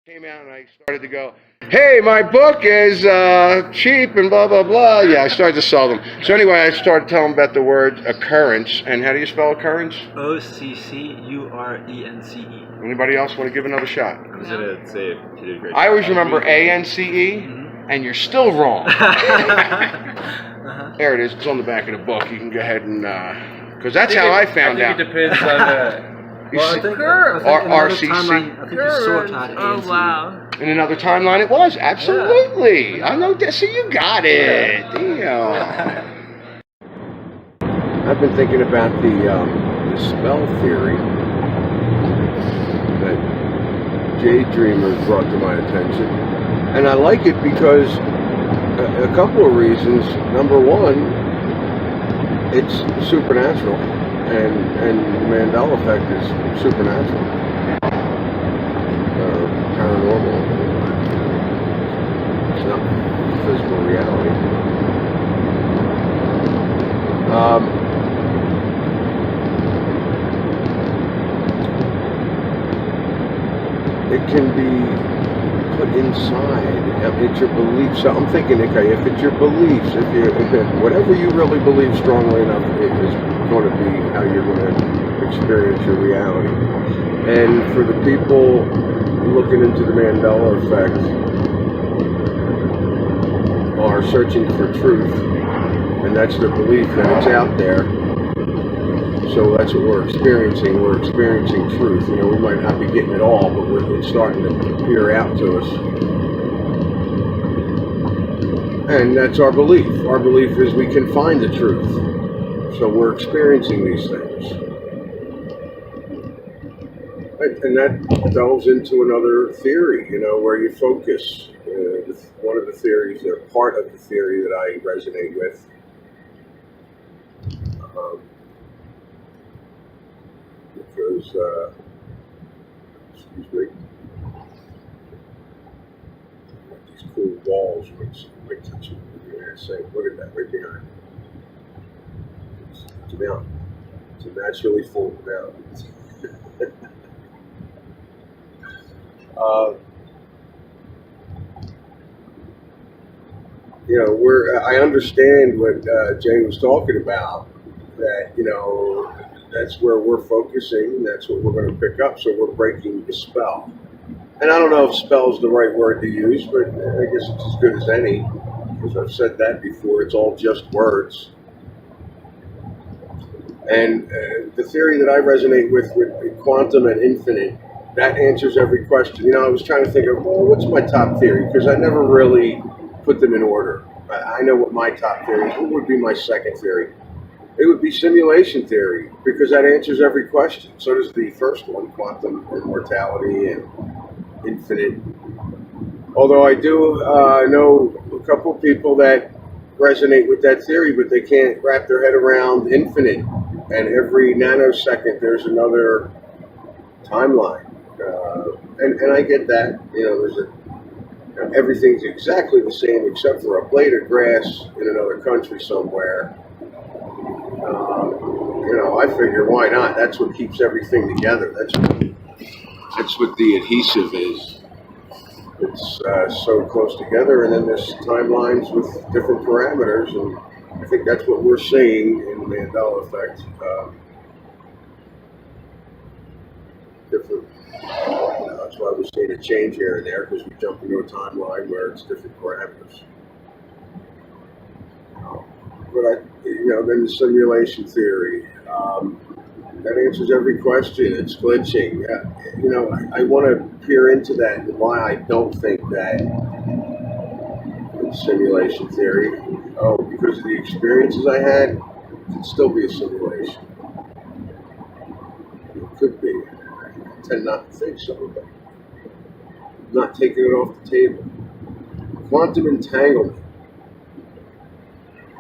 Came out and I started to go, hey, my book is cheap and blah, blah, blah. Yeah, I started to sell them. So anyway, I started telling them about the word occurrence. And how do you spell occurrence? OCCURENCE. Anybody else want to give another shot? I was going to say if you did a great job. I always remember ANCE, and you're still wrong. There it is. It's on the back of the book. You can go ahead and, because that's how I found out. I think it depends on... Well, I think RCC. I think you sort out Oh, wow. In another timeline, it was. Absolutely. I know. So you got it. Yeah. I've been thinking about the spell theory that Jay Dreamer brought to my attention. And I like it because a couple of reasons. Number one, it's supernatural. And the Mandela Effect is supernatural, paranormal. It's not physical reality. It can be put inside. It's your beliefs. So I'm thinking, okay, if it's your beliefs, if whatever you really believe strongly enough, it is going to be how you're going to experience your reality. And for the people looking into the Mandela Effect are searching for truth, and that's their belief that it's out there. So that's what we're experiencing. We're experiencing truth. You know, we might not be getting it all, but it's starting to peer out to us. And that's our belief. Our belief is we can find the truth. So we're experiencing these things. And that delves into another theory, you know, where you focus. One of the theories, or part of the theory that I resonate with, because, excuse me, these cool walls might touch you. Look at that right behind. It's a mountain. It's a naturally formed mountain. You know, I understand what Jay was talking about, that, you know, that's where we're focusing, that's what we're going to pick up, so we're breaking the spell. And I don't know if spell is the right word to use, but I guess it's as good as any, because I've said that before, it's all just words. And the theory that I resonate with quantum and infinite, that answers every question. You know, I was trying to think of, well, what's my top theory? Because I never really put them in order. I know what my top theory is. What would be my second theory? It would be simulation theory, because that answers every question. So does the first one, quantum immortality and infinite. Although I do know a couple people that resonate with that theory, but they can't wrap their head around infinite. And every nanosecond, there's another timeline. And I get that. You know, everything's exactly the same except for a blade of grass in another country somewhere. You know, I figure, why not? That's what keeps everything together. That's what the adhesive is. It's so close together, and then there's timelines with different parameters, and I think that's what we're seeing in the Mandela Effect. Different. That's why we're seeing a change here and there, because we jump into a timeline where it's different parameters. But then the simulation theory, that answers every question. It's glitching. You know, I want to peer into that and why I don't think that it's simulation theory. Oh, because of the experiences I had, it could still be a simulation. It could be. I tend not to think so, but I'm not taking it off the table. Quantum entanglement.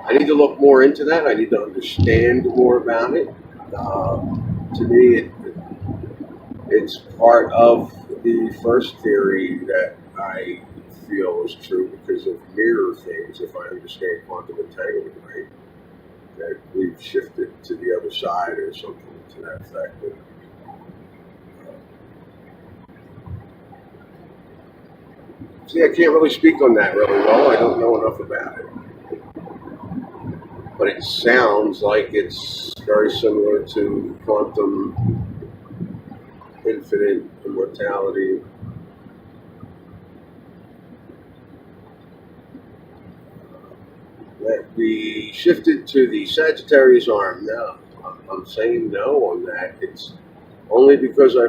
I need to look more into that. I need to understand more about it. To me, it's part of the first theory that I feel is true because of mirror things, if I understand quantum entanglement right, that we've shifted to the other side or something to that effect. See, I can't really speak on that really well. I don't know enough about it. But it sounds like it's very similar to quantum infinite immortality. That we shifted to the Sagittarius arm. No, I'm saying no on that. It's only because I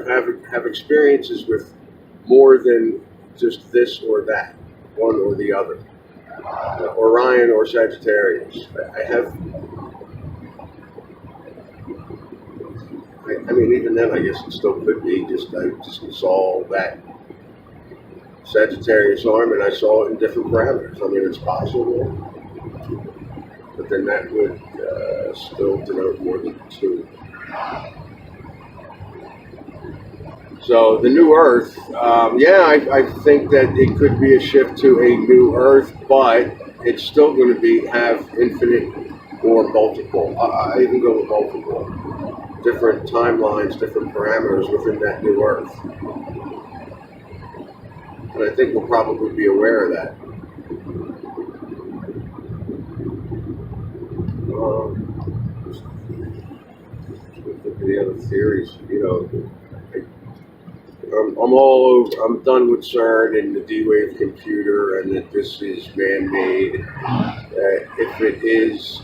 have experiences with more than just this or that, one or the other, Orion or Sagittarius. I have. I mean, even then, I guess it still could be. I just saw that Sagittarius arm, and I saw it in different parameters. I mean, it's possible, but then that would still denote more than two. So the new Earth, I think that it could be a shift to a new Earth, but it's still going to have infinite or multiple. I even go with multiple, different timelines, different parameters within that new Earth, and I think we'll probably be aware of that. Look at the other theories, I'm all over. I'm done with CERN and the D-Wave computer, and that this is man-made. If it is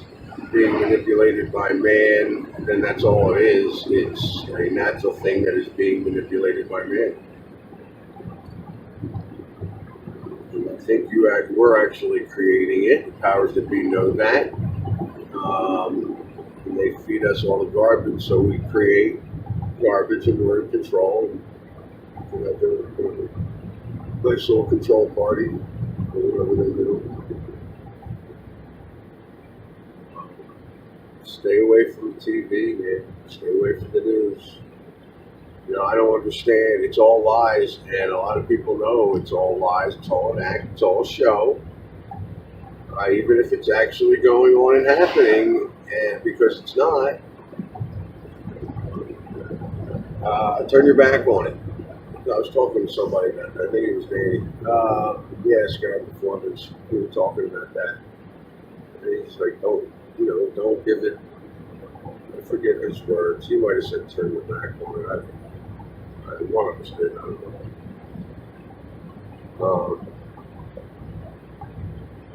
being manipulated by man, then that's all it is. It's a natural thing that is being manipulated by man. And I think we're actually creating it. The powers that be know that. And they feed us all the garbage, so we create garbage and we're in control. They're a nice little control party, or whatever they do. Stay away from the TV, man. Stay away from the news. I don't understand. It's all lies, and a lot of people know it's all lies. It's all an act. It's all a show. Even if it's actually going on and happening, and because it's not, turn your back on it. I was talking to somebody about that. I think it was Danny. Sky Performance. We were talking about that. And he's like, don't give it. I forget his words. He might have said, turn your back on it. One of us did. I don't know.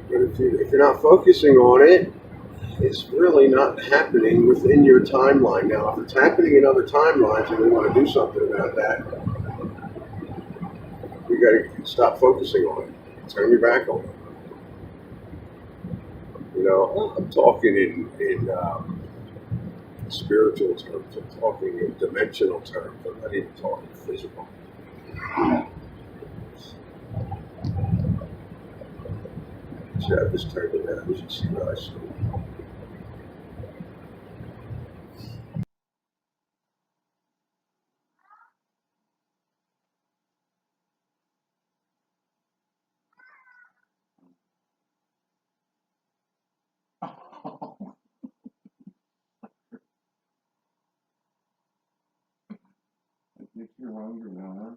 But if you're not focusing on it, it's really not happening within your timeline. Now, if it's happening in other timelines and we want to do something about that, we got to stop focusing on it. Turn your back on it. I'm talking in spiritual terms. I'm talking in dimensional terms. I'm not even talking physical. Should have this turned it down? We should see what I see. You're hungry now, huh?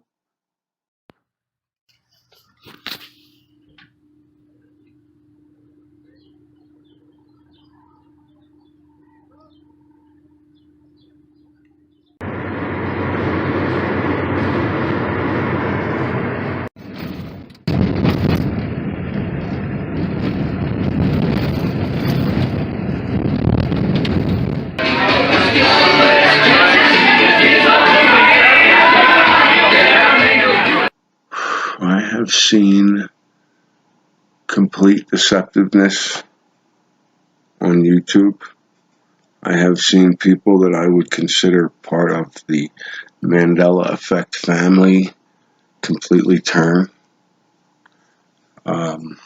I have seen complete deceptiveness on YouTube. I have seen people that I would consider part of the Mandela Effect family completely turn. And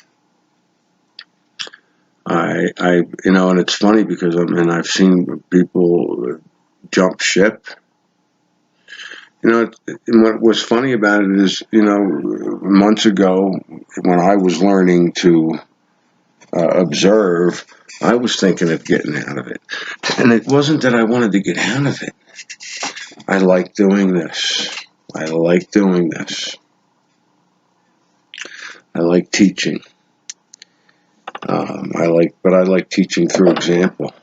it's funny because I've seen people jump ship. And what was funny about it is, months ago when I was learning to observe, I was thinking of getting out of it. And it wasn't that I wanted to get out of it. I like doing this. I like teaching. I like teaching through example,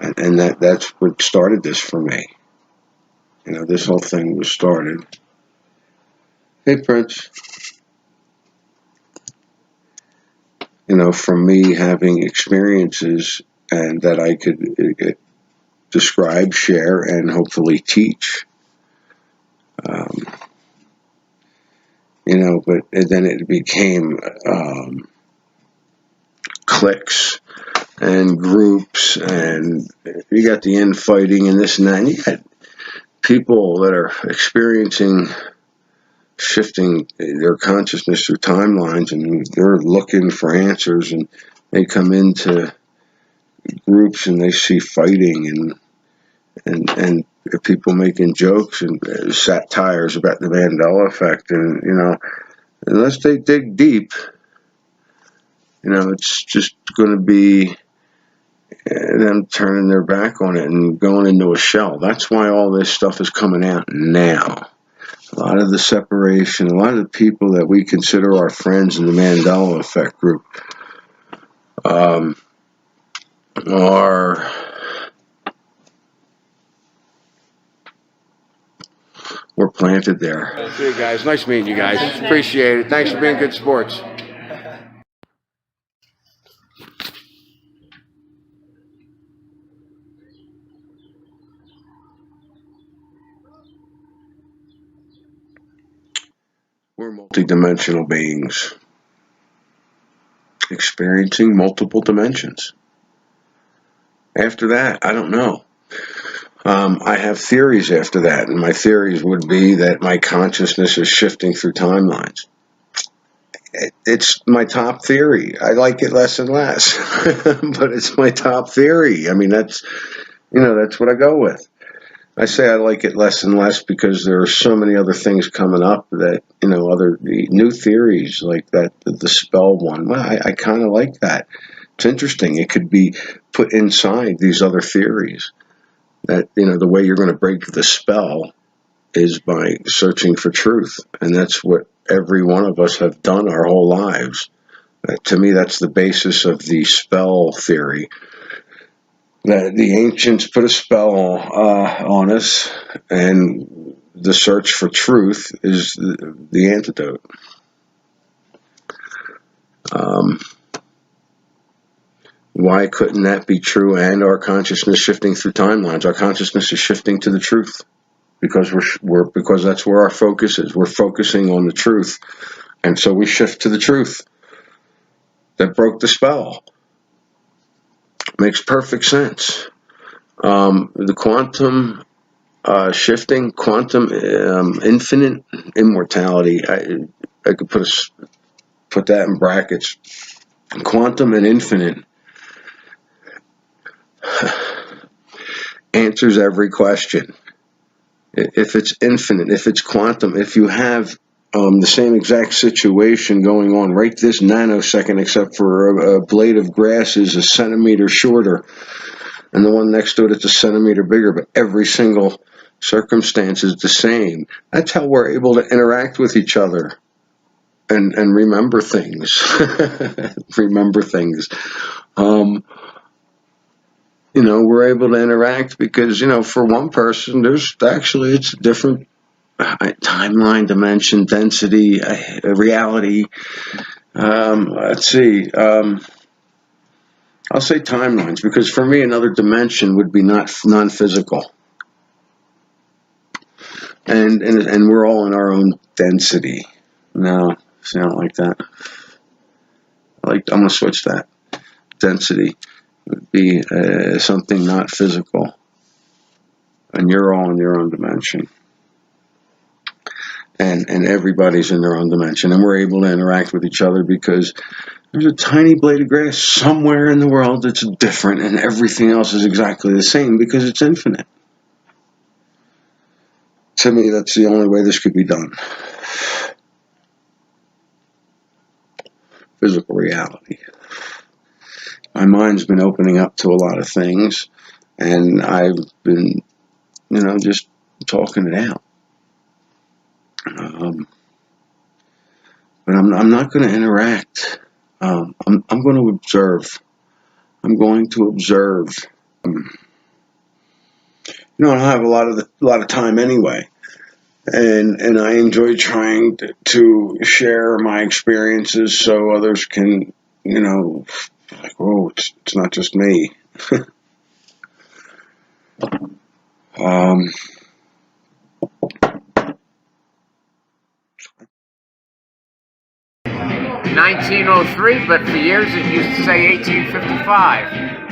and that's what started this for me. You know, this whole thing was started. Hey, Prince. You know, from me having experiences and that I could describe, share, and hopefully teach. You know, but then it became cliques and groups, and you got the infighting and this and that. And you got people that are experiencing shifting their consciousness through timelines, and they're looking for answers, and they come into groups and they see fighting and people making jokes and satires about the Mandela Effect, and you know, unless they dig deep, you know, it's just going to be them turning their back on it and going into a shell. That's why all this stuff is coming out now. A lot of the separation, a lot of the people that we consider our friends in the Mandela Effect group were planted there. See you guys. Nice meeting you guys. Appreciate it. Thanks for being good sports. We're multidimensional beings experiencing multiple dimensions. After that, I don't know. I have theories after that, and my theories would be that my consciousness is shifting through timelines. It's my top theory. I like it less and less, but it's my top theory. I mean, that's what I go with. I say I like it less and less because there are so many other things coming up that, you know, other new theories like that, the spell one. Well, I kind of like that. It's interesting. It could be put inside these other theories that, you know, the way you're going to break the spell is by searching for truth. And that's what every one of us have done our whole lives. To me, that's the basis of the spell theory. That the ancients put a spell on us, and the search for truth is the antidote. Why couldn't that be true? And our consciousness shifting through timelines. Our consciousness is shifting to the truth because because that's where our focus is. We're focusing on the truth, and so we shift to the truth. That broke the spell. Makes perfect sense. The quantum shifting, quantum infinite immortality. I could put that in brackets. Quantum and infinite answers every question. If it's infinite, if it's quantum, if you have the same exact situation going on right this nanosecond, except for a blade of grass is a centimeter shorter, and the one next to it is a centimeter bigger, but every single circumstance is the same. That's how we're able to interact with each other and remember things. Remember things. You know, we're able to interact because, you know, for one person, it's a different timeline, dimension, density, reality. Let's see. I'll say timelines because for me, another dimension would be not non-physical, and we're all in our own density. No, see, I don't like that. I'm gonna switch that. Density would be something not physical, and you're all in your own dimension, and everybody's in their own dimension, and we're able to interact with each other because there's a tiny blade of grass somewhere in the world that's different, and everything else is exactly the same because it's infinite. To me, that's the only way this could be done. Physical reality. My mind's been opening up to a lot of things, and I've been, you know, just talking it out. but I'm not going to interact. I'm going to observe. I'm going to observe. I don't have a lot of time anyway, and I enjoy trying to share my experiences so others can, like, oh, it's not just me. um, 1903, but for years it used to say 1855.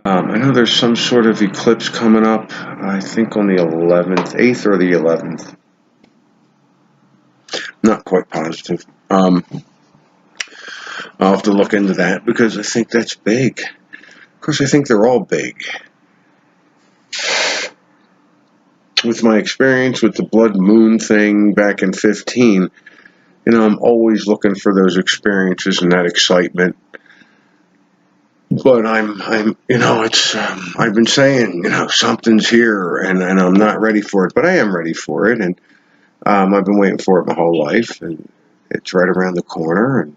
I know there's some sort of eclipse coming up, I think on the 11th, 8th or the 11th. Not quite positive. I'll have to look into that because I think that's big. Of course, I think they're all big. With my experience with the blood moon thing back in 15, I'm always looking for those experiences and that excitement. But it's, I've been saying, something's here and I'm not ready for it, but I am ready for it. And I've been waiting for it my whole life, and it's right around the corner.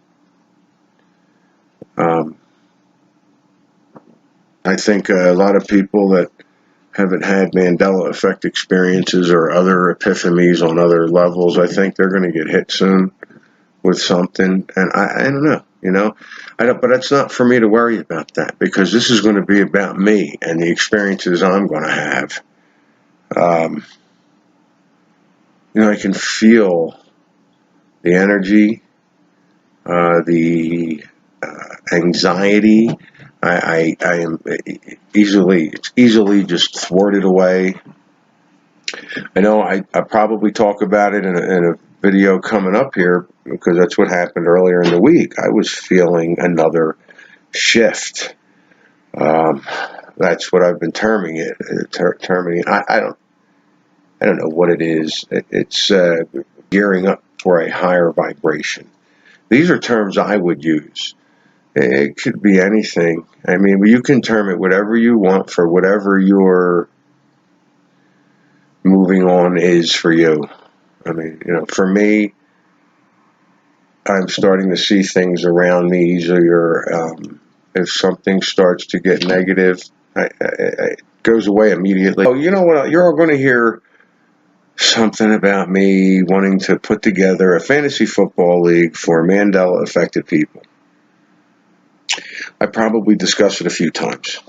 And I think a lot of people that haven't had Mandela Effect experiences or other epiphanies on other levels, I think they're going to get hit soon with something. And I don't know, but it's not for me to worry about that because this is going to be about me and the experiences I'm going to have. I can feel the energy, the anxiety. I am it's easily just thwarted away. I know I probably talk about it in a video coming up here because that's what happened earlier in the week. I was feeling another shift. That's what I've been terming it. I don't know what it is. It's gearing up for a higher vibration. These are terms I would use. It could be anything. I mean, you can term it whatever you want for whatever your moving on is for you. I mean, for me, I'm starting to see things around me easier. If something starts to get negative, it goes away immediately. Oh, you know what? You're all going to hear something about me wanting to put together a fantasy football league for Mandela affected people. I probably discussed it a few times.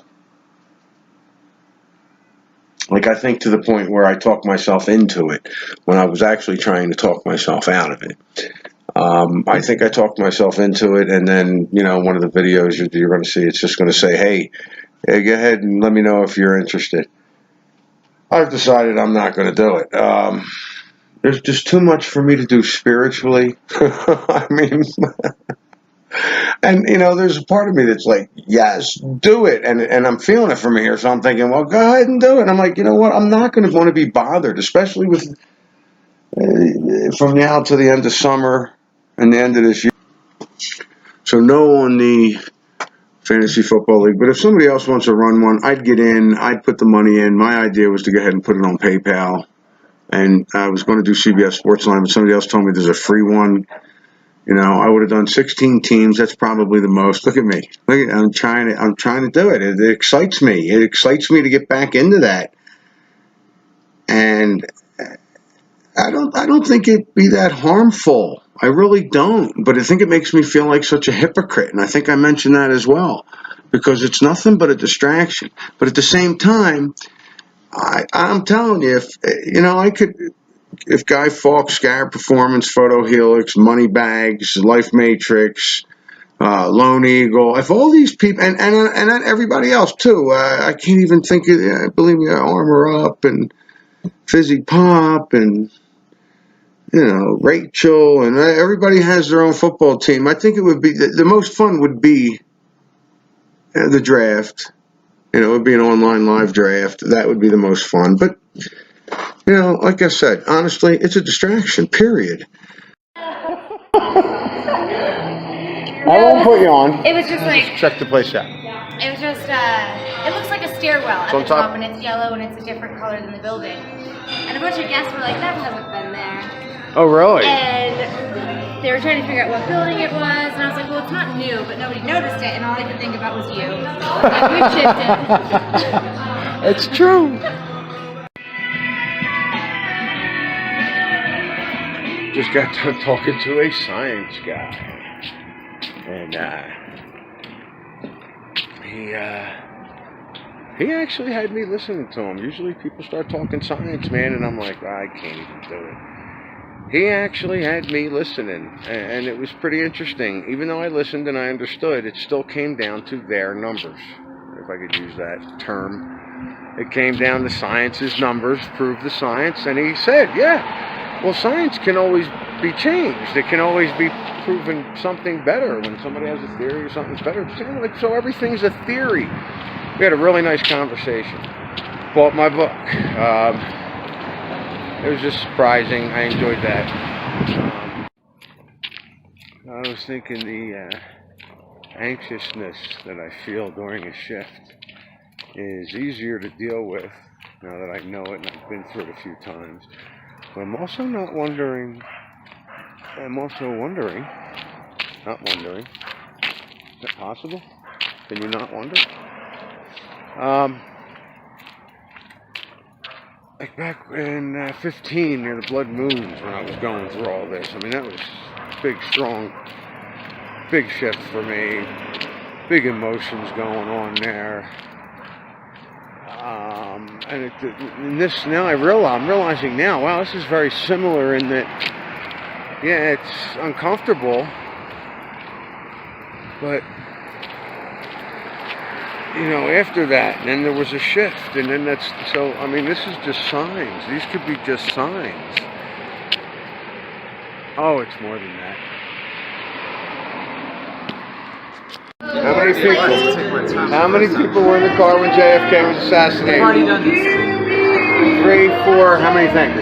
Like, I think to the point where I talked myself into it when I was actually trying to talk myself out of it. I think I talked myself into it, and then, one of the videos you're going to see, it's just going to say, hey, go ahead and let me know if you're interested. I've decided I'm not going to do it. There's just too much for me to do spiritually. I mean... And, there's a part of me that's like, yes, do it. And I'm feeling it from here. So I'm thinking, well, go ahead and do it. And I'm like, you know what? I'm not going to want to be bothered, especially with from now to the end of summer and the end of this year. So no on the fantasy football league. But if somebody else wants to run one, I'd get in. I'd put the money in. My idea was to go ahead and put it on PayPal. And I was going to do CBS Sportsline, but somebody else told me there's a free one. I would have done 16 teams. That's probably the most. Look at me. I'm trying to do it. It excites me. It excites me to get back into that. And I don't think it'd be that harmful. I really don't. But I think it makes me feel like such a hypocrite. And I think I mentioned that as well. Because it's nothing but a distraction. But at the same time, I'm telling you, if Guy Fawkes, Scarab Performance, Photo Helix, Money Bags, Life Matrix, Lone Eagle, if all these people, and everybody else too, I can't even think of, believe me, Armor Up and Fizzy Pop and, Rachel, and everybody has their own football team. I think it would be, the most fun would be the draft, You know, it would be an online live draft. That would be the most fun. But, you know, like I said, honestly, it's a distraction, period. I won't put you on. It was just like, Check the place out. it was just, it looks like a stairwell at So on the top, top? and it's yellow, and it's a different color than the building. And a bunch of guests were like, that hasn't been there. Oh, really? And they were trying to figure out what building it was, and I was like, well, it's not new, but nobody noticed it, and all I could think about was you. And we shifted. It's true. Just got done talking to a science guy, and he actually had me listening to him. Usually people start talking science, man, and I'm like, I can't even do it. He actually had me listening, and it was pretty interesting. Even though I listened and I understood, it still came down to their numbers, if I could use that term. It came down to science's numbers, prove the science, and he said, yeah, well, science can always be changed. It can always be proven something better when somebody has a theory or something's better. So everything's a theory. We had a really nice conversation. Bought my book. It was just surprising. I enjoyed that. I was thinking the anxiousness that I feel during a shift is easier to deal with now that I know it and I've been through it a few times. But I'm also wondering, is that possible? Can you not wonder? Like back in 15 near the blood moons when I was going through all this. I mean, that was big, strong, big shift for me. Big emotions going on there. And this now I'm realizing now, wow, this is very similar in that, yeah, it's uncomfortable, but you know, after that, and then there was a shift, and then that's, so, I mean, this is just signs. These could be just signs. Oh, it's more than that. How many people were in the car when JFK was assassinated? I've already done this. 3, 4, how many think?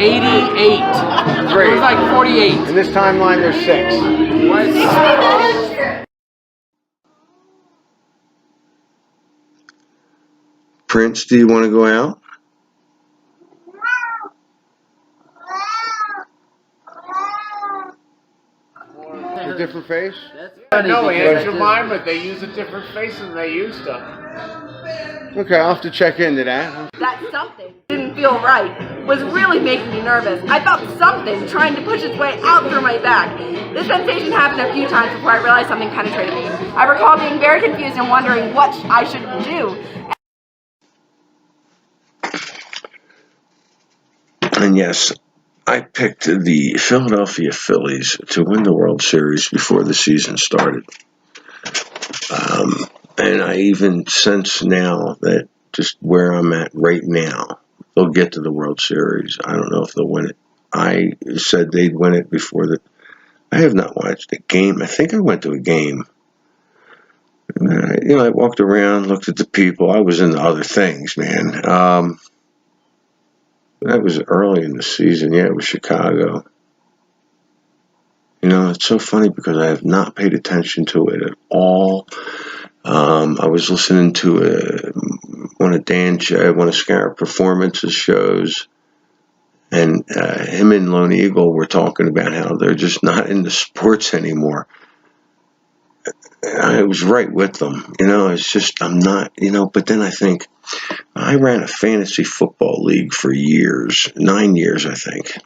88. Three. It was like 48. In this timeline, there's 6. What? Prince, do you want to go out? A different face? No, he has your mind, but they use a different face than they used to. Okay, I'll have to check into that. That something didn't feel right, was really making me nervous. I felt something trying to push its way out through my back. This sensation happened a few times before I realized something penetrated me. I recall being very confused and wondering what I should do. And yes, I picked the Philadelphia Phillies to win the World Series before the season started. And I even sense now that just where I'm at right now, they'll get to the World Series. I don't know if they'll win it. I said they'd win it before the... I have not watched a game. I think I went to a game. I walked around, looked at the people. I was into other things, man. That was early in the season. Yeah, it was Chicago. It's so funny because I have not paid attention to it at all. I was listening to one of Scarrett Performance's shows, and him and Lone Eagle were talking about how they're just not into sports anymore. I was right with them. It's just, I'm not, but then I think, I ran a fantasy football league for years, 9 years, I think.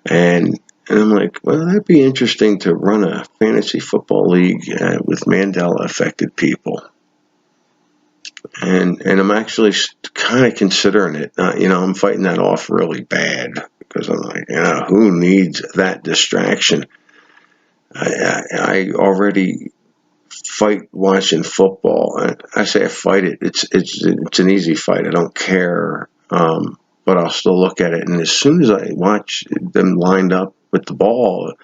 And I'm like, well, that'd be interesting to run a fantasy football league with Mandela affected people. And I'm actually kind of considering it. I'm fighting that off really bad because I'm like, who needs that distraction? I already fight watching football. I say I fight it. It's an easy fight. I don't care, but I'll still look at it. And as soon as I watch them lined up with the ball,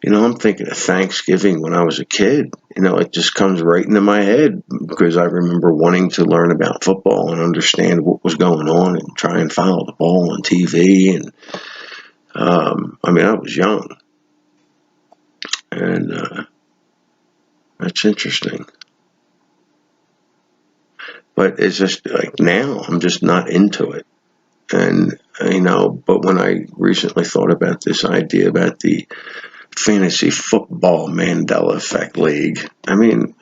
You know, I'm thinking of Thanksgiving when I was a kid. You know, it just comes right into my head because I remember wanting to learn about football and understand what was going on and try and follow the ball on TV. And I mean, I was young, and that's interesting. But it's just like now I'm just not into it. And, you know, but when I recently thought about this idea about the fantasy football Mandela Effect League, I mean,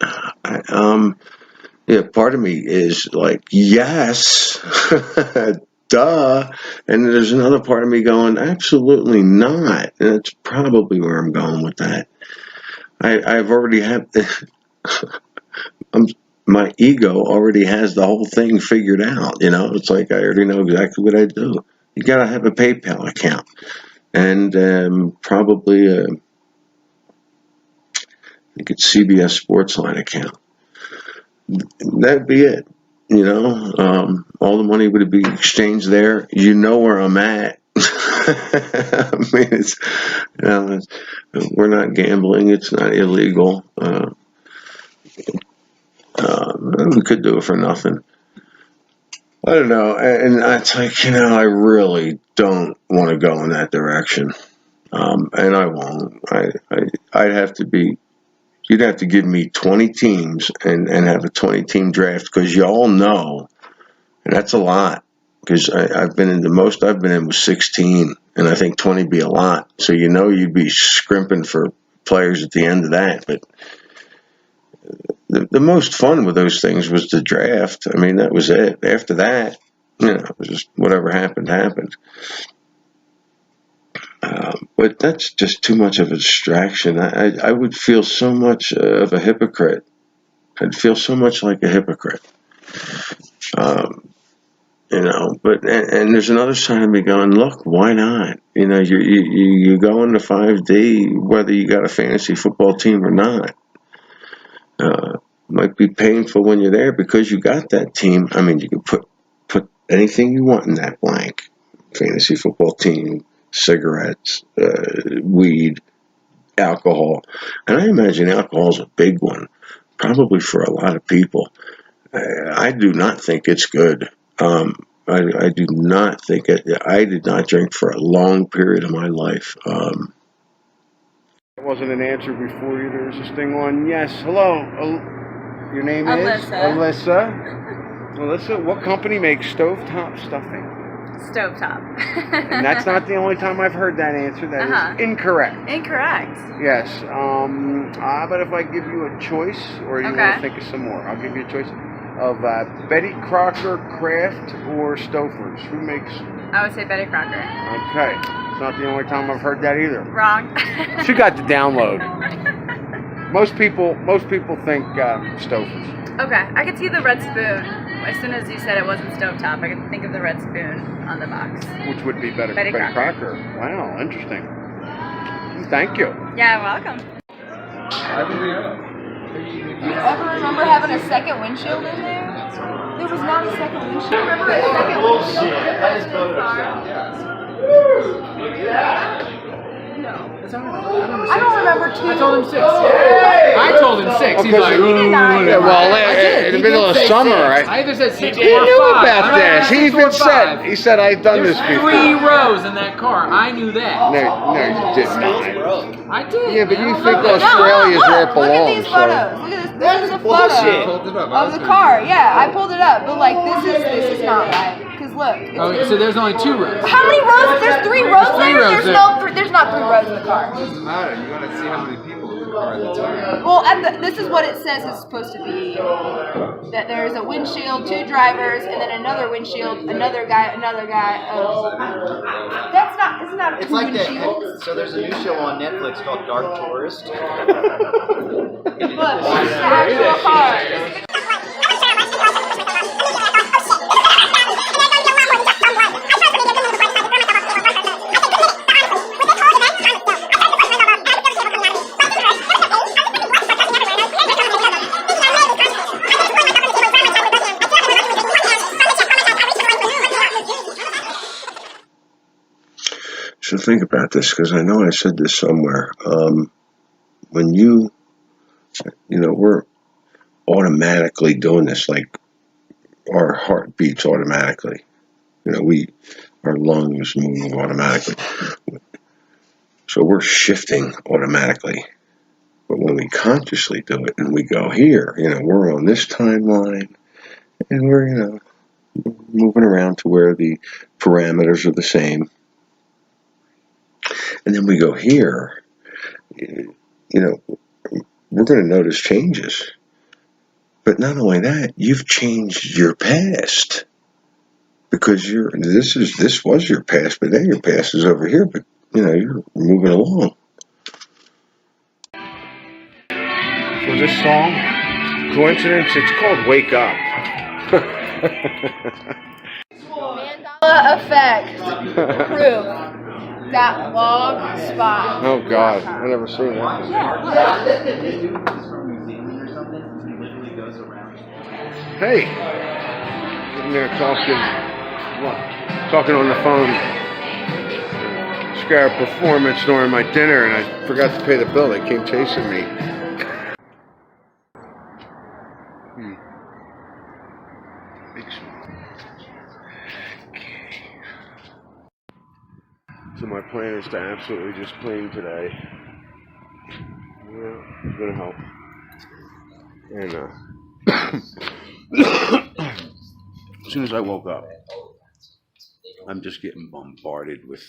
yeah, part of me is like, yes, duh. And there's another part of me going, absolutely not. And that's probably where I'm going with that. I've already had, my ego already has the whole thing figured out. You know, it's like I already know exactly what I do. You got to have a PayPal account and probably I think it's CBS Sportsline account. That'd be it. You know, all the money would be exchanged there. You know where I'm at. I mean, we're not gambling. It's not illegal. We could do it for nothing. I don't know. And it's like, you know, I really don't want to go in that direction. And I won't. I'd have to be, you'd have to give me 20 teams and have a 20-team draft because you all know, and that's a lot. Because I've been in, the most I've been in was 16, and I think 20 would be a lot. So you know you'd be scrimping for players at the end of that. But the most fun with those things was the draft. I mean, that was it. After that, you know, it was just whatever happened, happened. But that's just too much of a distraction. I would feel so much of a hypocrite. I'd feel so much like a hypocrite. You know, but and there's another side of me going, look, why not? You know, you go into 5D whether you got a fantasy football team or not. Might be painful when you're there because you got that team. I mean, you can put anything you want in that blank. Fantasy football team, cigarettes, weed, alcohol. And I imagine alcohol is a big one, probably for a lot of people. I do not think it's good. I do not think it. I did not drink for a long period of my life. It wasn't an answer before you. There was this thing on. Yes, hello. Your name Alyssa. is Alyssa. Alyssa, what company makes stovetop stuffing? Stovetop. And that's not the only time I've heard that answer. That is incorrect. Incorrect. Yes. But if I give you a choice, or you want to think of some more, I'll give you a choice of Betty Crocker, Kraft, or Stouffer's. Who makes? I would say Betty Crocker. Okay. It's not the only time I've heard that either. Wrong. She got the download. Most people think Stouffer's. Okay, I could see the red spoon. As soon as you said it wasn't stovetop, I could think of the red spoon on the box. Which would be Betty Crocker. Crocker. Wow, interesting. Thank you. Yeah, welcome. You ever remember having a second windshield in there? There was not a second windshield. I remember a second windshield. That is Photoshop. I don't remember two. I told him 6. I told him 6. He's like, He did not. Yeah, well, in the middle of summer, I either said 6 or 5. He knew about I this. He even said, he said, I've done There's this 3 before. rows in that car. I knew that. No, you did not. I did. Yeah, but man. you I think love that. Australia's where it Look at belongs. these So. photos. Look at this. This is a photo of the car. Yeah, I pulled it up, but like this is not right. Cause look. Okay, so there's only 2 rows. How many rows? There's 3 rows There's 3 there. rows There's there. there's not 3 rows in the car. Doesn't matter. You gotta see how many people in the car at the time. Well, this is what it says it's supposed to be. That there's a windshield, 2 drivers, and then another windshield, another guy. That's not. Isn't that It's 2 like that. windshields? So there's a new show on Netflix called Dark Tourist. Look, this is the actual car. So think about this because I know I said this somewhere. When you know, we're automatically doing this, like our heart beats automatically. You know, our lungs move automatically. So we're shifting automatically. But when we consciously do it and we go here, you know, we're on this timeline and we're, you know, moving around to where the parameters are the same. And then we go here, you know, we're going to notice changes. But not only that, you've changed your past. Because this was your past, but now your past is over here, but you know, you're moving along. So this song, coincidence, it's called Wake Up. Mandela Effects. Proof. That log spot. Oh God, I never seen that. Hey, sitting there talking on the phone. Just got a performance during my dinner, and I forgot to pay the bill. They came chasing me. Big smile. Okay. So my plan is to absolutely just clean today. Yeah, it's gonna help. And as soon as I woke up, I'm just getting bombarded with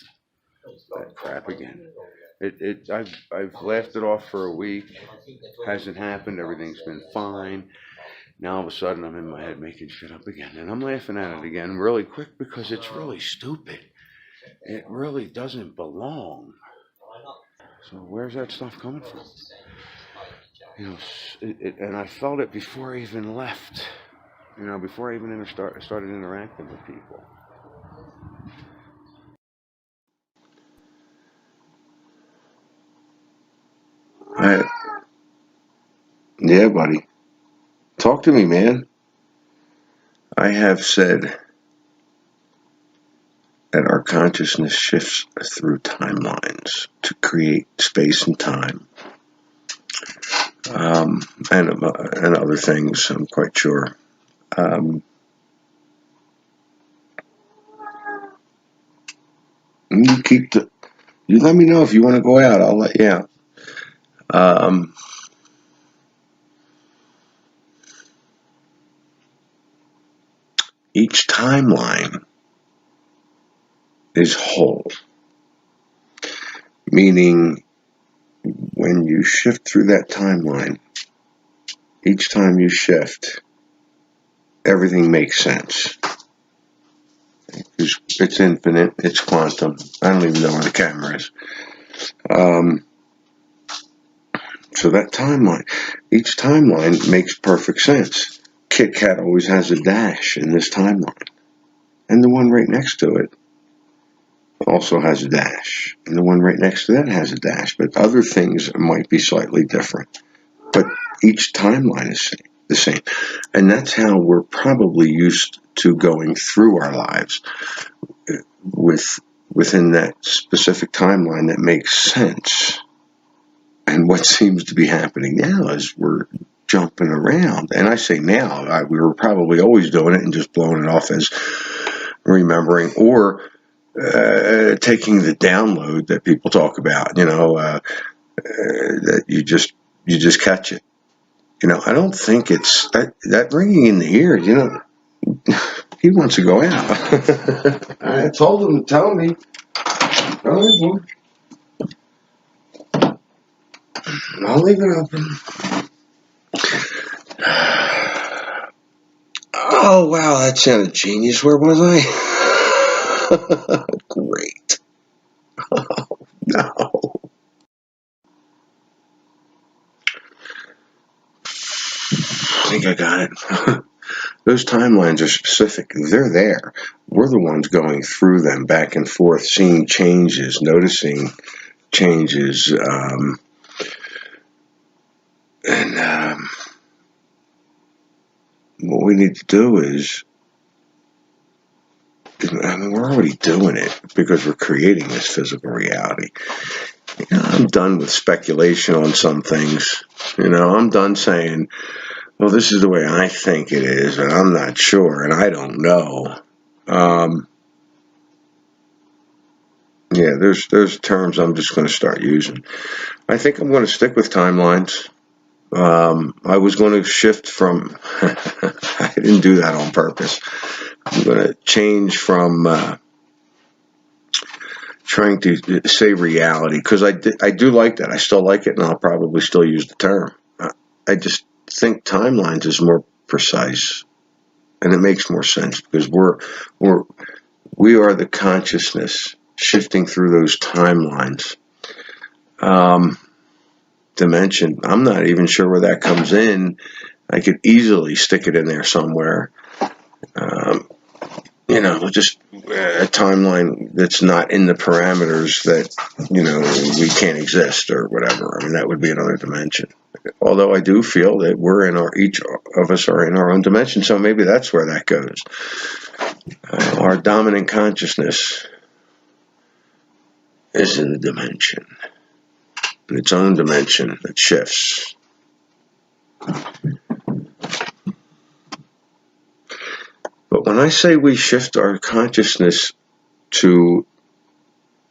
that crap again. I've laughed it off for a week. Hasn't happened. Everything's been fine. Now all of a sudden I'm in my head making shit up again, and I'm laughing at it again really quick because it's really stupid. It really doesn't belong. So where's that stuff coming from? You know, and I felt it before I even left. You know, before I even started interacting with people. Yeah, buddy. Talk to me, man. I have said that our consciousness shifts through timelines to create space and time. And other things, I'm quite sure. You let me know if you want to go out. I'll let you out. Each timeline is whole, meaning when you shift through that timeline, each time you shift, everything makes sense. It's infinite, it's quantum. I don't even know where the camera is. So that timeline, each timeline makes perfect sense. Kit Kat always has a dash in this timeline. And the one right next to it also has a dash. And the one right next to that has a dash. But other things might be slightly different. But each timeline is the same. And that's how we're probably used to going through our lives within that specific timeline that makes sense. And what seems to be happening now is we're jumping around. And I say now, we were probably always doing it and just blowing it off as remembering or taking the download that people talk about, you know, that you just catch it. You know, I don't think it's that ringing in the ear, you know, he wants to go out. I told him to tell me. Go ahead, boy. I'll leave it open. Oh, wow, that sounded genius. Where was I? Great. Oh, no. I think I got it. Those timelines are specific. They're there. We're the ones going through them back and forth, seeing changes, noticing changes, and what we need to do is, I mean, we're already doing it because we're creating this physical reality. I'm done with speculation on some things. I'm done saying, well, this is the way I think it is, and I'm not sure, and I don't know. Yeah, there's terms I'm just going to start using. I think I'm going to stick with timelines. I was going to shift from, I didn't do that on purpose. I'm going to change from trying to say reality, because I do like that. I still like it, and I'll probably still use the term. I just think timelines is more precise, and it makes more sense because we are the consciousness shifting through those timelines. Dimension, I'm not even sure where that comes in. I could easily stick it in there somewhere. Just a timeline that's not in the parameters that, we can't exist or whatever. I mean, that would be another dimension. Although I do feel that each of us are in our own dimension, so maybe that's where that goes. Our dominant consciousness is in a dimension, in its own dimension that shifts. But when I say we shift our consciousness to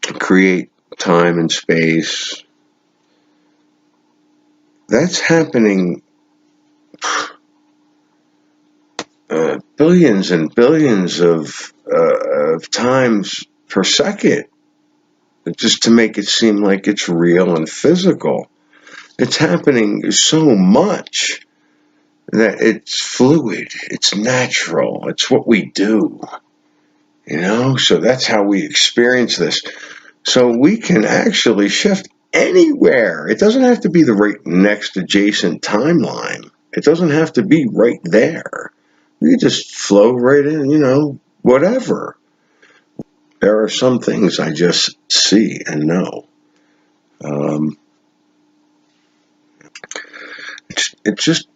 create time and space, that's happening billions and billions of times per second, just to make it seem like it's real and physical. It's happening so much that it's fluid, it's natural, it's what we do, so that's how we experience this. So we can actually shift anywhere. It doesn't have to be the right next adjacent timeline. It doesn't have to be right there. We can just flow right in, whatever. There are some things I just see and know. It's just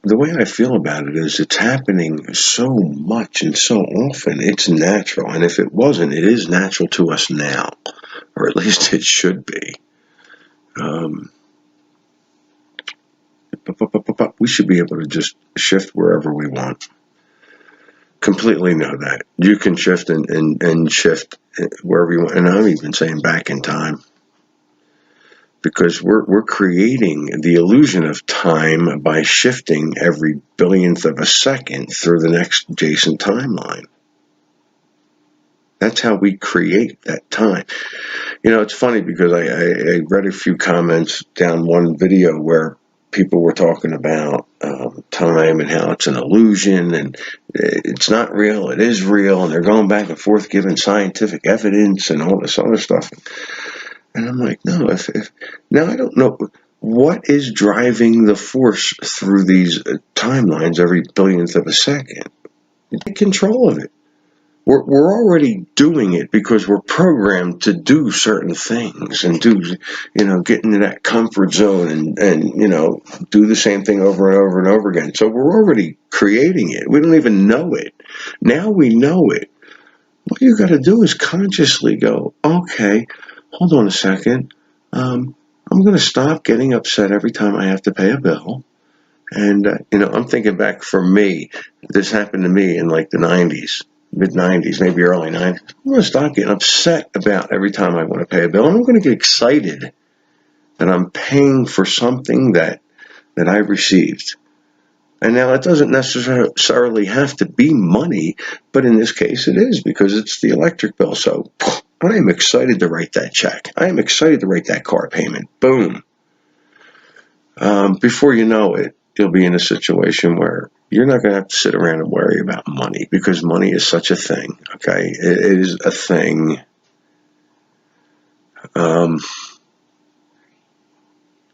the way I feel about it is it's happening so much and so often. It's natural, and if it wasn't, it is natural to us now, or at least it should be. We should be able to just shift wherever we want. Completely know that. You can shift and shift wherever you want, and I'm even saying back in time. Because we're creating the illusion of time by shifting every billionth of a second through the next adjacent timeline. That's how we create that time. It's funny because I read a few comments down one video where people were talking about time and how it's an illusion and it's not real, it is real, and they're going back and forth giving scientific evidence and all this other stuff. And I'm like, no, now I don't know what is driving the force through these timelines every billionth of a second. You take control of it. We're already doing it because we're programmed to do certain things and get into that comfort zone and do the same thing over and over and over again. So we're already creating it. We don't even know it. Now we know it. What you got to do is consciously go, okay, hold on a second. I'm going to stop getting upset every time I have to pay a bill. And, I'm thinking back for me, this happened to me in like the 90s, mid-90s, maybe early 90s. I'm going to stop getting upset about every time I want to pay a bill. And I'm going to get excited that I'm paying for something that I received. And now it doesn't necessarily have to be money, but in this case it is because it's the electric bill. So I am excited to write that check. I am excited to write that car payment. Boom. Before you know it, you'll be in a situation where you're not going to have to sit around and worry about money because money is such a thing. Okay, it is a thing.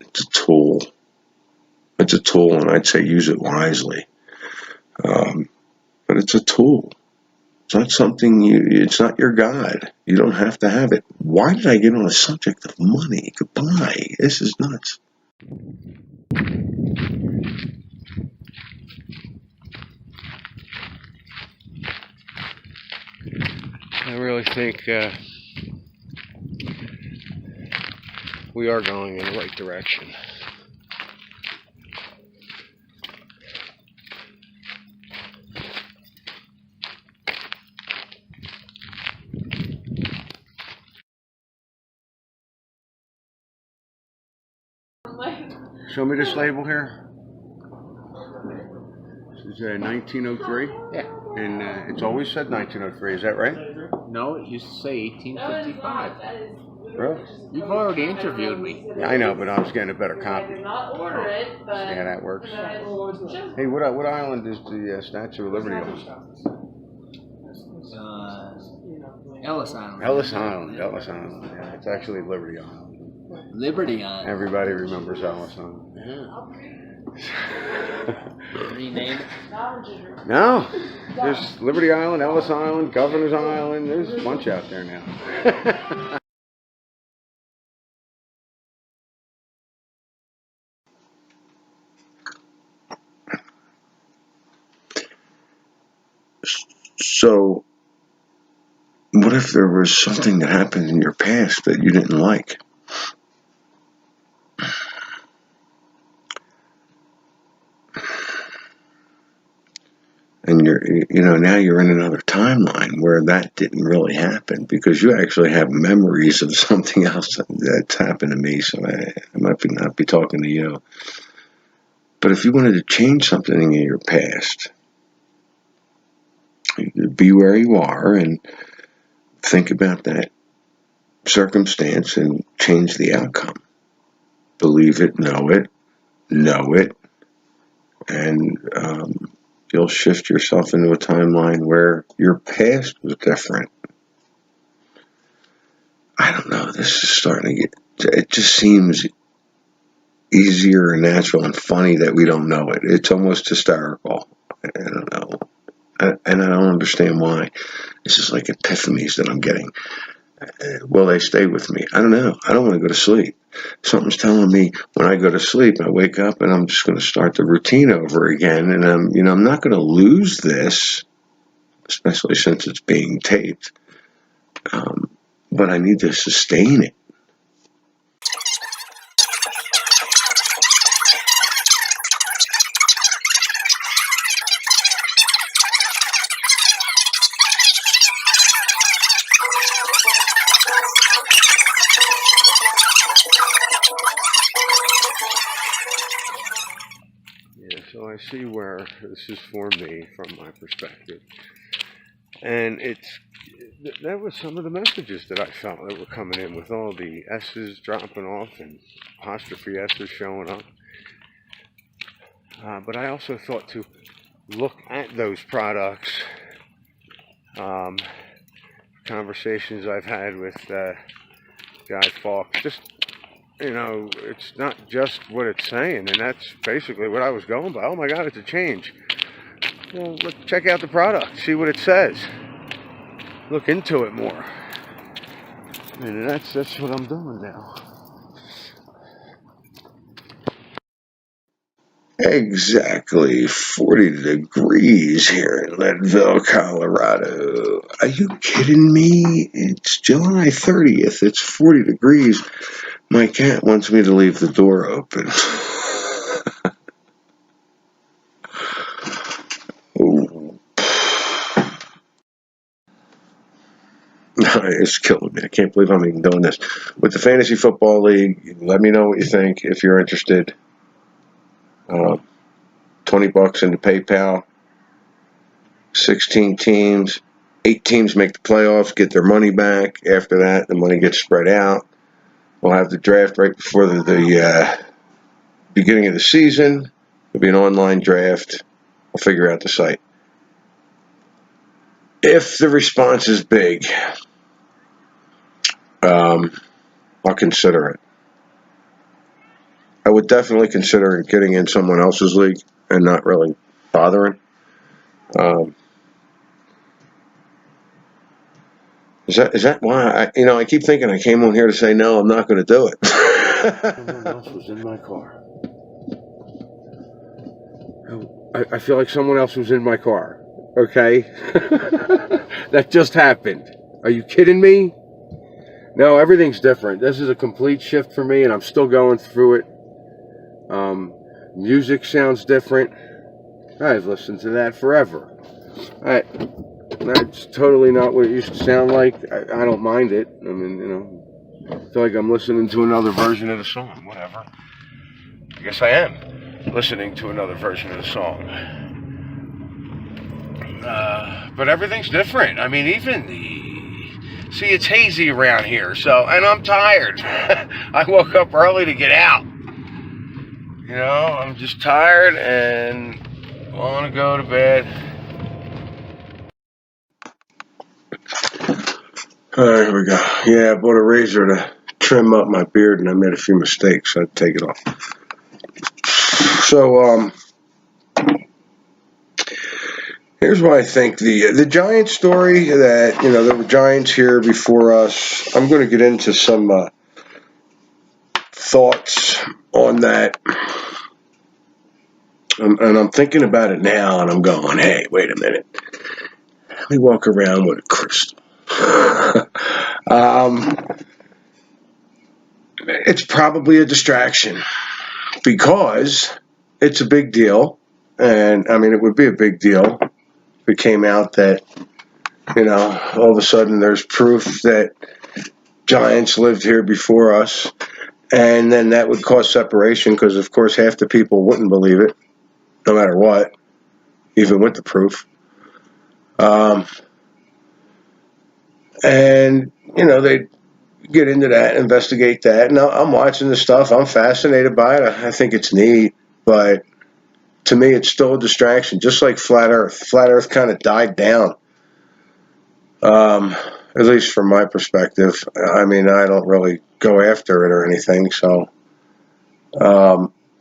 It's a tool. It's a tool, and I'd say use it wisely. But it's a tool. It's not something it's not your God. You don't have to have it. Why did I get on a subject of money? Goodbye. This is nuts. I really think we are going in the right direction. Show me this label here. This is 1903. Yeah. And it's always said 1903. Is that right? No, it used to say 1855. Really? You've already interviewed me. Yeah, I know, but I was getting a better copy. See how that works? Hey, what island is the Statue of Liberty on? Ellis Island. Ellis Island. Yeah, it's actually Liberty Island. Liberty Island. Everybody remembers Ellis Island. Rename it. No, there's Liberty Island, Ellis Island, Governor's Island. There's a bunch out there now. So, what if there was something that happened in your past that you didn't like? And now you're in another timeline where that didn't really happen because you actually have memories of something else that's happened to me. So I might not be talking to you. But if you wanted to change something in your past, be where you are and think about that circumstance and change the outcome. Believe it, know it, and you'll shift yourself into a timeline where your past was different. I don't know, this is starting to it just seems easier and natural and funny that we don't know it. It's almost hysterical. I don't know. And I don't understand why. This is like epiphanies that I'm getting. Will they stay with me? I don't know. I don't want to go to sleep. Something's telling me when I go to sleep, I wake up and I'm just going to start the routine over again. And I'm not going to lose this, especially since it's being taped. But I need to sustain it. So I see where this is for me from my perspective. And that was some of the messages that I felt that were coming in with all the S's dropping off and apostrophe S's showing up. But I also thought to look at those products, conversations I've had with Guy Fawkes, just, it's not just what it's saying, and that's basically what I was going by. Oh my God, it's a change. Well, let's check out the product, see what it says. Look into it more. And that's what I'm doing now. Exactly 40 degrees here in Leadville, Colorado. Are you kidding me? It's July 30th. It's 40 degrees. My cat wants me to leave the door open. Oh. It's killing me. I can't believe I'm even doing this. With the Fantasy Football League, let me know what you think if you're interested. $20 into PayPal. 16 teams. 8 teams make the playoffs, get their money back. After that, the money gets spread out. We'll have the draft right before the beginning of the season. It'll be an online draft. We'll figure out the site. If the response is big, I'll consider it. I would definitely consider getting in someone else's league and not really bothering. Is that why I keep thinking I came on here to say no, I'm not going to do it. Someone else was in my car. I feel like someone else was in my car. Okay, that just happened. Are you kidding me? No, everything's different. This is a complete shift for me, and I'm still going through it. Music sounds different. I've listened to that forever. That's totally not what it used to sound like. I don't mind it. I mean, I feel like I'm listening to another version of the song. Whatever. I guess I am listening to another version of the song. But everything's different. I mean, see, it's hazy around here, and I'm tired. I woke up early to get out. I'm just tired and want to go to bed. Here we go. Yeah, I bought a razor to trim up my beard, and I made a few mistakes, so I'd take it off. So, here's why I think the giant story that, there were giants here before us. I'm going to get into some thoughts on that. And I'm thinking about it now, and I'm going, hey, wait a minute. Let me walk around with a crystal. It's probably a distraction because it's a big deal. And, I mean, it would be a big deal if it came out that, all of a sudden there's proof that giants lived here before us. And then that would cause separation because, of course, half the people wouldn't believe it, no matter what, even with the proof. And, they'd get into that, investigate that. And I'm watching the stuff. I'm fascinated by it. I think it's neat. But to me, it's still a distraction, just like Flat Earth. Flat Earth kind of died down, at least from my perspective. I mean, I don't really go after it or anything. So,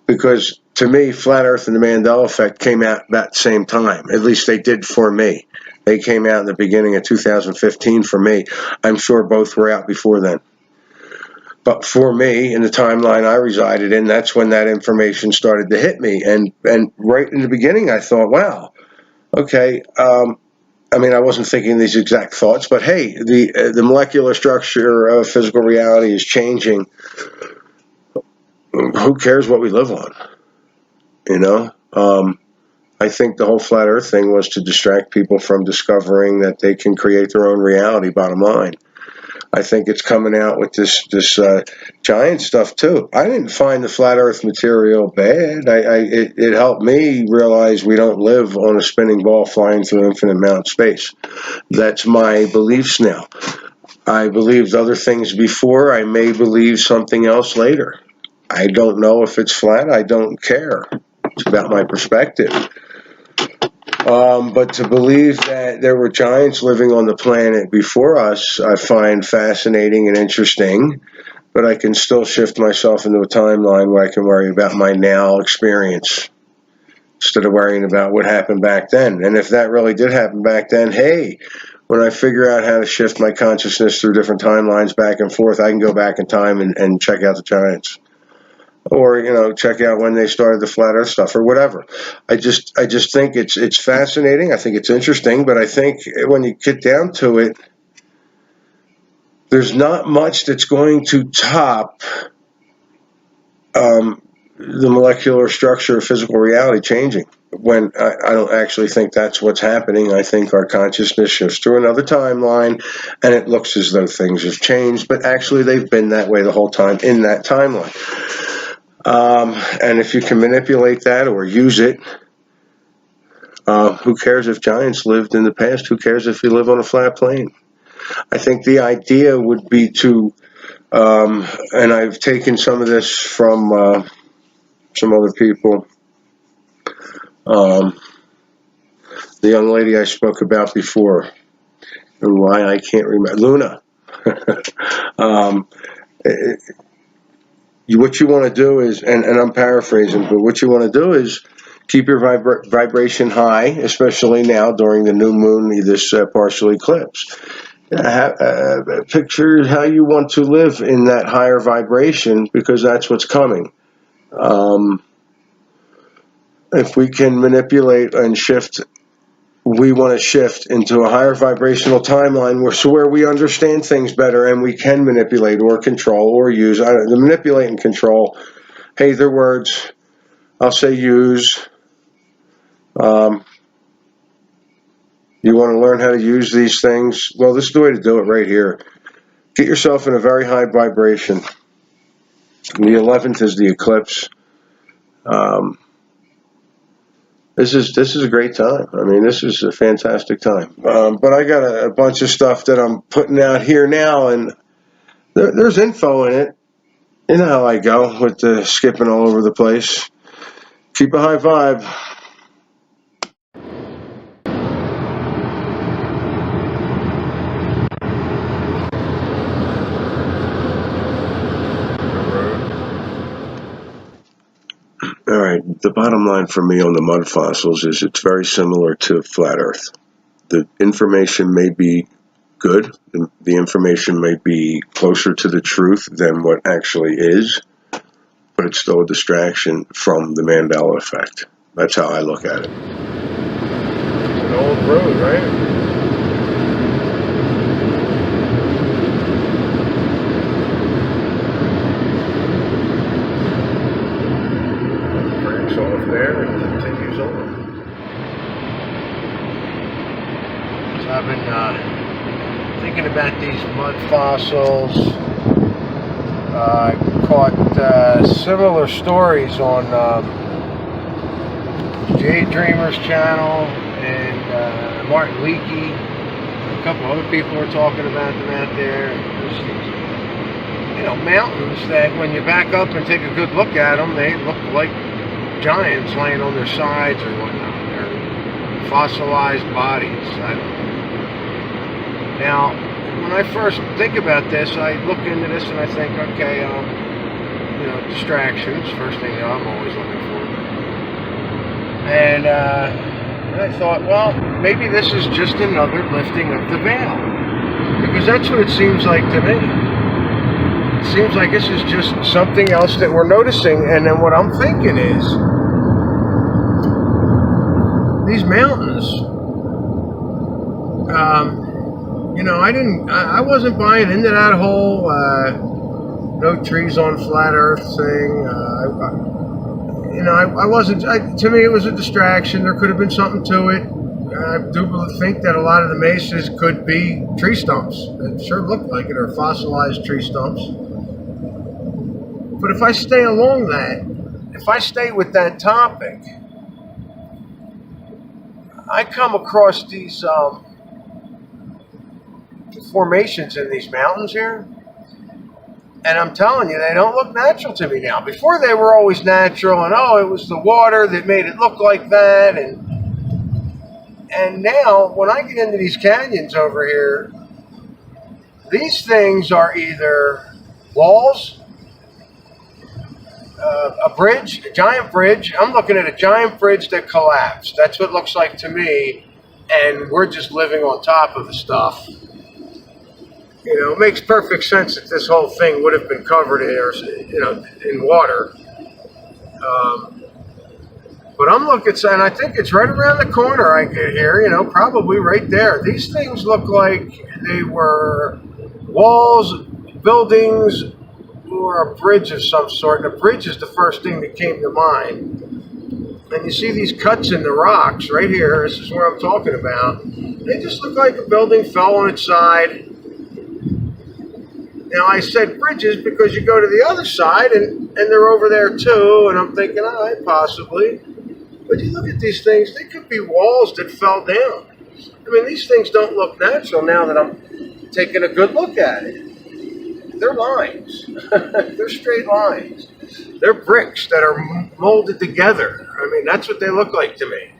because to me, Flat Earth and the Mandela Effect came out about the same time. At least they did for me. They came out in the beginning of 2015 for me. I'm sure both were out before then. But for me, in the timeline I resided in, that's when that information started to hit me. And right in the beginning, I thought, wow, okay. I mean, I wasn't thinking these exact thoughts, but hey, the molecular structure of physical reality is changing. Who cares what we live on? I think the whole Flat Earth thing was to distract people from discovering that they can create their own reality, bottom line. I think it's coming out with this giant stuff, too. I didn't find the Flat Earth material bad. It helped me realize we don't live on a spinning ball flying through infinite amount of space. That's my beliefs now. I believed other things before. I may believe something else later. I don't know if it's flat. I don't care. It's about my perspective. But to believe that there were giants living on the planet before us, I find fascinating and interesting. But I can still shift myself into a timeline where I can worry about my now experience instead of worrying about what happened back then. And if that really did happen back then, hey, when I figure out how to shift my consciousness through different timelines back and forth, I can go back in time and check out the giants. Or, check out when they started the Flat Earth stuff or whatever. I just think it's fascinating. I think it's interesting, but I think when you get down to it, there's not much that's going to top the molecular structure of physical reality changing. When I don't actually think that's what's happening. I think our consciousness shifts through another timeline, and it looks as though things have changed, but actually they've been that way the whole time in that timeline. And if you can manipulate that or use it, who cares if giants lived in the past? Who cares if you live on a flat plane? I think the idea would be to, and I've taken some of this from some other people. The young lady I spoke about before, and why I can't remember, Luna. What you want to do is, and I'm paraphrasing, but what you want to do is keep your vibration high, especially now during the new moon, this partial eclipse. Picture how you want to live in that higher vibration, because that's what's coming. If we can manipulate and shift we want to shift into a higher vibrational timeline where we understand things better and we can manipulate or control or use. The manipulate and control, hey, they're words. I'll say use. You want to learn how to use these things? Well, this is the way to do it right here. Get yourself in a very high vibration. The 11th is the eclipse. This is a great time. I mean, this is a fantastic time. But I got a bunch of stuff that I'm putting out here now, and there's info in it. You know how I go with the skipping all over the place. Keep a high vibe. All right, the bottom line for me on the mud fossils is it's very similar to flat Earth. The information may be good. The information may be closer to the truth than what actually is, but it's still a distraction from the Mandela Effect. That's how I look at it. It's an old road, right? Off there and continues on. So I've been thinking about these mud fossils. I caught similar stories on Jade Dreamer's channel and Martin Leakey. A couple other people are talking about them out there. There's these, mountains that when you back up and take a good look at them, they look like giants laying on their sides or whatnot. They're fossilized bodies. Now, when I first think about this, I look into this and I think, okay, distractions. First thing I'm always looking for. And I thought, well, maybe this is just another lifting of the veil, because that's what it seems like to me. It seems like this is just something else that we're noticing, and then what I'm thinking is, these mountains, I wasn't buying into that whole no trees on flat Earth thing. I wasn't, to me it was a distraction. There could have been something to it. I do think that a lot of the mesas could be tree stumps. It sure looked like it, or fossilized tree stumps. But if I stay along that, if I stay with that topic, I come across these formations in these mountains here, and I'm telling you, they don't look natural to me now. Before they were always natural, and it was the water that made it look like that, and now when I get into these canyons over here, these things are either walls, a bridge, a giant bridge. I'm looking at a giant bridge that collapsed. That's what it looks like to me, and we're just living on top of the stuff. It makes perfect sense that this whole thing would have been covered in water. But I'm looking, and I think it's right around the corner I get here, probably right there. These things look like they were walls, buildings, or a bridge of some sort. And a bridge is the first thing that came to mind. And you see these cuts in the rocks right here. This is what I'm talking about. They just look like a building fell on its side. Now, I said bridges because you go to the other side and they're over there too. And I'm thinking, possibly. But you look at these things, they could be walls that fell down. I mean, these things don't look natural now that I'm taking a good look at it. They're lines. They're straight lines. They're bricks that are molded together. I mean, that's what they look like to me.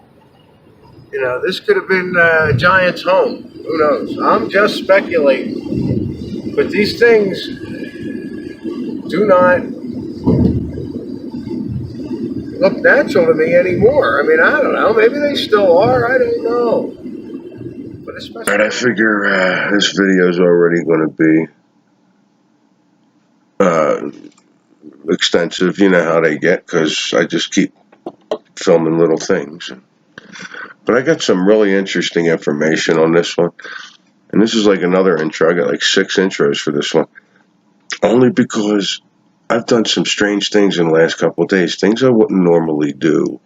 This could have been a giant's home. Who knows? I'm just speculating. But these things do not look natural to me anymore. I mean, I don't know. Maybe they still are. I don't know. But especially, all right, I figure this video is already going to be extensive. You know how they get, because I just keep filming little things. But I got some really interesting information on this one. And this is like another intro. I got like 6 intros for this one. Only because I've done some strange things in the last couple of days. Things I wouldn't normally do.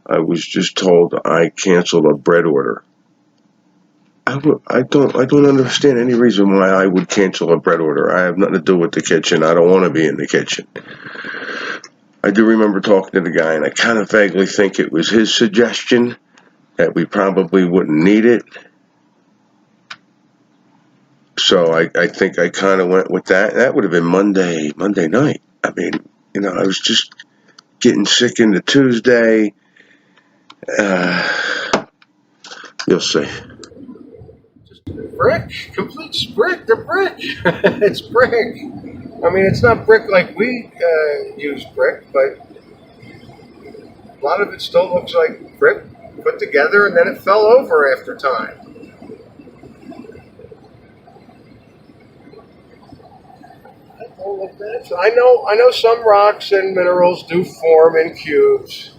I was just told I canceled a bread order. I don't understand any reason why I would cancel a bread order. I have nothing to do with the kitchen. I don't want to be in the kitchen. I do remember talking to the guy, and I kind of vaguely think it was his suggestion that we probably wouldn't need it. So I think I kind of went with that. That would have been Monday night. I mean, I was just getting sick into Tuesday. You'll see. Brick, complete brick. The brick. It's brick. I mean, it's not brick like we use brick, but a lot of it still looks like brick put together, and then it fell over after time. I know some rocks and minerals do form in cubes.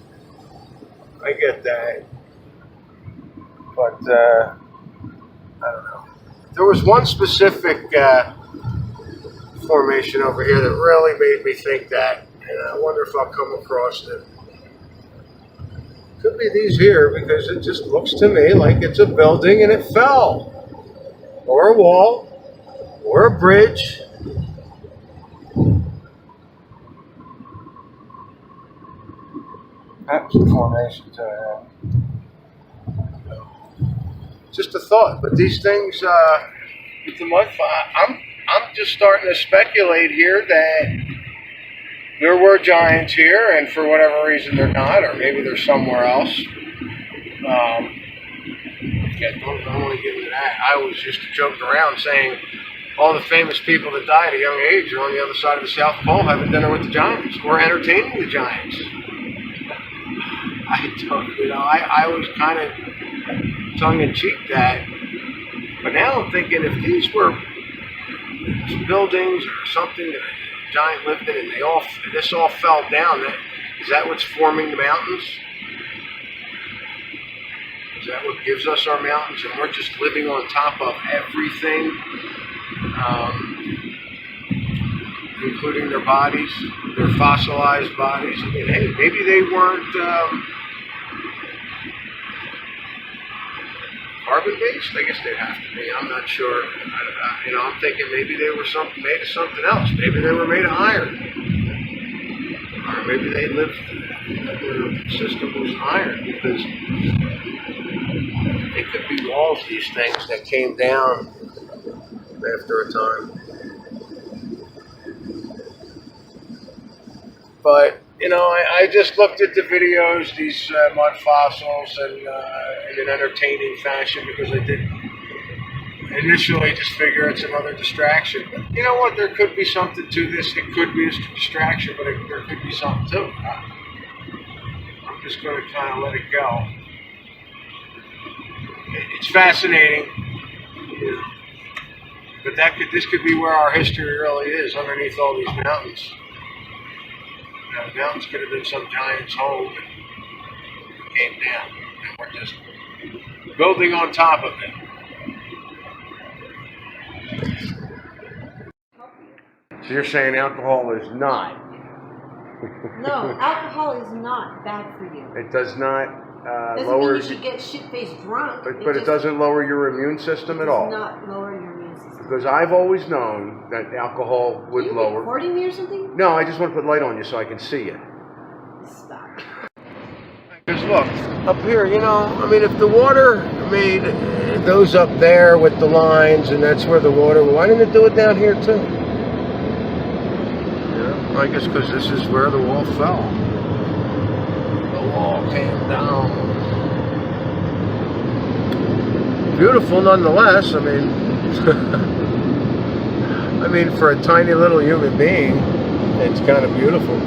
I get that. But, I don't know. There was one specific formation over here that really made me think that. And I wonder if I'll come across it. Could be these here, because it just looks to me like it's a building and it fell. Or a wall. Or a bridge. That's a formation too, yeah. Just a thought, but these things with the mud, I'm just starting to speculate here that there were giants here, and for whatever reason they're not, or maybe they're somewhere else. Yeah, don't want to get into that. I was just joking around saying all the famous people that died at a young age are on the other side of the South Pole having dinner with the giants or entertaining the giants. I was kind of tongue-in-cheek that, but now I'm thinking if these were buildings or something that a giant lived in and this all fell down, is that what's forming the mountains? Is that what gives us our mountains, and we're just living on top of everything, including their bodies, their fossilized bodies? I mean, hey, maybe they weren't carbon-based. I guess they'd have to be. I'm not sure. I'm thinking maybe they were made of something else. Maybe they were made of iron, or maybe they lived. Their system was iron, because it could be walls. These things that came down after a time. But, I just looked at the videos, these mud fossils, and in an entertaining fashion, because I did initially just figure it's another distraction. But you know what? There could be something to this. It could be a distraction, but there could be something to it. I'm just going to kind of let it go. It's fascinating. But this could be where our history really is, underneath all these mountains. The mountains could have been some giant's home and came down, and we're just building on top of it. So you're saying alcohol is not? No, alcohol is not bad for you. It does not Doesn't lower. mean you should get shit-faced drunk. But it doesn't lower your immune system at all. It does not lower your immune system. Because I've always known that alcohol would Are you lower. recording me or something? No, I just want to put light on you so I can see you. Stop. Because look, up here, if the water made those up there with the lines, and that's where the water, why didn't it do it down here too? I guess because this is where the wall fell. The wall came down. Beautiful nonetheless. For a tiny little human being, it's kind of beautiful.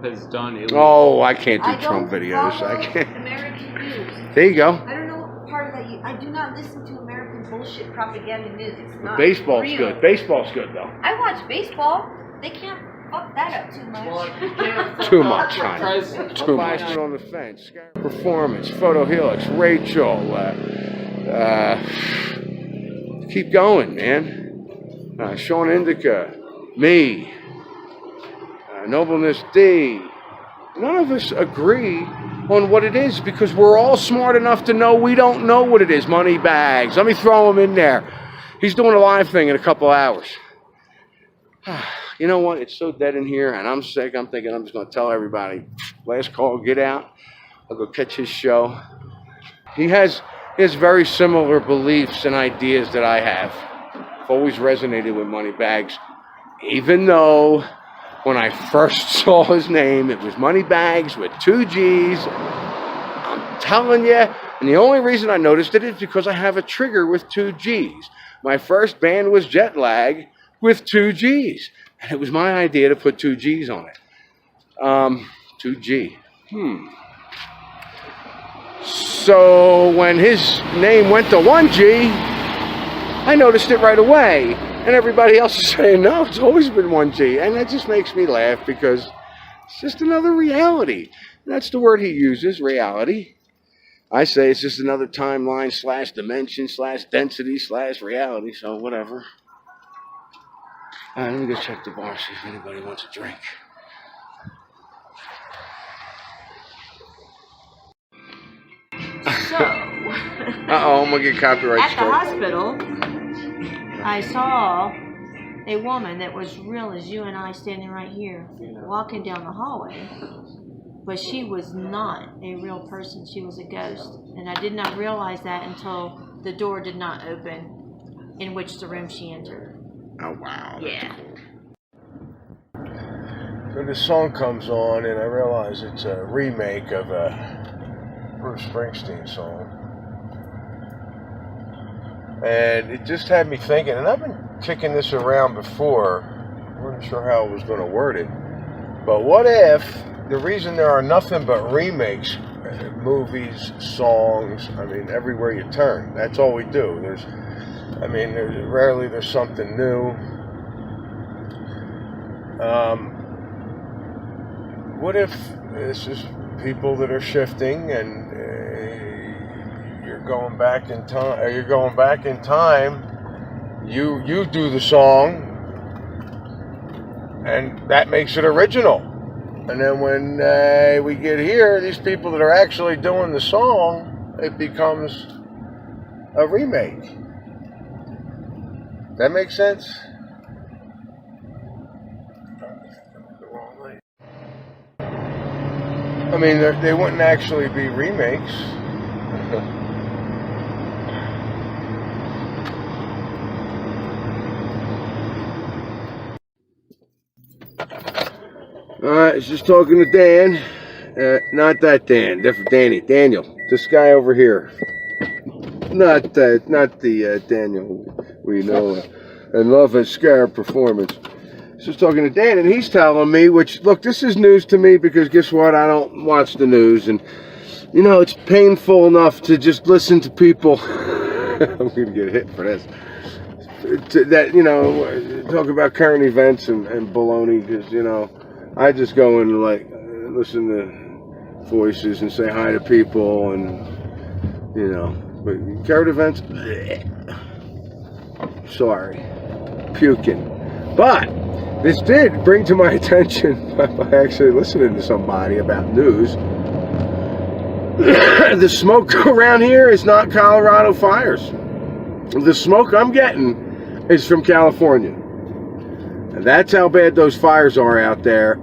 Has done. Oh, I can't do I Trump don't videos. follow I can't. American news. There you go. I don't know what part of that I do not listen to American bullshit propaganda news. It's not Baseball's real. good. Baseball's good though. I watch baseball. They can't fuck that up too much. Too much, honey. Too much. On the fence. Performance, Photo Helix, Rachel. Keep going, man. Sean Indica, me, Nobleness D. None of us agree on what it is because we're all smart enough to know we don't know what it is. Money bags. Let me throw him in there. He's doing a live thing in a couple hours. You know what? It's so dead in here, and I'm sick. I'm thinking I'm just going to tell everybody, last call, get out. I'll go catch his show. He has very similar beliefs and ideas that I have. I've always resonated with Money Bags, even though when I first saw his name, it was Money Bags with 2 G's. I'm telling you, and the only reason I noticed it is because I have a trigger with 2 G's. My first band was Jet Lag with 2 G's. And it was my idea to put 2 G's on it. 2G. So when his name went to 1G, I noticed it right away. And everybody else is saying, no, it's always been 1G. And that just makes me laugh because it's just another reality. That's the word he uses, reality. I say it's just another timeline / dimension / density / reality, so whatever. All right, let me go check the bar, see if anybody wants a drink. So, Uh-oh, I'm going to get copyright at the strike. hospital, I saw a woman that was real as you and I standing right here, walking down the hallway. But she was not a real person. She was a ghost. And I did not realize that until the door did not open in which the room she entered. Oh, wow. Yeah. So this song comes on, and I realize it's a remake of a Bruce Springsteen song. And it just had me thinking, and I've been kicking this around before. I wasn't sure how I was going to word it. But what if the reason there are nothing but remakes, movies, songs, I mean, everywhere you turn, that's all we do. Rarely there's something new. What if it's just people that are shifting and you're going back in time? You're going back in time. You do the song, and that makes it original. And then when we get here, these people that are actually doing the song, it becomes a remake. That makes sense? I mean, they wouldn't actually be remakes. Alright, I was just talking to Dan. Not that Dan, different Daniel. This guy over here. Not the Daniel we know and love and Scarab performance. Just talking to Dan, and he's telling me, which, look, this is news to me because guess what? I don't watch the news, and, you know, it's painful enough to just listen to people. I'm going to get hit for this. That, you know, talk about current events and baloney, because, you know, I just go and, like, listen to voices and say hi to people, and, you know, but current events, bleh. Sorry, puking. But this did bring to my attention, by actually listening to somebody about news, the smoke around here is not Colorado fires. The smoke I'm getting is from California. And that's how bad those fires are out there.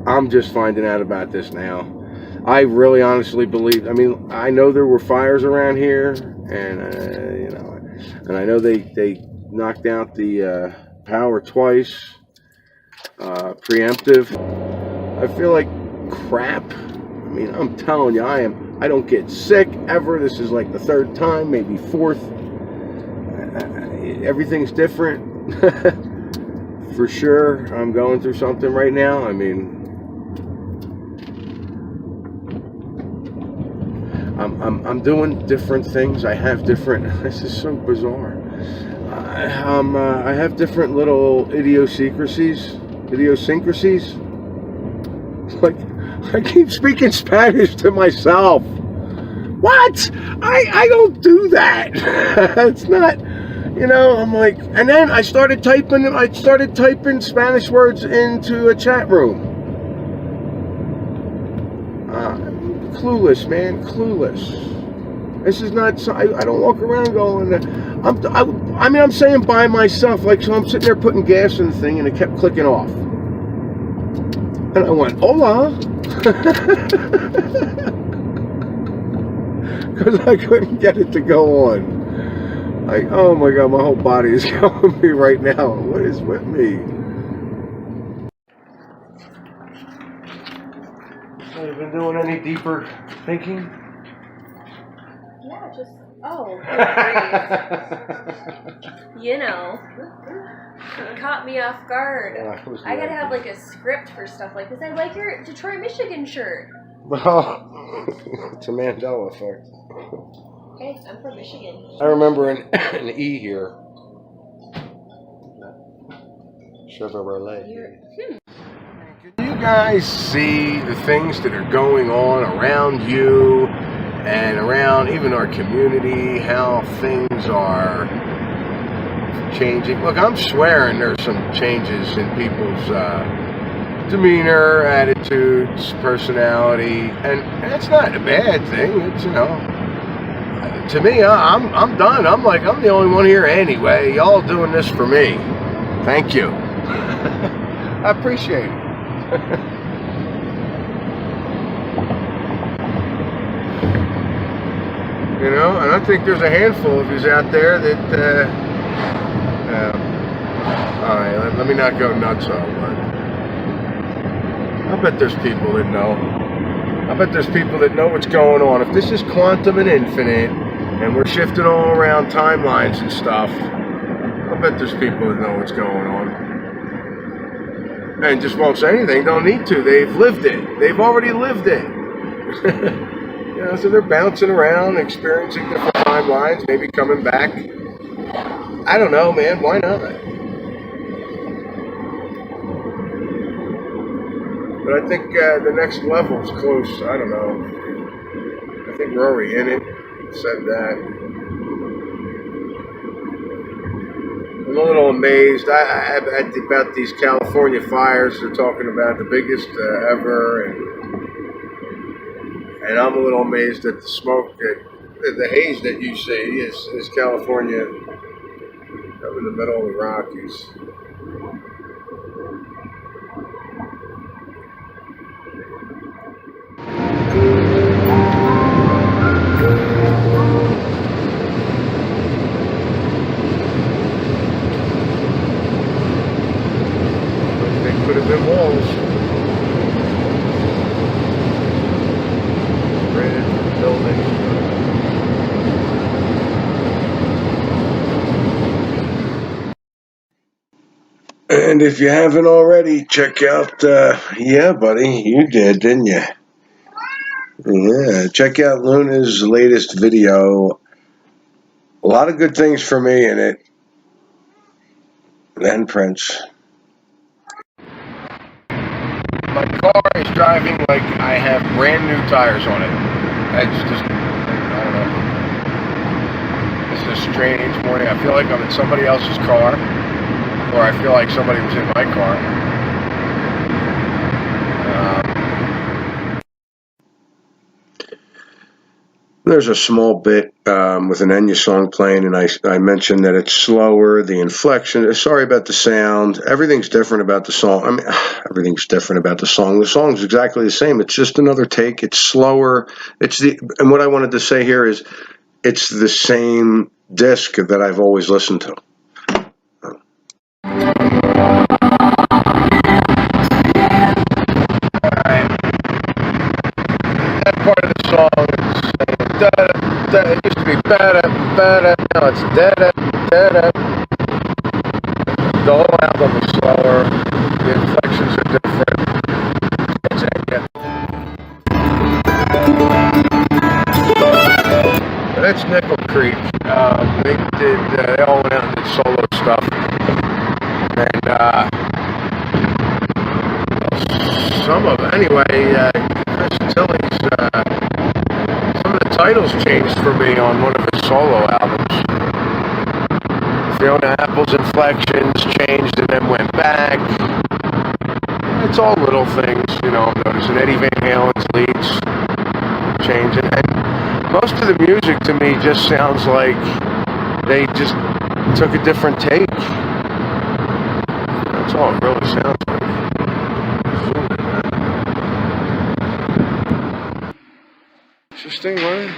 I'm just finding out about this now. I really honestly believe, I mean, I know there were fires around here, and, you know, and I know they knocked out the power twice, preemptive. I feel like crap. I mean, I'm telling you, I don't get sick ever. This is like the 3rd time, maybe 4th. Everything's different. For sure, I'm going through something right now. I mean, I'm doing different things. I have different, this is so bizarre. I have different little idiosyncrasies idiosyncrasies. Like, I keep speaking Spanish to myself. What? I don't do that. It's not, you know, I'm like, and then I started typing Spanish words into a chat room. Clueless, man, clueless. This is not, I don't walk around going, I mean, I'm saying by myself, like, so I'm sitting there putting gas in the thing and it kept clicking off. And I went, hola. Because I couldn't get it to go on. Like, oh my God, my whole body is killing me right now. What is with me? Have you been doing any deeper thinking? Yeah, just, you know, it caught me off guard. I gotta have like a script for stuff like this. I like your Detroit, Michigan shirt. Oh, it's a Mandela Effect. Hey, I'm from Michigan. I remember an E here. Chevrolet. Can you guys see the things that are going on around you and around even our community, how things are changing? Look, I'm swearing there's some changes in people's demeanor, attitudes, personality, and that's not a bad thing. It's, you know, to me, I'm done. I'm like, I'm the only one here anyway. Y'all doing this for me. Thank you. I appreciate it. You know, and I think there's a handful of yous out there that, all right, let me not go nuts on one. I bet there's people that know. I bet there's people that know what's going on. If this is quantum and infinite, and we're shifting all around timelines and stuff, I bet there's people that know what's going on. And just won't say anything, don't need to. They've lived it. They've already lived it. You know, so they're bouncing around, experiencing different timelines, maybe coming back. I don't know, man. Why not? But I think the next level's close. I don't know. I think we're already in it. Said that. I'm a little amazed about these California fires. They're talking about the biggest ever, and I'm a little amazed at the smoke, the haze that you see is California up in the middle of the Rockies. Could have been walls. Red building. And if you haven't already, check out, yeah, buddy, you did, didn't you? Yeah, check out Luna's latest video. A lot of good things for me in it. And Prince. My car is driving like I have brand new tires on it. That's just, I don't know. It's a strange morning. I feel like I'm in somebody else's car, or I feel like somebody was in my car. There's a small bit with an Enya song playing, and I mentioned that it's slower, the inflection. Sorry about the sound. Everything's different about the song. I mean, everything's different about the song. The song's exactly the same. It's just another take. It's slower. And what I wanted to say here is, it's the same disc that I've always listened to. That part of the song is da-da, it used to be ba-da, ba-da, now it's da-da, da-da. The whole album is slower, the inflections are different. It's Enya. That's Nickel Creek. They all went out and did solo stuff. And some of them. Anyway, Chris Tilly's, some of the titles changed for me on one of his solo albums. Fiona Apple's inflections changed and then went back. It's all little things, you know, I'm noticing. Eddie Van Halen's leads changing. And most of the music to me just sounds like they just took a different take. That's all it really sounds like. Interesting, right?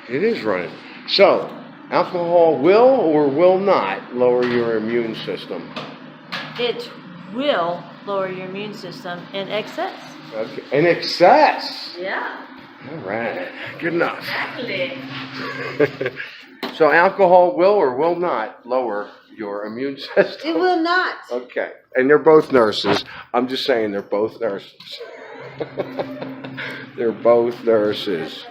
It is running. So, alcohol will or will not lower your immune system? It will lower your immune system in excess. Okay. In excess? Yeah. All right. Good enough. Exactly. So alcohol will or will not lower your immune system? It will not. Okay. And they're both nurses. I'm just saying they're both nurses. They're both nurses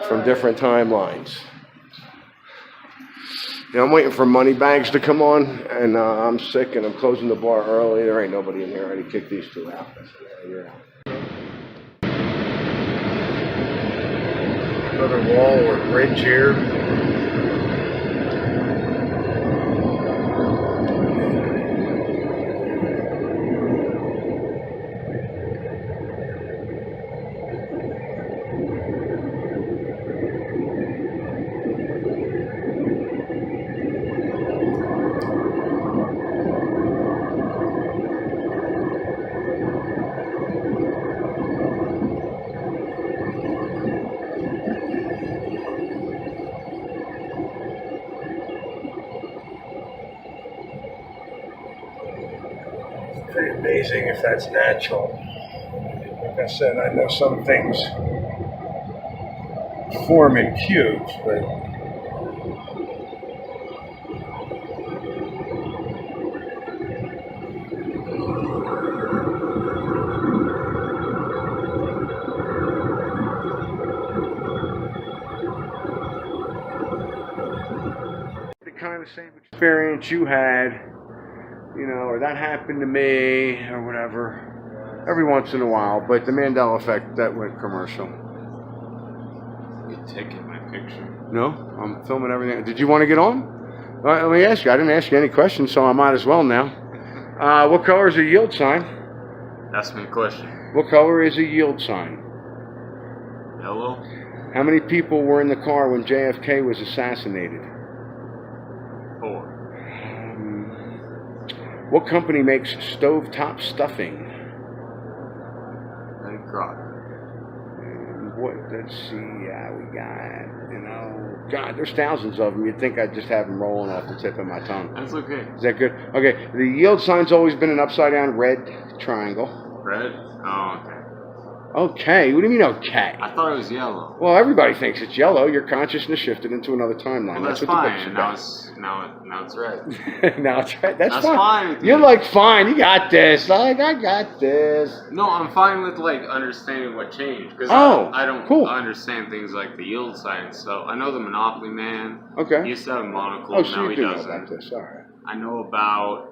from different timelines. Yeah, I'm waiting for Moneybags to come on, and I'm sick, and I'm closing the bar early. There ain't nobody in here. I already kicked these two out. You're out. Another wall or bridge here. Pretty amazing if that's natural. Like I said, I know some things form in cubes, but the kind of same experience you had, you know, or that happened to me, or whatever, every once in a while. But the Mandela Effect, that went commercial. You taking my picture? No, I'm filming everything. Did you want to get on? Let me ask you. I didn't ask you any questions, so I might as well now. What color is a yield sign? Ask me a question. What color is a yield sign? Yellow? How many people were in the car when JFK was assassinated? 4. What company makes stovetop stuffing? And Croc. What? Let's see. We got, you know, God, there's thousands of them. You'd think I'd just have them rolling off the tip of my tongue. That's okay. Is that good? Okay. The yield sign's always been an upside down red triangle. Red? Oh, okay. Okay. What do you mean, okay? I thought it was yellow. Well, everybody thinks it's yellow. Your consciousness shifted into another timeline. Well, that's what the fine. book's And about. now it's red. Now it's right. That's That's fine. fine with You're you. like, fine. You got this. Like, I got this. No, I'm fine with like understanding what changed because I don't cool. understand things like the yield sign. So I know the Monopoly Man. Okay. He used to have a monocle. Oh, so now you he do know doesn't. about this. All right. I know about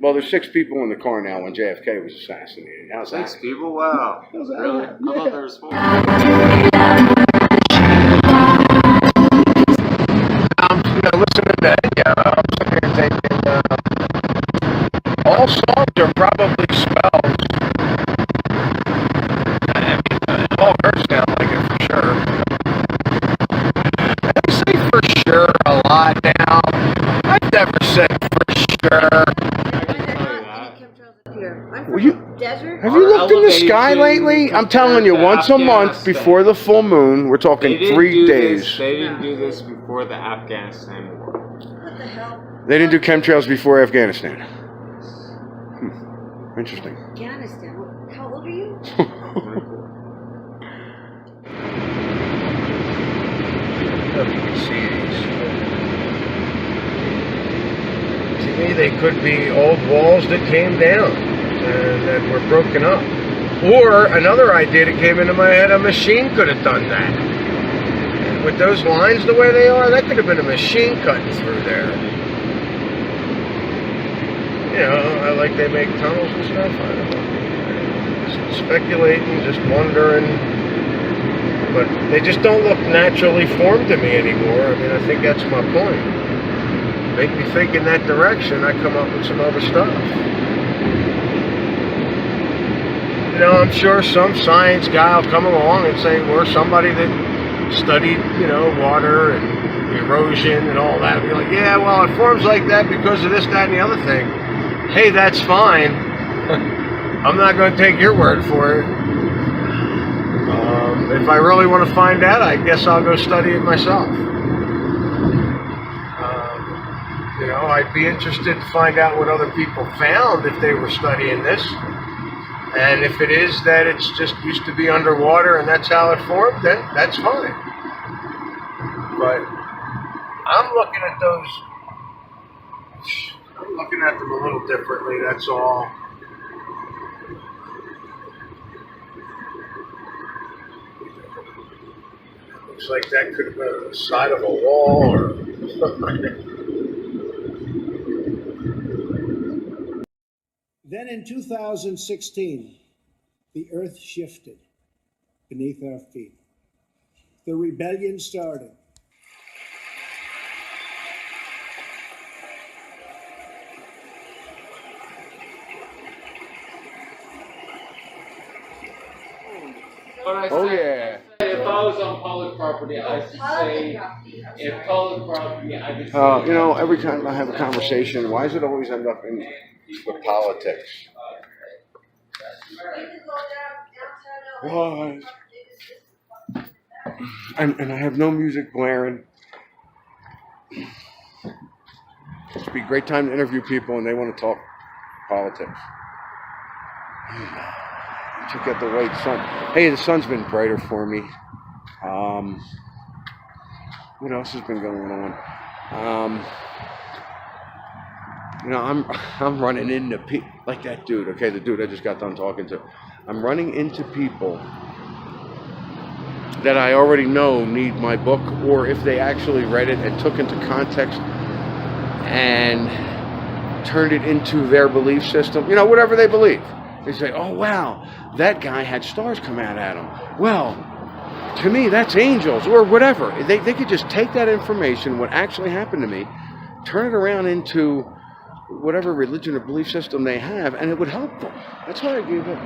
Well, there's 6 people in the car now when JFK was assassinated. How's 6 that? people. Wow, How's that? really? Yeah. I thought there was 4. Listening to I'm sitting here thinking, all songs are probably spells. I mean, all hers sound like it for sure. I say for sure a lot now. I've never said for sure. Will you, Desert? have you looked in the sky lately? I'm telling you, once a month before the full moon, we're talking 3 days. They didn't do this before the Afghanistan war. What the hell? They didn't do chemtrails before Afghanistan. Interesting. Afghanistan. How old are you? You can see these. To me, they could be old walls that came down and that were broken up. Or another idea that came into my head, a machine could have done that. With those lines the way they are, that could have been a machine cutting through there. You know, like they make tunnels and stuff. I don't know. Just speculating, just wondering. But they just don't look naturally formed to me anymore. I mean, I think that's my point. Make me think in that direction, I come up with some other stuff. You know, I'm sure some science guy will come along and say, we're somebody that studied, you know, water and erosion and all that. Be like, yeah, well, it forms like that because of this, that, and the other thing. Hey, that's fine. I'm not going to take your word for it. If I really want to find out, I guess I'll go study it myself. You know, I'd be interested to find out what other people found if they were studying this. And if it is that it's just used to be underwater and that's how it formed, then that's fine. But I'm looking at them a little differently, that's all. Looks like that could have been the side of a wall or Then in 2016, the earth shifted beneath our feet. The rebellion started. Oh yeah. If I was on public property, I should say, if public property, I could say. You know, every time I have a conversation, why does it always end up in with politics? Why? And I have no music blaring. It'd be a great time to interview people and they want to talk politics. Check out the white sun. Hey, the sun's been brighter for me. What else has been going on? You know, I'm running into people like that dude. Okay, the dude I just got done talking to. I'm running into people that I already know need my book, or if they actually read it and took into context and turned it into their belief system. You know, whatever they believe. They say, "Oh wow, that guy had stars come out at him." Well, to me, that's angels or whatever. They could just take that information, what actually happened to me, turn it around into whatever religion or belief system they have, and it would help them. That's why I gave it.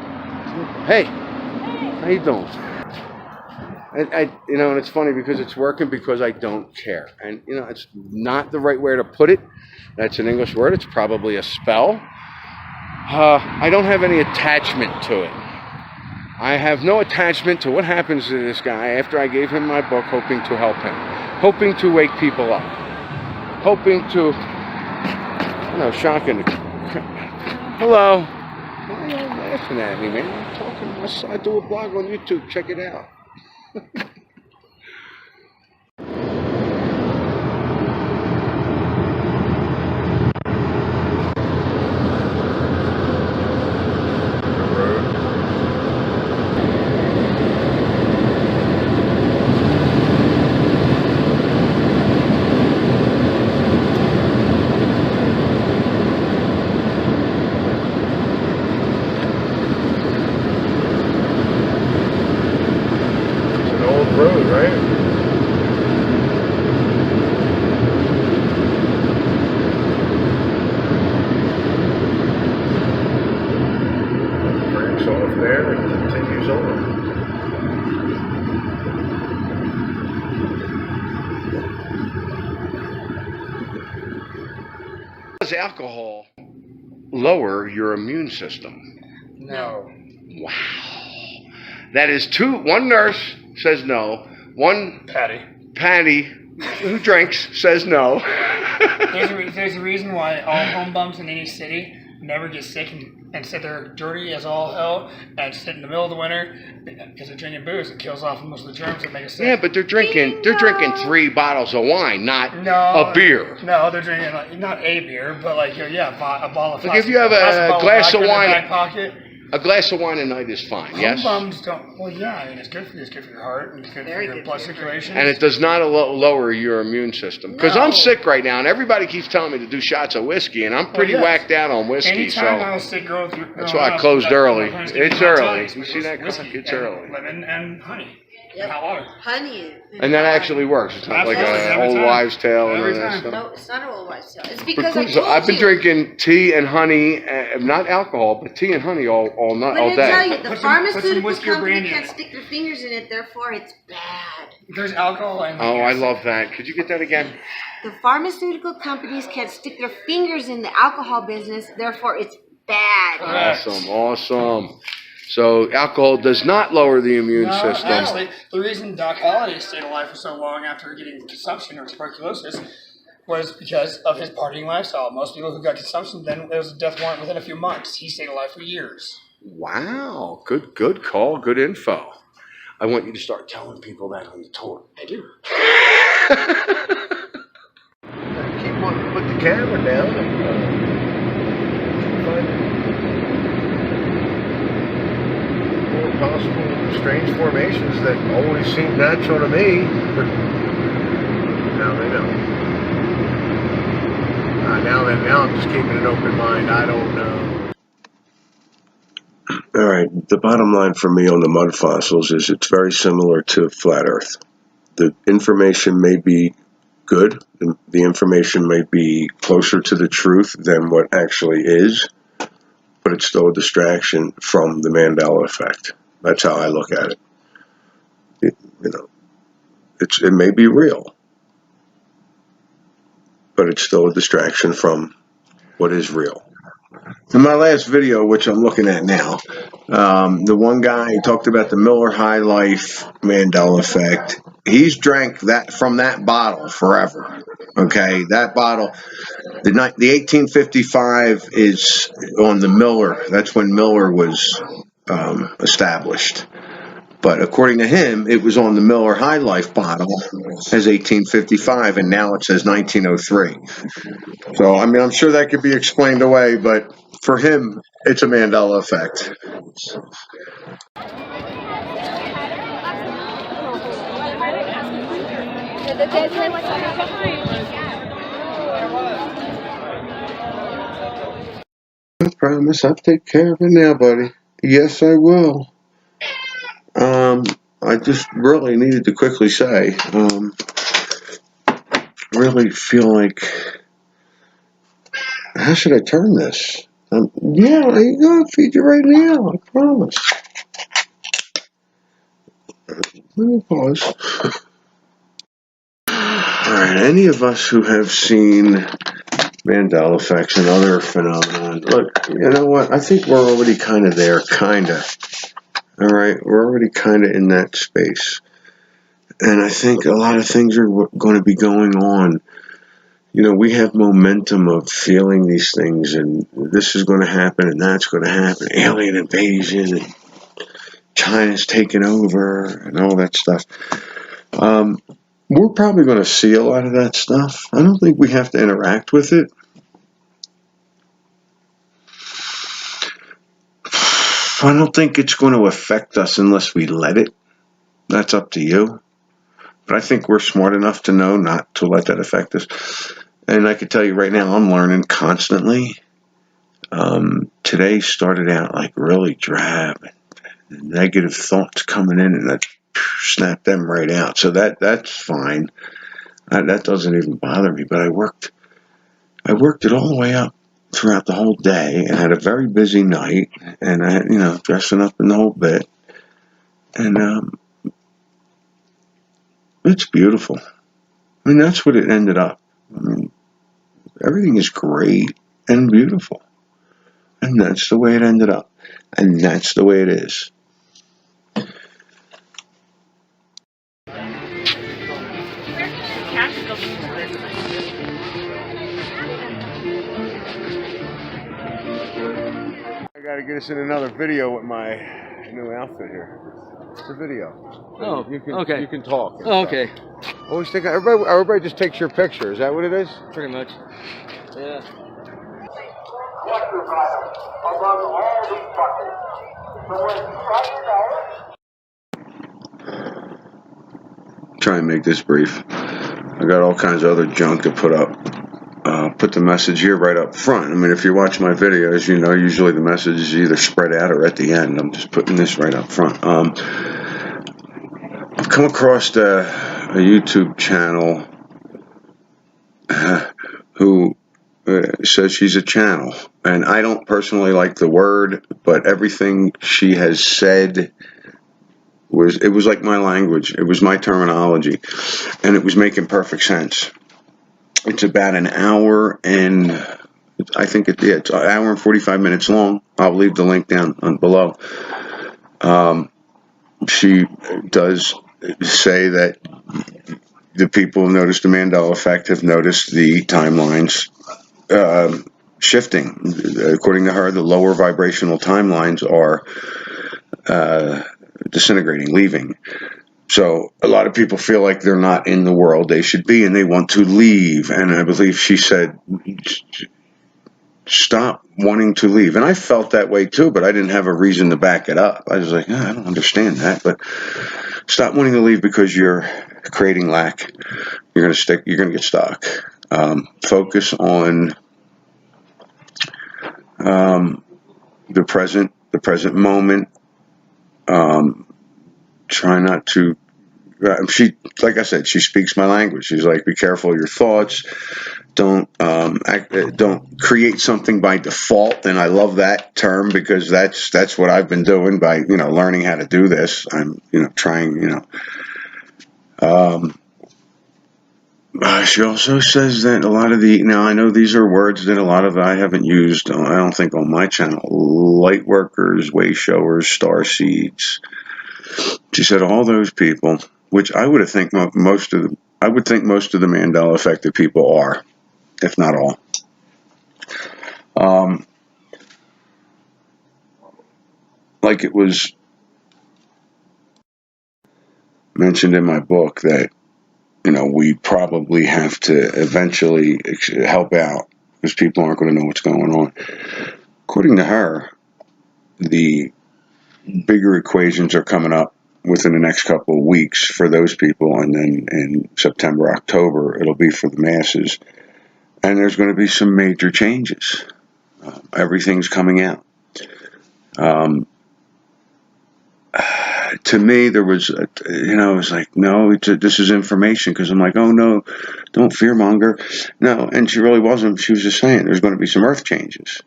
Hey, how you doing? You know, and it's funny because it's working because I don't care. And, you know, it's not the right way to put it. That's an English word. It's probably a spell. I don't have any attachment to it. I have no attachment to what happens to this guy after I gave him my book, hoping to help him, hoping to wake people up, hoping to, you know, shocking. Hello. Why are you laughing at me, man? I'm talking. I do a blog on YouTube. Check it out. Road, right? Breaks off there and continues on. Does alcohol lower your immune system? No. Wow. That is one nurse says no. One Patty, who drinks, says no. There's a reason why all home bums in any city never get sick and sit there dirty as all hell and sit in the middle of the winter because they're drinking booze. It kills off most of the germs that make us sick. Yeah, but they're drinking 3 bottles of wine, not a beer. No, they're drinking not a beer, but like a bottle of. Like if you have a glass of wine, in their back pocket. A glass of wine a night is fine, yes? Home bums don't. Well, yeah. I mean, it's good for you. It's good for your heart, and it's good for your blood circulation. And it does not lower your immune system. Because I'm sick right now, and everybody keeps telling me to do shots of whiskey, and I'm pretty whacked out on whiskey. Anytime So I was sick growing through. that's why I closed early. It's early. You see that? It's early. Lemon and honey. Yep. Hot water. Honey. And that actually works. It's not like an old wives' tale and all that stuff. No, it's not an old wives' tale. It's because I So told I've been you. drinking tea and honey, not alcohol, but tea and honey all night, all Let me tell day. you, the Put some pharmaceutical whiskey or company brandy in can't it. stick their fingers in it, therefore it's bad. There's alcohol in Oh, I love that. Could you get that again? The pharmaceutical companies can't stick their fingers in the alcohol business, therefore it's bad. Awesome, awesome. So alcohol does not lower the immune system. Actually, the reason Doc Holliday stayed alive for so long after getting consumption or tuberculosis was because of his partying lifestyle. Most people who got consumption, then there was a death warrant within a few months. He stayed alive for years. Wow, good call, good info. I want you to start telling people that on the tour. I do. Keep wanting to put the camera down. More possible strange formations that always seem natural to me, but now they don't. Now I'm just keeping an open mind. I don't know. All right, the bottom line for me on the mud fossils is it's very similar to flat Earth. The information may be good, the information may be closer to the truth than what actually is, but it's still a distraction from the Mandela Effect. That's how I look at it. It may be real, but it's still a distraction from what is real. In my last video, which I'm looking at now, the one guy who talked about the Miller High Life Mandela Effect, he's drank that from that bottle forever. Okay, that bottle, the 1855 is on the Miller. That's when Miller was established. But according to him, it was on the Miller High Life bottle as 1855, and now it says 1903. So, I mean, I'm sure that could be explained away, but for him, it's a Mandela Effect. I promise I'll take care of it now, buddy. Yes, I will. I just really needed to quickly say, really feel like, how should I turn this? Yeah, there you go, I'll feed you right now, I promise. Let me pause. Alright, any of us who have seen Mandela Effects and other phenomenon, look, you know what, I think we're already kind of there, Alright, we're already kind of in that space. And I think a lot of things are going to be going on. You know, we have momentum of feeling these things, and this is going to happen, and that's going to happen. Alien invasion, and China's taking over, and all that stuff. We're probably going to see a lot of that stuff. I don't think we have to interact with it. I don't think it's going to affect us unless we let it. That's up to you. But I think we're smart enough to know not to let that affect us. And I can tell you right now, I'm learning constantly. Today started out like really drab. And negative thoughts coming in, and I snapped them right out. So that's fine. That doesn't even bother me. But I worked it all the way up throughout the whole day, and had a very busy night, and I had, dressing up in the whole bit, and it's beautiful. I mean, that's what it ended up. I mean, everything is great and beautiful, and that's the way it ended up, and that's the way it is. I gotta get us in another video with my new outfit here. It's a video. Oh, you can, okay. You can talk. Oh, okay. Always think everybody just takes your picture. Is that what it is? Pretty much. Yeah. Try and make this brief. I got all kinds of other junk to put up. Put the message here right up front. I mean, if you watch my videos, you know usually the message is either spread out or at the end. I'm just putting this right up front. I've come across a YouTube channel who says she's a channel, and I don't personally like the word, but everything she has said it was like my language. It was my terminology, and it was making perfect sense. It's about an hour and I think it's an hour and 45 minutes long. I'll leave the link down below. She does say that the people who noticed the Mandela Effect have noticed the timelines shifting. According to her, the lower vibrational timelines are disintegrating, leaving. So a lot of people feel like they're not in the world they should be, and they want to leave. And I believe she said, stop wanting to leave. And I felt that way too, but I didn't have a reason to back it up. I was like, I don't understand that, but stop wanting to leave because you're creating lack. You're going to get stuck. Focus on the present moment. Try not to. She, like I said, she speaks my language. She's like, be careful of your thoughts. Don't create something by default. And I love that term because that's what I've been doing by learning how to do this. I'm trying. She also says that a lot of I know these are words that a lot of I haven't used. I don't think on my channel. Light workers, way showers, star seeds. She said all those people, which I would think most of the Mandela affected people are, if not all. Like it was mentioned in my book that we probably have to eventually help out because people aren't going to know what's going on. According to her, the bigger equations are coming up within the next couple of weeks for those people, and then in September, October, it'll be for the masses. And there's going to be some major changes. Everything's coming out. To me, there was, I was like, no, this is information, because I'm like, oh no, don't fearmonger. No, and she really wasn't. She was just saying there's going to be some earth changes.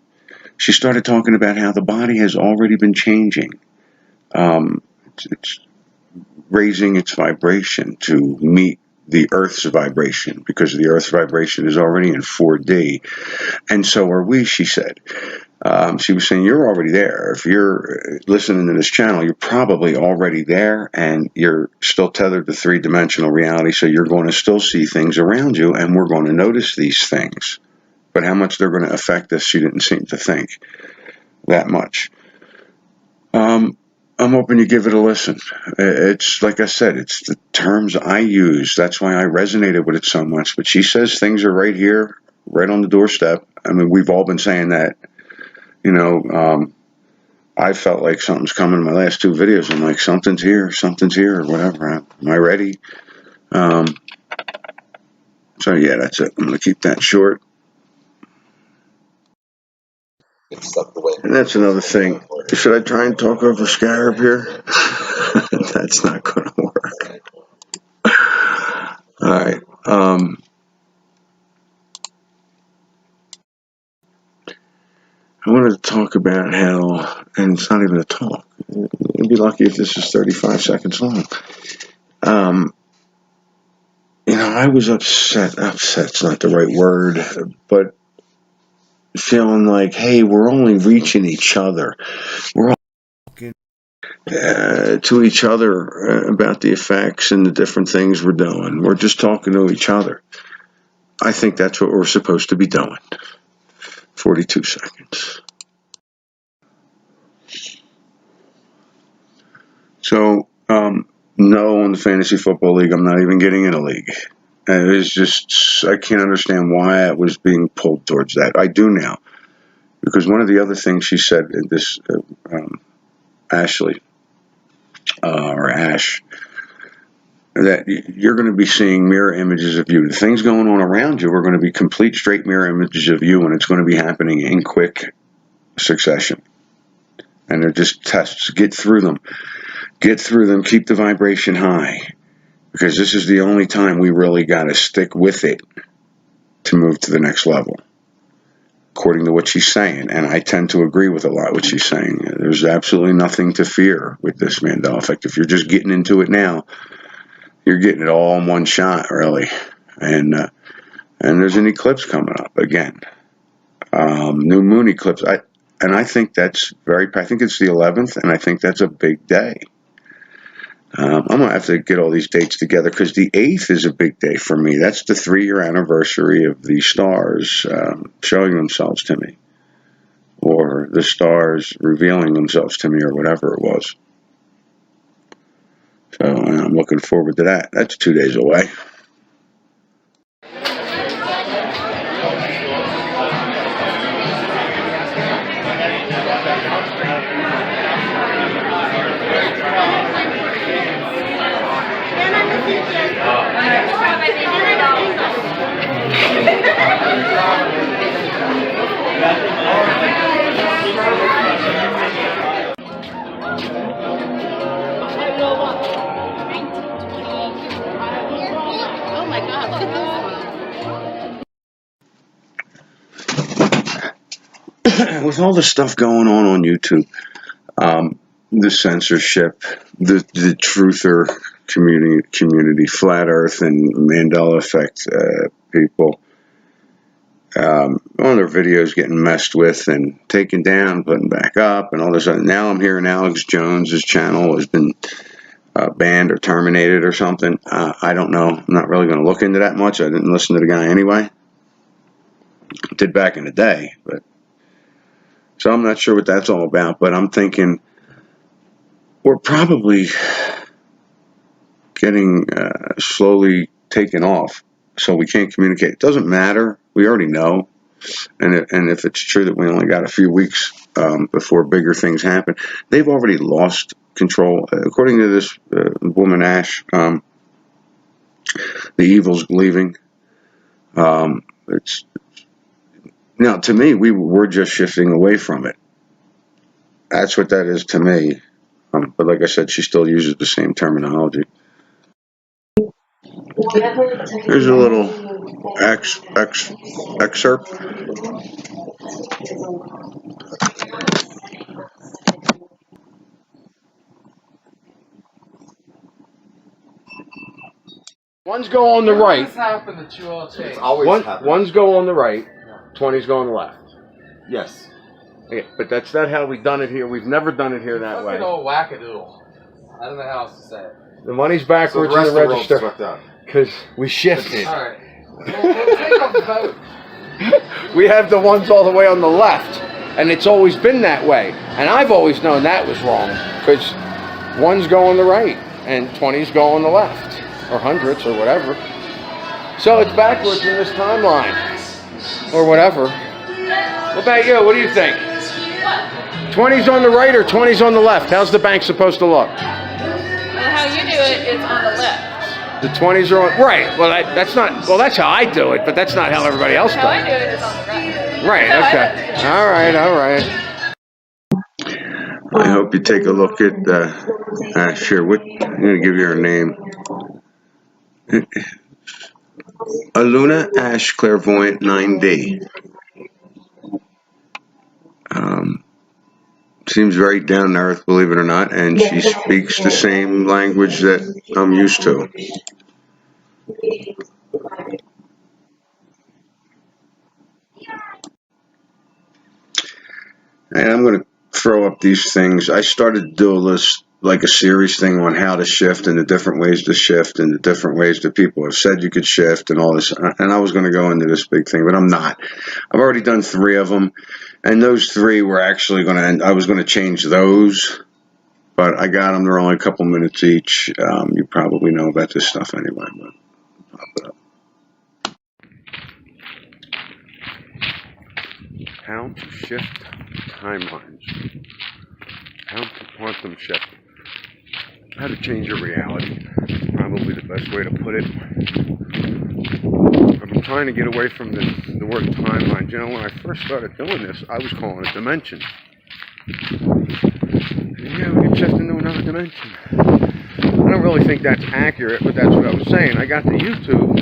She started talking about how the body has already been changing. It's raising its vibration to meet the Earth's vibration, because the Earth's vibration is already in 4D, and so are we, she said. She was saying, you're already there. If you're listening to this channel, you're probably already there, and you're still tethered to three-dimensional reality, so you're going to still see things around you, and we're going to notice these things. But how much they're going to affect us, she didn't seem to think that much. I'm hoping you give it a listen. It's like I said, it's the terms I use. That's why I resonated with it so much. But she says things are right here, right on the doorstep. I mean, we've all been saying that. I felt like something's coming in my last two videos. I'm like, something's here, or whatever. Am I ready? So yeah, that's it. I'm going to keep that short. And that's another thing. Should I try and talk over Scarab here? That's not going to work. All right. I wanted to talk about how, and it's not even a talk. You'd be lucky if this is 35 seconds long. I was upset. Upset's not the right word, but feeling like, hey, we're only reaching each other. We're all talking to each other about the effects and the different things we're doing. We're just talking to each other. I think that's what we're supposed to be doing. 42 seconds. So, no, on the Fantasy Football League, I'm not even getting in a league. And it's just, I can't understand why it was being pulled towards that. I do now. Because one of the other things she said, this Ashley, or Ash, that you're going to be seeing mirror images of you. The things going on around you are going to be complete straight mirror images of you, and it's going to be happening in quick succession. And they're just tests. Get through them. Get through them. Keep the vibration high. Because this is the only time we really got to stick with it to move to the next level, according to what she's saying. And I tend to agree with a lot of what she's saying. There's absolutely nothing to fear with this Mandela Effect. If you're just getting into it now, you're getting it all in one shot, really. And there's an eclipse coming up again. New moon eclipse. I think that's I think it's the 11th, and I think that's a big day. I'm going to have to get all these dates together because the 8th is a big day for me. That's the 3-year anniversary of the stars showing themselves to me, or the stars revealing themselves to me, or whatever it was. So I'm looking forward to that. That's 2 days away. Oh my God, look at this. With all the stuff going on YouTube, the censorship, the truther community, flat Earth and Mandela Effect people, all their videos getting messed with and taken down, putting back up, and all this. Now I'm hearing Alex Jones's channel has been banned or terminated or something. I don't know. I'm not really going to look into that much. I didn't listen to the guy anyway. I did back in the day, but so I'm not sure what that's all about. But I'm thinking we're probably getting slowly taken off, so we can't communicate. It doesn't matter. We already know. And if it's true that we only got a few weeks before bigger things happen, they've already lost control. According to this woman, Ash, the evil's leaving. It's now, to me, we're just shifting away from it. That's what that is to me. But like I said, she still uses the same terminology. Here's a little excerpt. One's go on the right. What's happened that you all take? It's always happened. One's go on the right, 20's go on the left. Yes. Yeah, but that's not how we've done it here. We've never done it here that way. Fucking old wackadoodle. I don't know how else to say it. The money's backwards So the rest in the of the world's register fucked up. because we shifted. Alright. We'll take off the vote. We have the ones all the way on the left, and it's always been that way. And I've always known that was wrong because ones go on the right and 20s go on the left, or hundreds or whatever. So it's backwards in this timeline, or whatever. What about you? What do you think? 20's on the right or 20's on the left? How's the bank supposed to look? Well, how you do it, it's on the left. The 20s are on, right. Well, that's not, well, that's how I do it, but that's not how everybody else does How I it. do it is on the right. Right, That's how I okay. do it. All right. I hope you take a look at sure. What I'm going to give you her name. Aluna Ash Clairvoyant 9D. Seems very down to earth, believe it or not, and she speaks the same language that I'm used to. And I'm going to throw up these things. I started to do a list, like a series thing on how to shift and the different ways to shift and the different ways that people have said you could shift and all this. And I was going to go into this big thing, but I'm not. I've already done 3 of them. And those 3 were actually going to end. I was going to change those, but I got them. They're only a couple minutes each. You probably know about this stuff anyway, but I'll pop it up. How to shift timelines. How to quantum shift. How to change your reality. Probably the best way to put it. I've been trying to get away from the word timelines. You know, when I first started doing this, I was calling it dimension. Yeah, we can shift into another dimension. I don't really think that's accurate, but that's what I was saying. I got to YouTube,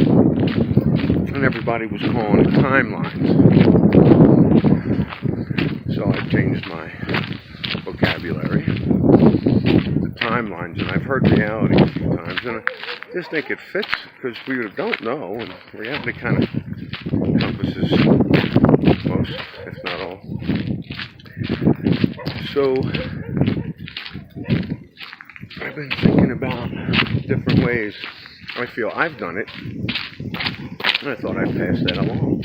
and everybody was calling it timelines. So I changed my vocabulary to timelines, and I've heard reality a few times, and I just think it fits, because we don't know, and reality kind of encompasses most, if not all. So I've been thinking about different ways I feel I've done it, and I thought I'd pass that along.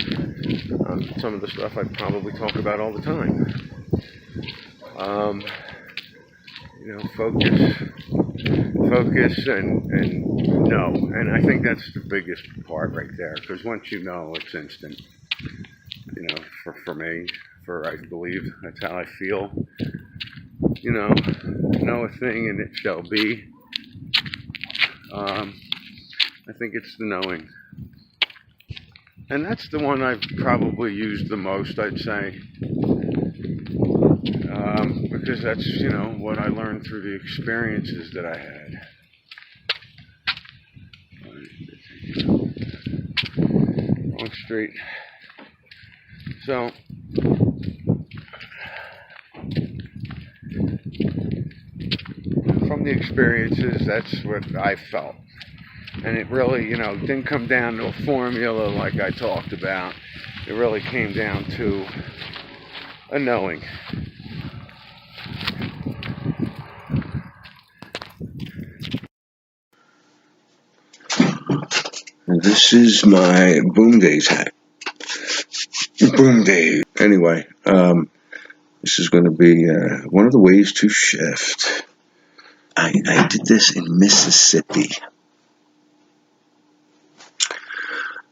Some of the stuff I probably talk about all the time. You know, focus and know. And I think that's the biggest part right there, because once you know, it's instant. You know, for me, I believe that's how I feel. You know a thing and it shall be. I think it's the knowing. And that's the one I've probably used the most, I'd say. Because that's, you know, what I learned through the experiences that I had. Wrong street. So, from the experiences, that's what I felt. And it really, you know, didn't come down to a formula like I talked about. It really came down to a knowing. This is my Boom Days hat. Boom Days. Anyway, this is going to be one of the ways to shift. I did this in Mississippi.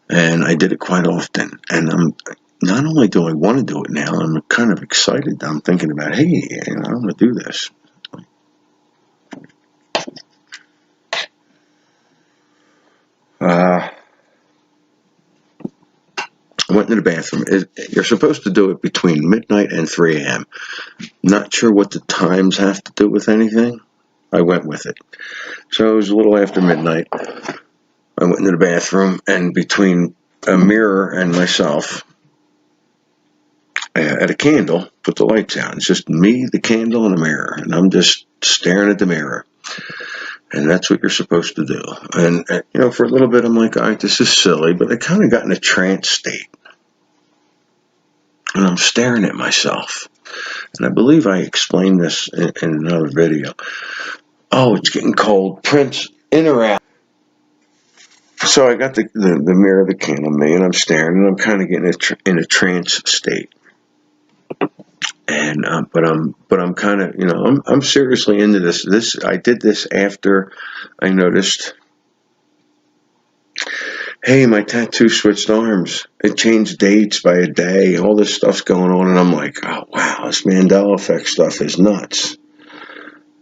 And I did it quite often. And I'm not only do I want to do it now, I'm kind of excited. I'm thinking about, hey, you know, I'm going to do this. I went to the bathroom. You're supposed to do it between midnight and 3 a.m. Not sure what the times have to do with anything. I went with it. So it was a little after midnight. I went into the bathroom, and between a mirror and myself, I had a candle, put the lights out. It's just me, the candle, and a mirror. And I'm just staring at the mirror. And that's what you're supposed to do. And you know, for a little bit, I'm like, all right, this is silly. But I kind of got in a trance state. And I'm staring at myself. And I believe I explained this in another video. Oh, it's getting cold. Prince, in or out? So I got the mirror, the candle, me, and I'm staring, and I'm kind of getting in a trance state. And but I'm kind of, you know, I'm seriously into this. I did this after I noticed, hey, my tattoo switched arms. It changed dates by a day. All this stuff's going on, and I'm like, oh wow, this Mandela Effects stuff is nuts.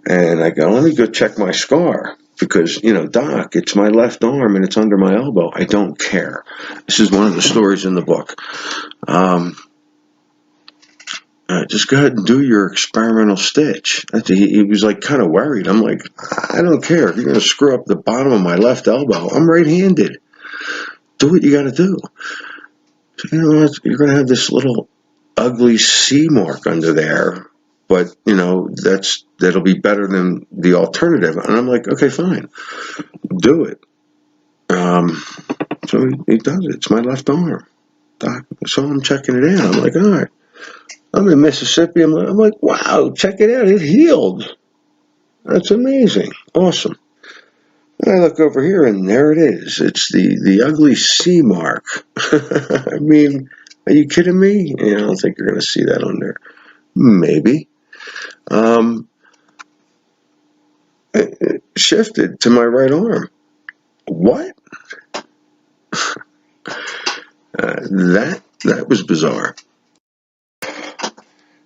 And I go, let me go check my scar. Because, you know, Doc, it's my left arm and it's under my elbow. I don't care. This is one of the stories in the book. Just go ahead and do your experimental stitch. He was like kind of worried. I'm like, I don't care. If you're going to screw up the bottom of my left elbow, I'm right-handed. Do what you got to do. So, you know, you're going to have this little ugly C mark under there. But, you know, that'll be better than the alternative. And I'm like, okay, fine. Do it. So he does it. It's my left arm. Doc. So I'm checking it out. I'm like, all right. I'm in Mississippi. I'm like, wow, check it out. It healed. That's amazing. Awesome. And I look over here, and there it is. It's the ugly C mark. I mean, are you kidding me? Yeah, I don't think you're going to see that on there. Maybe. It shifted to my right arm. What? That was bizarre.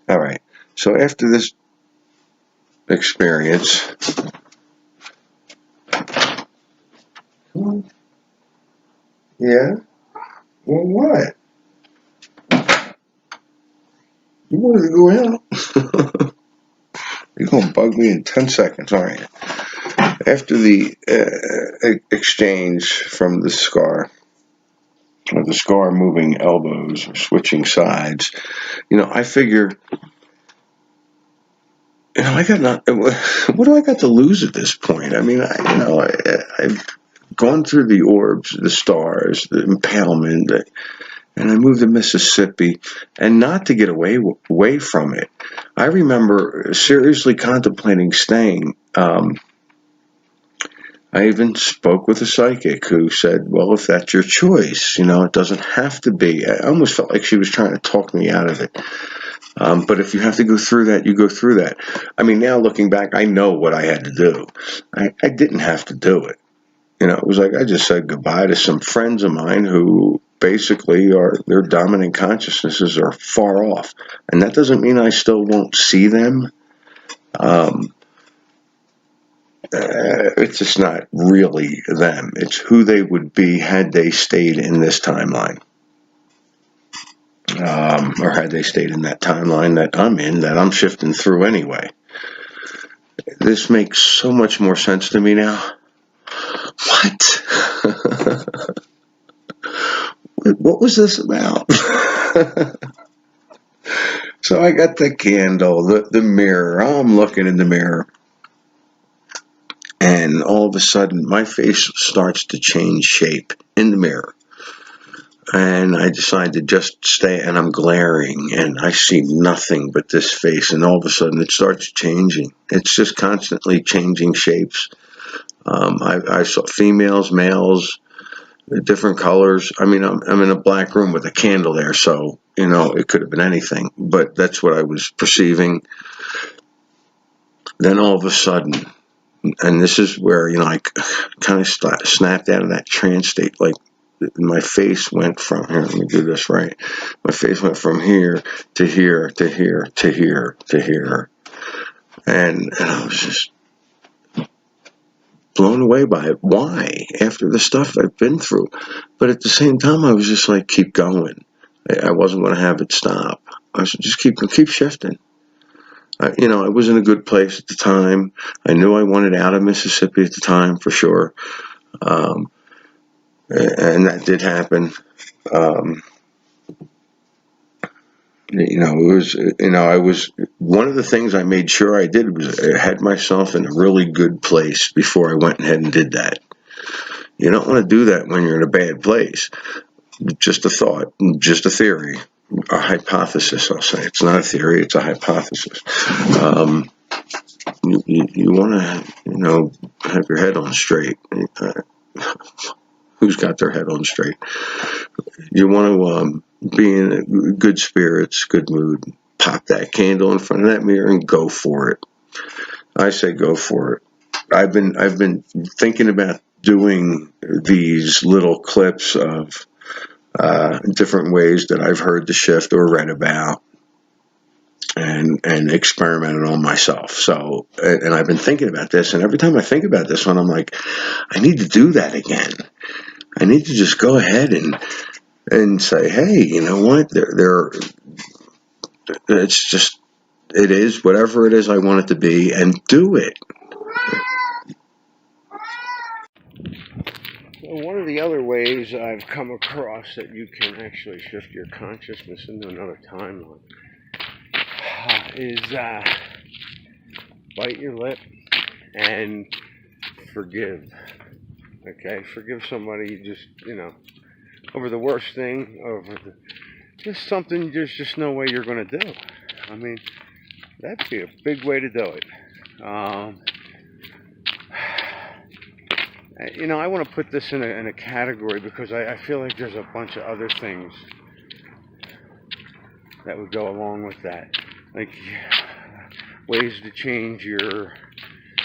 All right. So after this experience, yeah. Well, what? You wanted to go out? You're gonna bug me in 10 seconds. All right. After the exchange from the scar, or the scar moving elbows or switching sides, I figure, I got not. What do I got to lose at this point? I mean, I've gone through the orbs, the stars, the impalement, and I moved to Mississippi, and not to get away from it. I remember seriously contemplating staying. I even spoke with a psychic who said, well, if that's your choice, it doesn't have to be. I almost felt like she was trying to talk me out of it. But if you have to go through that, you go through that. I mean, now looking back, I know what I had to do. I didn't have to do it. It was like I just said goodbye to some friends of mine who basically their dominant consciousnesses are far off. And that doesn't mean I still won't see them. It's just not really them. It's who they would be had they stayed in this timeline. Or had they stayed in that timeline that I'm in, that I'm shifting through anyway. This makes so much more sense to me now. What? What was this about? So I got the candle, the mirror. I'm looking in the mirror. And all of a sudden, my face starts to change shape in the mirror. And I decide to just stay, and I'm glaring, and I see nothing but this face. And all of a sudden, it starts changing. It's just constantly changing shapes. I saw females, males, different colors. I mean, I'm in a black room with a candle there, so, it could have been anything. But that's what I was perceiving. Then all of a sudden, and this is where, I kind of snapped out of that trance state. Like, my face went from here. Let me do this right. My face went from here to here to here to here to here. And I was just blown away by it. Why? After the stuff I've been through. But at the same time, I was just like, keep going. I wasn't going to have it stop. I should just keep shifting. I was in a good place at the time. I knew I wanted out of Mississippi at the time, for sure. And that did happen. I was, one of the things I made sure I did was I had myself in a really good place before I went ahead and did that. You don't want to do that when you're in a bad place. Just a thought, just a theory, a hypothesis, I'll say. It's not a theory, it's a hypothesis. You want to, have your head on straight. Who's got their head on straight? You want to be in good spirits, good mood. Pop that candle in front of that mirror and go for it. I say go for it. I've been thinking about doing these little clips of different ways that I've heard the shift or read about, and experimented on myself. So, and I've been thinking about this, and every time I think about this one, I'm like, I need to do that again. I need to just go ahead and say, hey, you know what? It's just, it is whatever it is I want it to be, and do it. One of the other ways I've come across that you can actually shift your consciousness into another timeline is bite your lip and forgive. Okay, forgive somebody just, over the worst thing, just something there's just no way you're going to do. I mean, that'd be a big way to do it. I want to put this in a category because I feel like there's a bunch of other things that would go along with that. Like ways to change your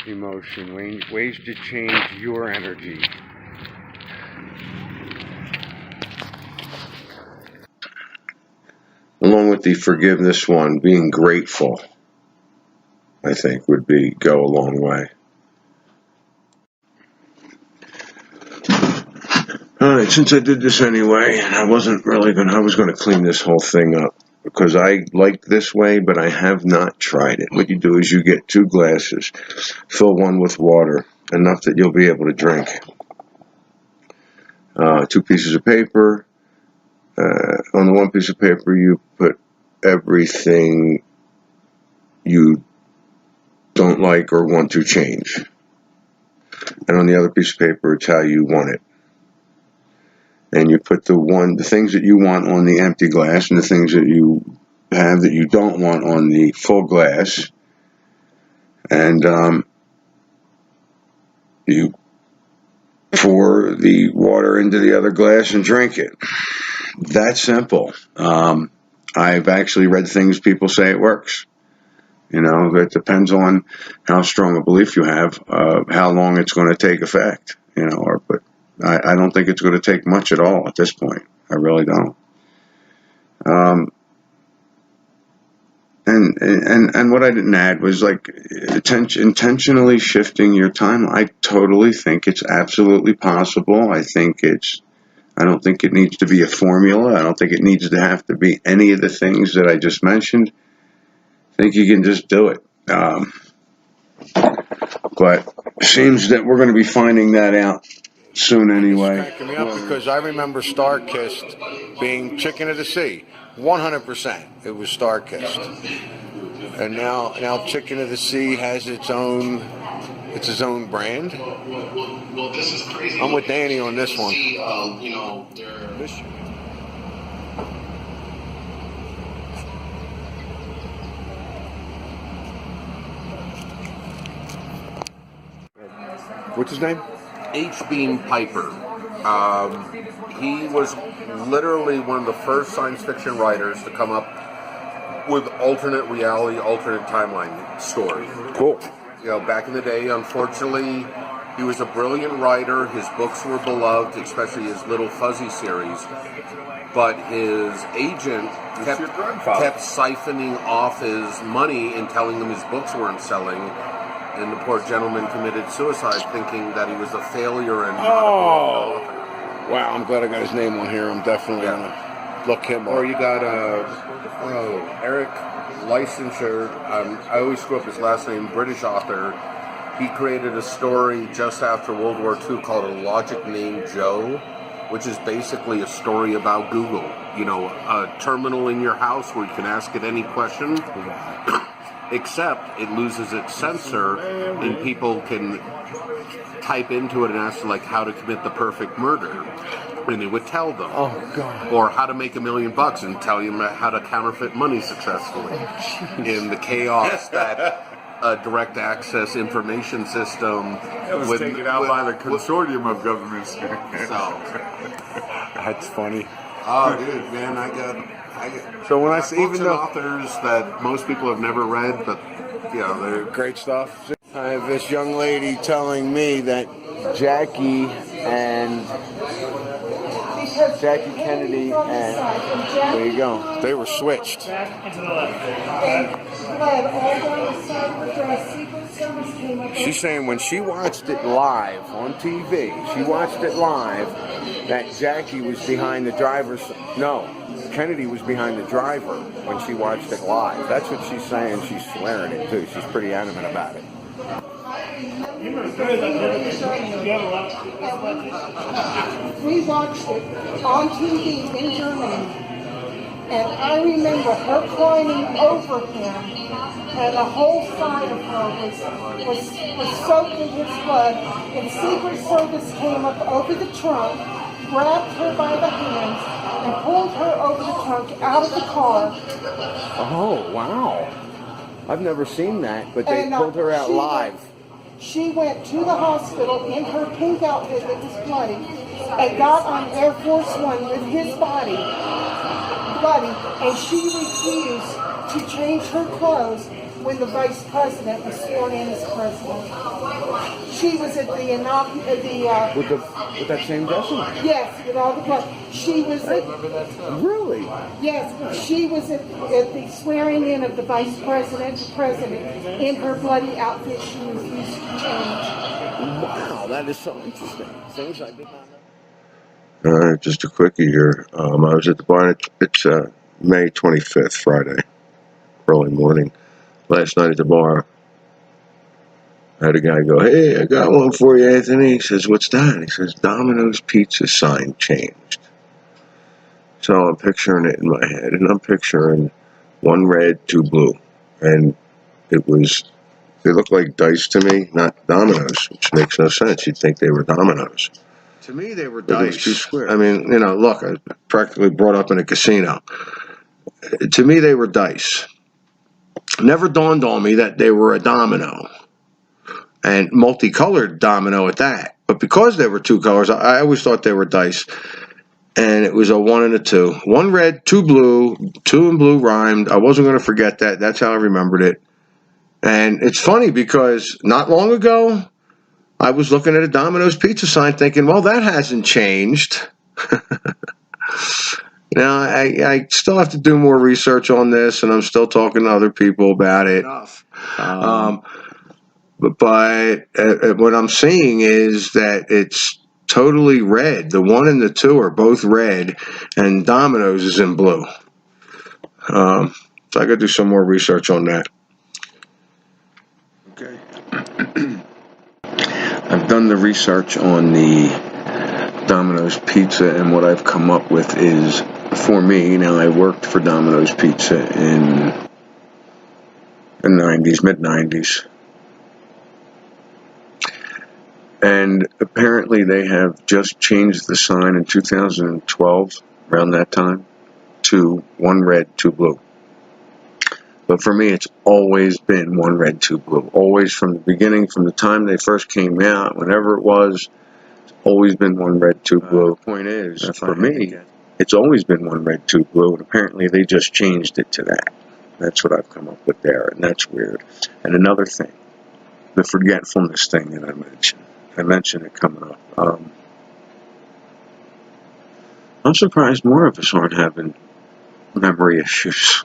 emotion, ways to change your energy. Along with the forgiveness one, being grateful, I think would go a long way. Alright, since I did this anyway, I was going to clean this whole thing up because I like this way, but I have not tried it. What you do is you get 2 glasses, fill one with water, enough that you'll be able to drink. 2 pieces of paper. On the 1 piece of paper, you put everything you don't like or want to change. And on the other piece of paper, it's how you want it. And you put the things that you want on the empty glass and the things that you have that you don't want on the full glass. And you pour the water into the other glass and drink it. That's simple. I've actually read things people say it works. You know, it depends on how strong a belief you have, how long it's going to take effect. You know, but I don't think it's going to take much at all at this point. I really don't. And what I didn't add was like intentionally shifting your time. I totally think it's absolutely possible. I don't think it needs to be a formula. I don't think it needs to have to be any of the things that I just mentioned. I think you can just do it. But it seems that we're going to be finding that out soon anyway. It's cracking me up because I remember Star-Kissed being chicken of the sea. 100%. It was Star-Kissed. And now Chicken of the Sea has its own brand. Well, this is crazy. I'm with Danny on this one. What's his name? H. Beam Piper. He was literally one of the first science fiction writers to come up with alternate reality, alternate timeline story. Cool. You know, back in the day, unfortunately, he was a brilliant writer. His books were beloved, especially his Little Fuzzy series. But his agent kept siphoning off his money and telling him his books weren't selling. And the poor gentleman committed suicide thinking that he was a failure and Wow, I'm glad I got his name on here. I'm definitely going to look him up. Or you got Eric Licensure. I always screw up his last name, British author. He created a story just after World War II called A Logic Named Joe, which is basically a story about Google. You know, a terminal in your house where you can ask it any question. Except it loses its sensor and people can type into it and ask like how to commit the perfect murder, and it would tell them. Oh God! Or how to make $1 million and tell you how to counterfeit money successfully. In the chaos that a direct access information system was taken out by the consortium of governments. So that's funny. Oh, dude, man, I got so when I see even the authors that most people have never read, but you know, they're great stuff. I have this young lady telling me that Jackie Kennedy and there you go. They were switched. She's saying when she watched it live on TV, that Jackie was behind the driver's. No, Kennedy was behind the driver when she watched it live. That's what she's saying. She's swearing it too. She's pretty adamant about it. We watched it on TV in Germany, and I remember her climbing over him, and the whole side of her was soaked in his blood, and Secret Service came up over the trunk, grabbed her by the hands, and pulled her over the trunk out of the car. Oh, wow. I've never seen that, but they pulled her out live. She went to the hospital in her pink outfit that was bloody and got on Air Force One with his body bloody, and she refused to change her clothes when the vice president was sworn in as president. She was at the With that same dress on? yes, with all the clothes. She was at, Really? yes, she was at the swearing in of the vice president to president in her bloody outfit she refused to change. Wow, that is so interesting. Things I did not know. Just a quickie here. I was at the bar. It's May 25th, Friday, early morning. Last night at the bar, I had a guy go, "Hey, I got one for you, Anthony." He says, "What's that?" He says, "Domino's Pizza sign changed." So I'm picturing it in my head, and I'm picturing one red, two blue. And they looked like dice to me, not dominoes, which makes no sense. You'd think they were dominoes. To me, they were dice. I mean, look, I was practically brought up in a casino. To me, they were dice. Never dawned on me that they were a domino, and multicolored domino at that. But because they were two colors, I always thought they were dice. And it was a 1 and a 2. 1 red, 2 blue, 2 and blue rhymed. I wasn't going to forget that. That's how I remembered it. And it's funny because not long ago, I was looking at a Domino's pizza sign thinking, well, that hasn't changed. Now, I still have to do more research on this, and I'm still talking to other people about it. But what I'm seeing is that it's totally red. The 1 and the 2 are both red, and Domino's is in blue. So I got to do some more research on that. Okay. I've done the research on the Domino's Pizza, and what I've come up with is, for me, now I worked for Domino's Pizza in the 90s, mid-90s. And apparently they have just changed the sign in 2012, around that time, to 1 red, 2 blue. But for me, it's always been 1 red, 2 blue. Always from the beginning, from the time they first came out, whenever it was, it's always been 1 red, 2 blue. The point is, for me, it's always been 1 red, 2 blue, and apparently they just changed it to that. That's what I've come up with there, and that's weird. And another thing, the forgetfulness thing that I mentioned it coming up. I'm surprised more of us aren't having memory issues.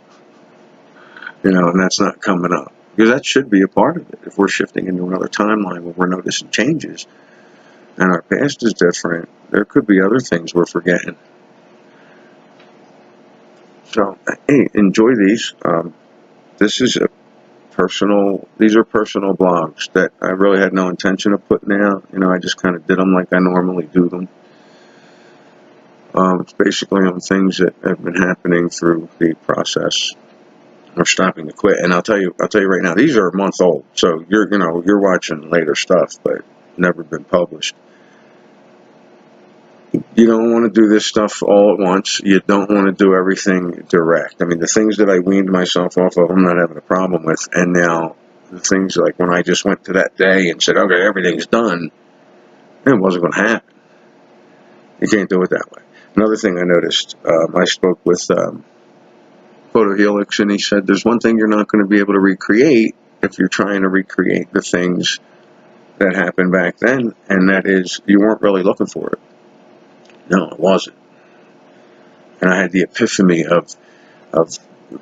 And that's not coming up. Because that should be a part of it. If we're shifting into another timeline where we're noticing changes, and our past is different, there could be other things we're forgetting. So, hey, enjoy these. These are personal blogs that I really had no intention of putting out. I just kind of did them like I normally do them. It's basically on things that have been happening through the process or stopping to quit. And I'll tell you right now, these are a month old, so you're watching later stuff, but never been published. You don't want to do this stuff all at once. You don't want to do everything direct. I mean, the things that I weaned myself off of, I'm not having a problem with. And now, the things like when I just went to that day and said, okay, everything's done, it wasn't going to happen. You can't do it that way. Another thing I noticed, I spoke with Photo Helix, and he said, there's one thing you're not going to be able to recreate if you're trying to recreate the things that happened back then, and that is, you weren't really looking for it. No, it wasn't. And I had the epiphany of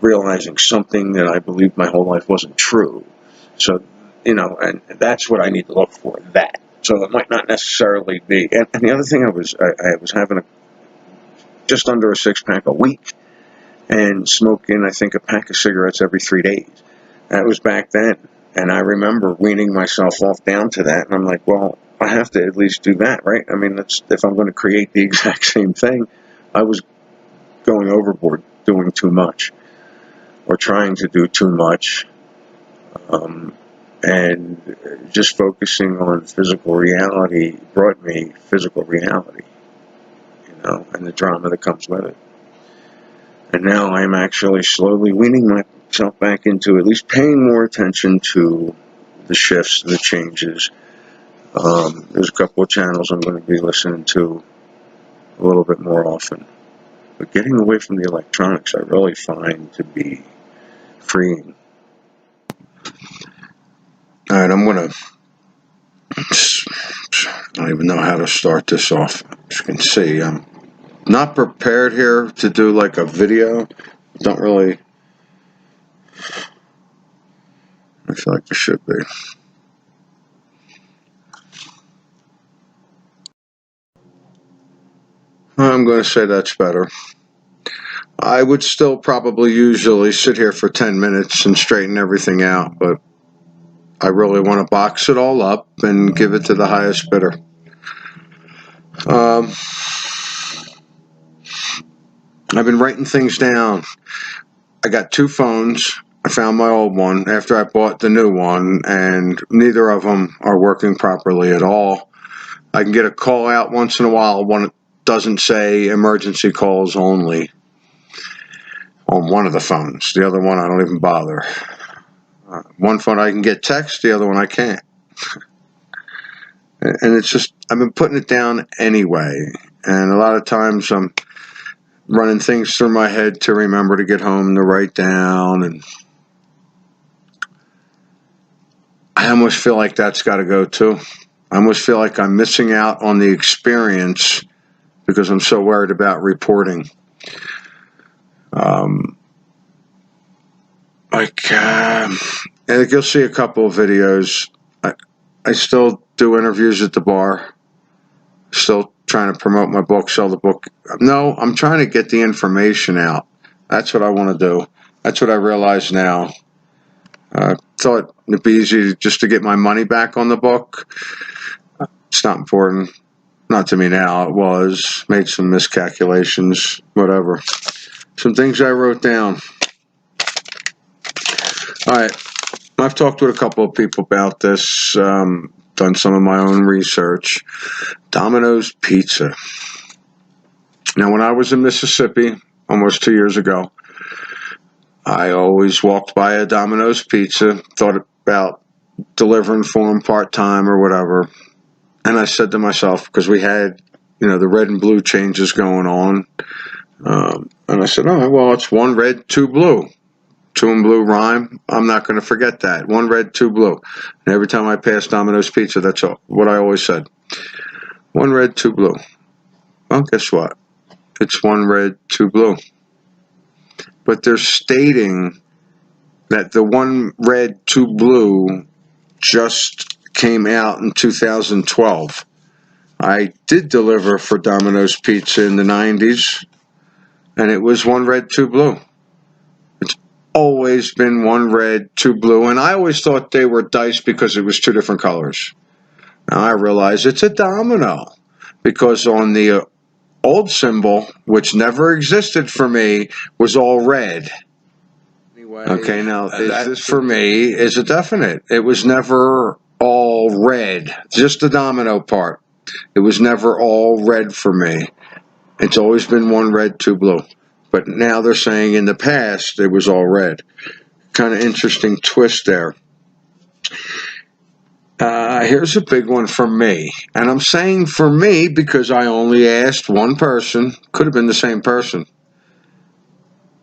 realizing something that I believed my whole life wasn't true. So, and that's what I need to look for, that. So it might not necessarily be. And the other thing, I was having just under a 6-pack a week and smoking, I think, a pack of cigarettes every 3 days. That was back then. And I remember weaning myself off down to that. And I'm like, well, I have to at least do that, right? I mean, if I'm going to create the exact same thing, I was going overboard, doing too much, or trying to do too much, and just focusing on physical reality brought me physical reality, and the drama that comes with it. And now I'm actually slowly weaning myself back into at least paying more attention to the shifts, the changes. There's a couple of channels I'm going to be listening to a little bit more often. But getting away from the electronics, I really find to be freeing. All right, I'm gonna. I don't even know how to start this off. As you can see, I'm not prepared here to do like a video. Don't really. I feel like I should be. I'm going to say that's better. I would still probably usually sit here for 10 minutes and straighten everything out, but I really want to box it all up and give it to the highest bidder. I've been writing things down. I got 2 phones. I found my old one after I bought the new one, and neither of them are working properly at all. I can get a call out once in a while when it doesn't say emergency calls only on one of the phones. The other one I don't even bother. One phone I can get text, the other one I can't. And it's just, I've been putting it down anyway. And a lot of times I'm running things through my head to remember to get home to write down. And I almost feel like that's got to go too. I almost feel like I'm missing out on the experience because I'm so worried about reporting. You'll see a couple of videos. I still do interviews at the bar. Still trying to promote my book, sell the book. No, I'm trying to get the information out. That's what I want to do. That's what I realize now. Thought it'd be easy just to get my money back on the book. It's not important. Not to me now. It was. Made some miscalculations. Whatever. Some things I wrote down. All right. I've talked with a couple of people about this. Done some of my own research. Domino's Pizza. Now, when I was in Mississippi almost 2 years ago, I always walked by a Domino's Pizza, thought about delivering for them part-time or whatever. And I said to myself, because we had, the red and blue changes going on, and I said, all right, well, it's 1 red, 2 blue. 2 and blue rhyme. I'm not going to forget that. 1 red, 2 blue. And every time I pass Domino's Pizza, that's what I always said. 1 red, 2 blue. Well, guess what? It's 1 red, 2 blue. But they're stating that the 1 red, 2 blue just came out in 2012. I did deliver for Domino's Pizza in the 90s, and it was 1 red, 2 blue. It's always been 1 red, 2 blue, and I always thought they were dice because it was 2 different colors. Now I realize it's a domino, because on the old symbol, which never existed for me, was all red. Okay, now that for me is a definite. It was never all red, just the domino part. It was never all red for me. It's always been 1 red, 2 blue. But now they're saying in the past it was all red. Kind of interesting twist there. Here's a big one for me. And I'm saying for me because I only asked one person. Could have been the same person.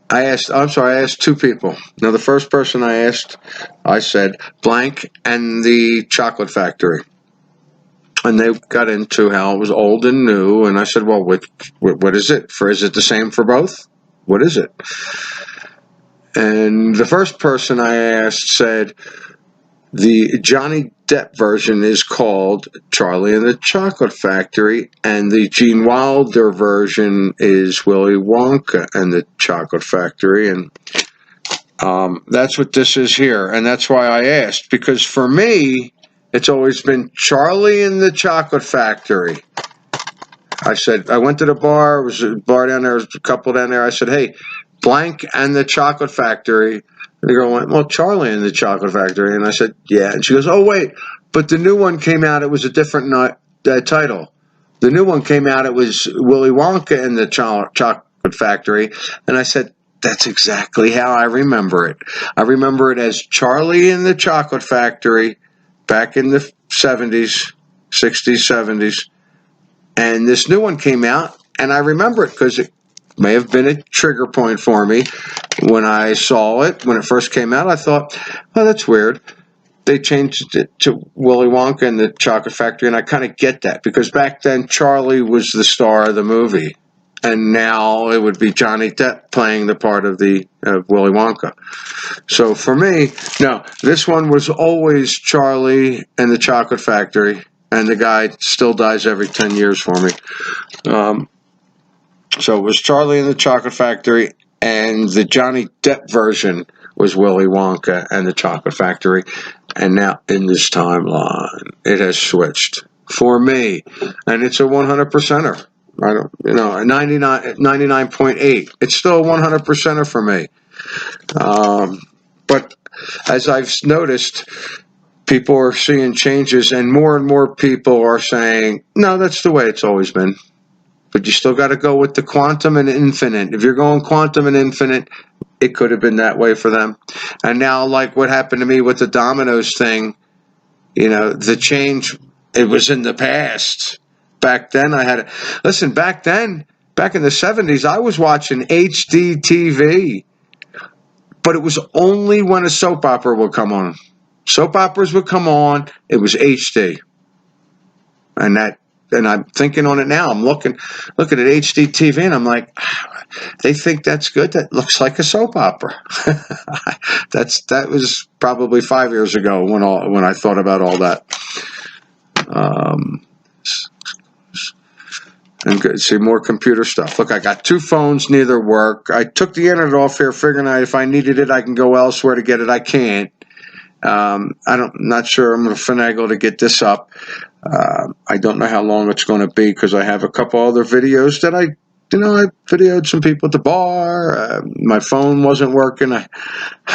I asked 2 people. Now, the first person I asked, I said blank and the chocolate factory. And they got into how it was old and new. And I said, well, what is it? Is it the same for both? What is it? And the first person I asked said, the Johnny Depp version is called Charlie and the Chocolate Factory, and the Gene Wilder version is Willy Wonka and the Chocolate Factory, and that's what this is here, and that's why I asked, because for me, it's always been Charlie and the Chocolate Factory. I said, I went to the bar, there was a bar down there, a couple down there, I said, hey, blank and the Chocolate Factory. And the girl went, well, Charlie and the Chocolate Factory. And I said, yeah. And she goes, oh, wait, but the new one came out, it was a different title. The new one came out, it was Willy Wonka and the Chocolate Factory. And I said, that's exactly how I remember it. I remember it as Charlie and the Chocolate Factory back in the 70s, 60s, 70s. And this new one came out, and I remember it because may have been a trigger point for me. When I saw it, when it first came out, I thought, oh, that's weird. They changed it to Willy Wonka and the Chocolate Factory, and I kind of get that, because back then Charlie was the star of the movie, and now it would be Johnny Depp playing the part of the Willy Wonka. So for me, no, this one was always Charlie and the Chocolate Factory, and the guy still dies every 10 years for me. So it was Charlie and the Chocolate Factory, and the Johnny Depp version was Willy Wonka and the Chocolate Factory. And now in this timeline, it has switched for me, and it's a 100%er. I don't, a 99.8. It's still a 100%er for me. But as I've noticed, people are seeing changes, and more people are saying, no, that's the way it's always been. But you still got to go with the quantum and infinite. If you're going quantum and infinite, it could have been that way for them. And now, like what happened to me with the Domino's thing, the change, it was in the past. Back then, back in the 70s, I was watching HD TV. But it was only when a soap opera would come on. Soap operas would come on, it was HD. And I'm thinking on it now. I'm looking at HD TV, and I'm like, they think that's good. That looks like a soap opera. That was probably 5 years ago when I thought about all that. And good. See, more computer stuff. Look, I got 2 phones, neither work. I took the internet off here, figuring out if I needed it, I can go elsewhere to get it. I can't. Not sure I'm going to finagle to get this up. I don't know how long it's going to be, because I have a couple other videos that I videoed some people at the bar. My phone wasn't working. I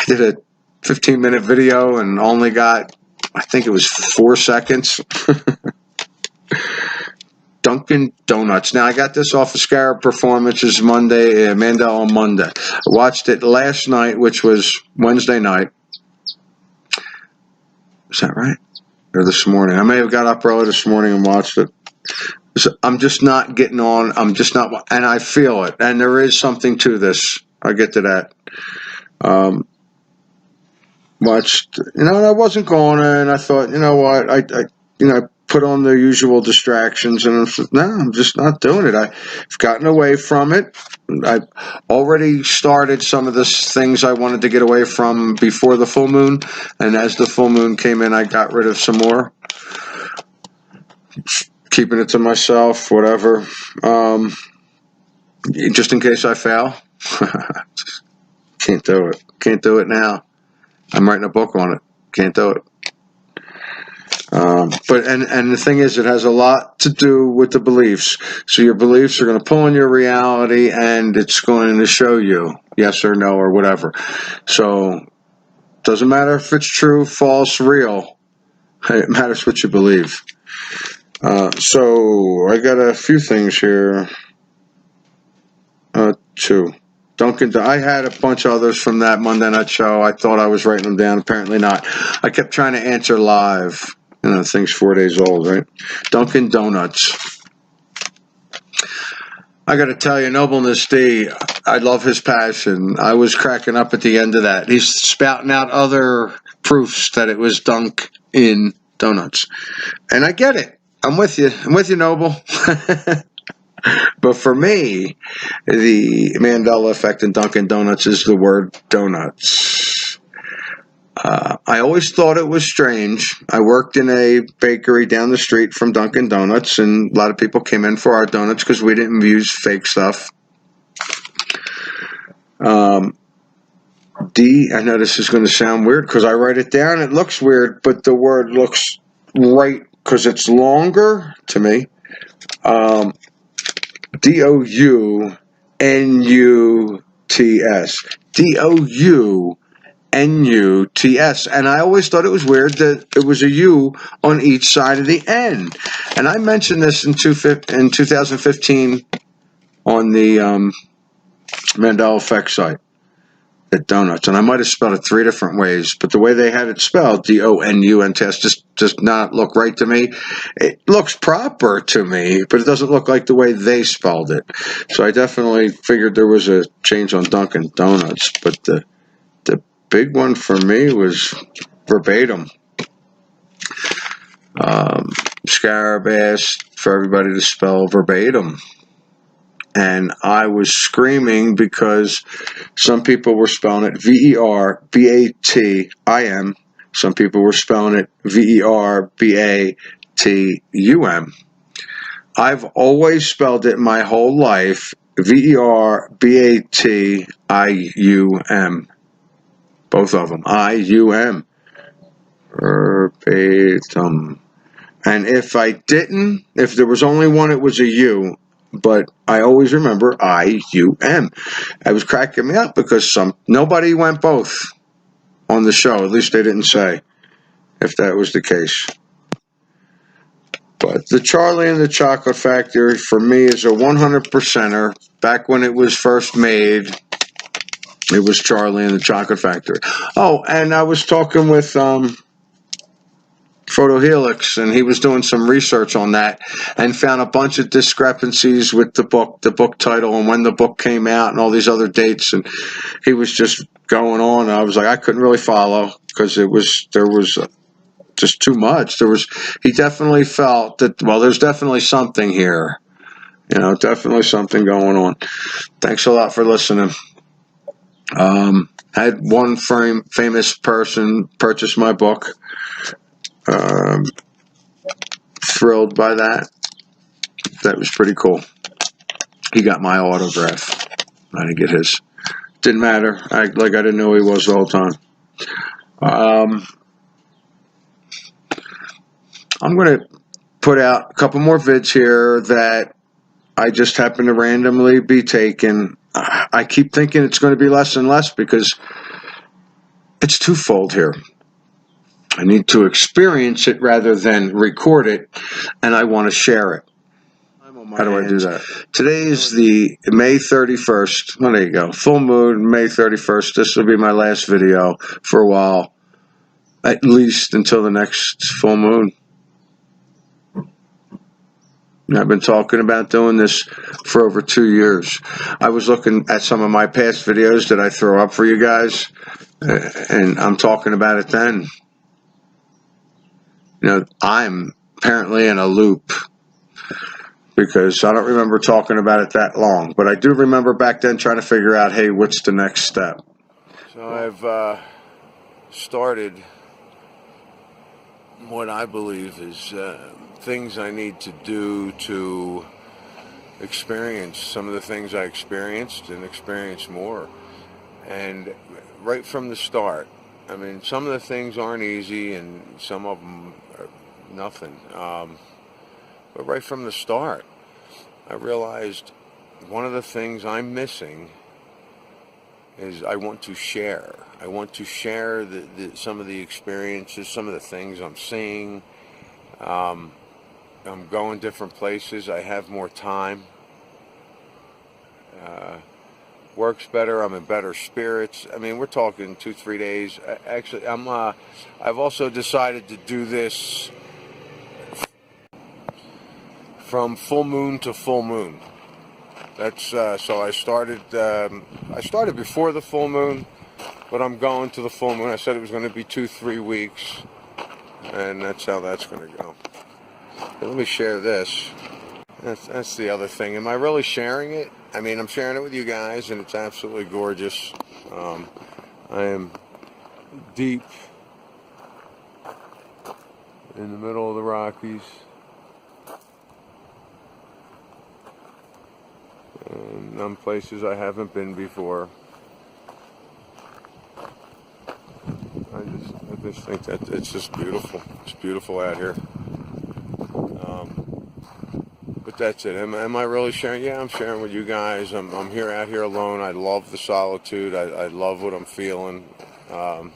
did a 15-minute video and only got, I think it was 4 seconds. Dunkin Donuts. Now, I got this off of Scarab Performances Monday, Mandela on Monday. I watched it last night, which was Wednesday night. Is that right? Or this morning? I may have got up early this morning and watched it. So I'm just not getting on. I'm just not, and I feel it. And there is something to this. I'll get to that. Watched, and I wasn't going, and I thought, what, I put on the usual distractions, and I said, no, I'm just not doing it. I've gotten away from it. I've already started some of the things I wanted to get away from before the full moon, and as the full moon came in, I got rid of some more. Keeping it to myself, whatever. Just in case I fail. Can't do it. Can't do it now. I'm writing a book on it. Can't do it. But the thing is, it has a lot to do with the beliefs. So your beliefs are going to pull in your reality, and it's going to show you yes or no or whatever. So doesn't matter if it's true, false, real. It matters what you believe. So I got a few things here. 2. I had a bunch of others from that Monday night show. I thought I was writing them down. Apparently not. I kept trying to answer live. The thing's 4 days old, right? Dunkin Donuts. I got to tell you, Nobleness D, I love his passion. I was cracking up at the end of that. He's spouting out other proofs that it was Dunkin Donuts. And I get it. I'm with you. Noble. But for me, the Mandela Effect in Dunkin Donuts is the word donuts. I always thought it was strange. I worked in a bakery down the street from Dunkin Donuts, and a lot of people came in for our donuts because we didn't use fake stuff. D, I know this is going to sound weird because I write it down. It looks weird, but the word looks right because it's longer to me. D-O-U-N-U-T-S. D-O-U-N-U-T-S. And I always thought it was weird that it was a U on each side of the N. And I mentioned this in 2015 on the Mandela Effects site. at Donuts, and I might have spelled it 3 different ways, but the way they had it spelled, DONUNTS, just does not look right to me. It looks proper to me, but it doesn't look like the way they spelled it. So I definitely figured there was a change on Dunkin Donuts, but the big one for me was verbatim. Scarab asked for everybody to spell verbatim. And I was screaming because some people were spelling it VERBATIM. Some people were spelling it VERBATUM. I've always spelled it my whole life VERBATIUM. Both of them. IUM. Verbatim. And if there was only one, it was a U. But I always remember IUM. It was cracking me up because nobody went both on the show. At least they didn't say if that was the case. But the Charlie and the Chocolate Factory for me is a 100%er. Back when it was first made, it was Charlie and the Chocolate Factory. Oh, and I was talking with Photo Helix, and he was doing some research on that and found a bunch of discrepancies with the book title and when the book came out and all these other dates, and he was just going on. I was like, I couldn't really follow because there was just too much. He definitely felt that, well, there's definitely something here, definitely something going on. Thanks a lot for listening. Had one famous person purchase my book. Thrilled by that. That was pretty cool. He got my autograph. I didn't get his. Didn't matter. I didn't know who he was the whole time. I'm going to put out a couple more vids here that I just happen to randomly be taking. I keep thinking it's going to be less and less because it's twofold here. I need to experience it rather than record it, and I want to share it. How do I do that? Today is the May 31st. Oh, there you go. Full moon, May 31st. This will be my last video for a while, at least until the next full moon. I've been talking about doing this for over 2 years. I was looking at some of my past videos that I throw up for you guys, and I'm talking about it then. I'm apparently in a loop because I don't remember talking about it that long. But I do remember back then trying to figure out, hey, what's the next step? So I've started what I believe is things I need to do to experience some of the things I experienced and experience more. And right from the start, I mean, some of the things aren't easy and some of them are nothing. But right from the start, I realized one of the things I'm missing is I want to share. I want to share some of the experiences, some of the things I'm seeing. I'm going different places. I have more time. Works better. I'm in better spirits. I mean, we're talking 2-3 days. Actually, I've also decided to do this from full moon to full moon. That's so I started before the full moon, but I'm going to the full moon. I said it was going to be 2-3 weeks, and that's how that's going to go. Let me share this. That's the other thing. Am I really sharing it? I mean, I'm sharing it with you guys, and it's absolutely gorgeous. I am deep in the middle of the Rockies. And I'm places I haven't been before. I just think that it's just beautiful. It's beautiful out here. But that's it. Am I really sharing? Yeah, I'm sharing with you guys. I'm out here alone. I love the solitude. I love what I'm feeling. I'm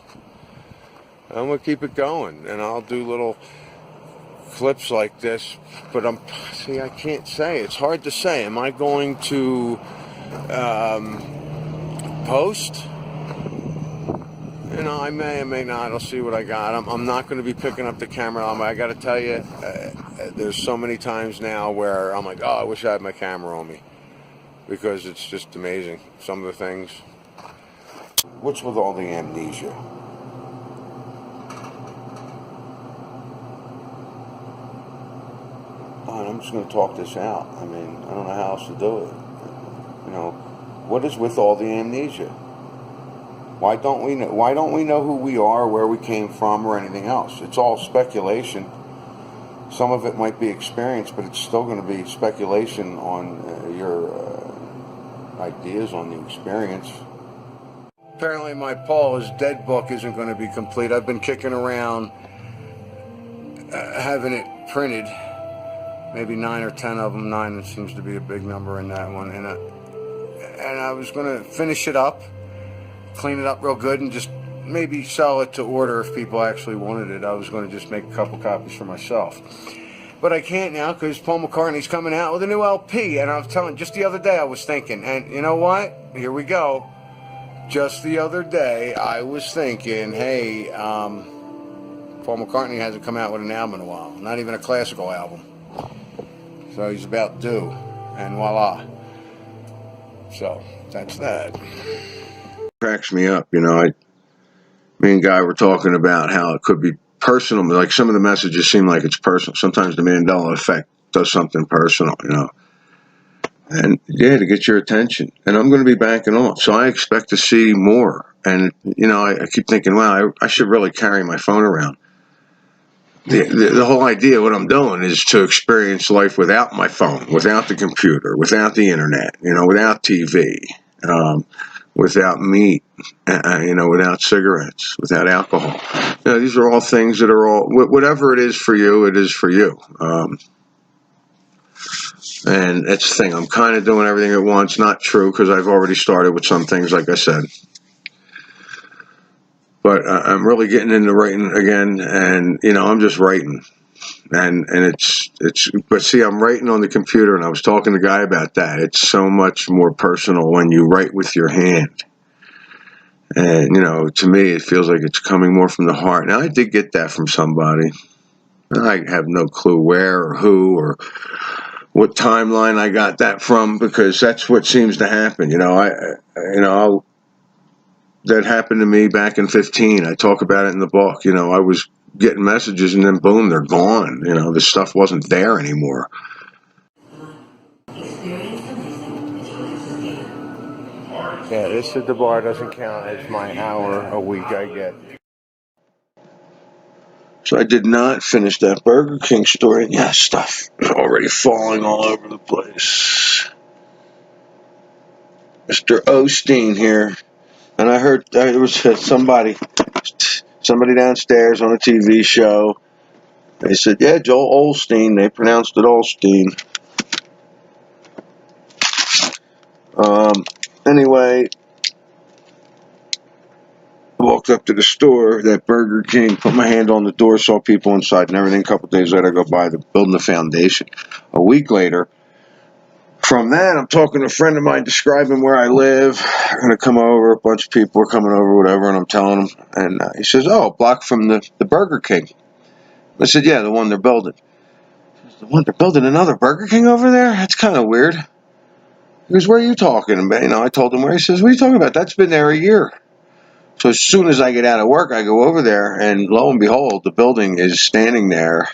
gonna keep it going, and I'll do little clips like this. But I can't say. It's hard to say. Am I going to post? You know, I may or may not. I'll see what I got. I'm not going to be picking up the camera. I got to tell you, there's so many times now where I'm like, oh, I wish I had my camera on me. Because it's just amazing, some of the things. What's with all the amnesia? Fine, I'm just going to talk this out. I mean, I don't know how else to do it. You know, what is with all the amnesia? Why don't we know who we are, where we came from, or anything else? It's all speculation. Some of it might be experience, but it's still going to be speculation on your ideas on the experience. Apparently my Paul is Dead book isn't going to be complete. I've been kicking around having it printed, maybe 9 or 10 of them. 9 seems to be a big number in that one. And I was going to finish it up, clean it up real good, and just maybe sell it to order if people actually wanted it. I was going to just make a couple copies for myself. But I can't now because Paul McCartney's coming out with a new LP. And I was telling, just the other day I was thinking, and you know what? Here we go. Just the other day I was thinking, hey, Paul McCartney hasn't come out with an album in a while. Not even a classical album. So he's about due. And voila. So that's that. Cracks me up, you know. Me and Guy were talking about how it could be personal. Like some of the messages seem like it's personal. Sometimes the Mandela Effect does something personal, you know. And yeah, to get your attention. And I'm going to be backing off, so I expect to see more. And you know, I keep thinking, wow, I should really carry my phone around. The whole idea of what I'm doing is to experience life without my phone, without the computer, without the internet, you know, without TV, without meat, you know, without cigarettes, without alcohol. You know, these are all things that are all, whatever it is for you, it is for you. And that's the thing. I'm kind of doing everything at once. Not true, because I've already started with some things, like I said. But I'm really getting into writing again, and you know, I'm just writing, and it's. But see, I'm writing on the computer, and I was talking to Guy about that. It's so much more personal when you write with your hand, and you know, to me, it feels like it's coming more from the heart. Now, I did get that from somebody. I have no clue where or who or what timeline I got that from, because that's what seems to happen. You know, that happened to me back in 15. I talk about it in the book. You know, I was getting messages and then boom, they're gone. You know, the stuff wasn't there anymore. Yeah, this at the bar doesn't count as my hour a week I get. So I did not finish that Burger King story. Yeah, stuff already falling all over the place. Mr. Osteen here. And I heard there was somebody downstairs on a TV show. They said, yeah, Joel Osteen. They pronounced it Osteen. Anyway, I walked up to the store, that Burger King, put my hand on the door, saw people inside and everything. A couple days later, I go by, they're building the foundation. A week later, from that, I'm talking to a friend of mine, describing where I live. They're going to come over, a bunch of people are coming over, whatever, and I'm telling him. And he says, oh, a block from the Burger King. I said, yeah, the one they're building. He says, the one they're building another Burger King over there? That's kind of weird. He goes, where are you talking about? You know, I told him where. He says, what are you talking about? That's been there a year. So as soon as I get out of work, I go over there, and lo and behold, the building is standing there.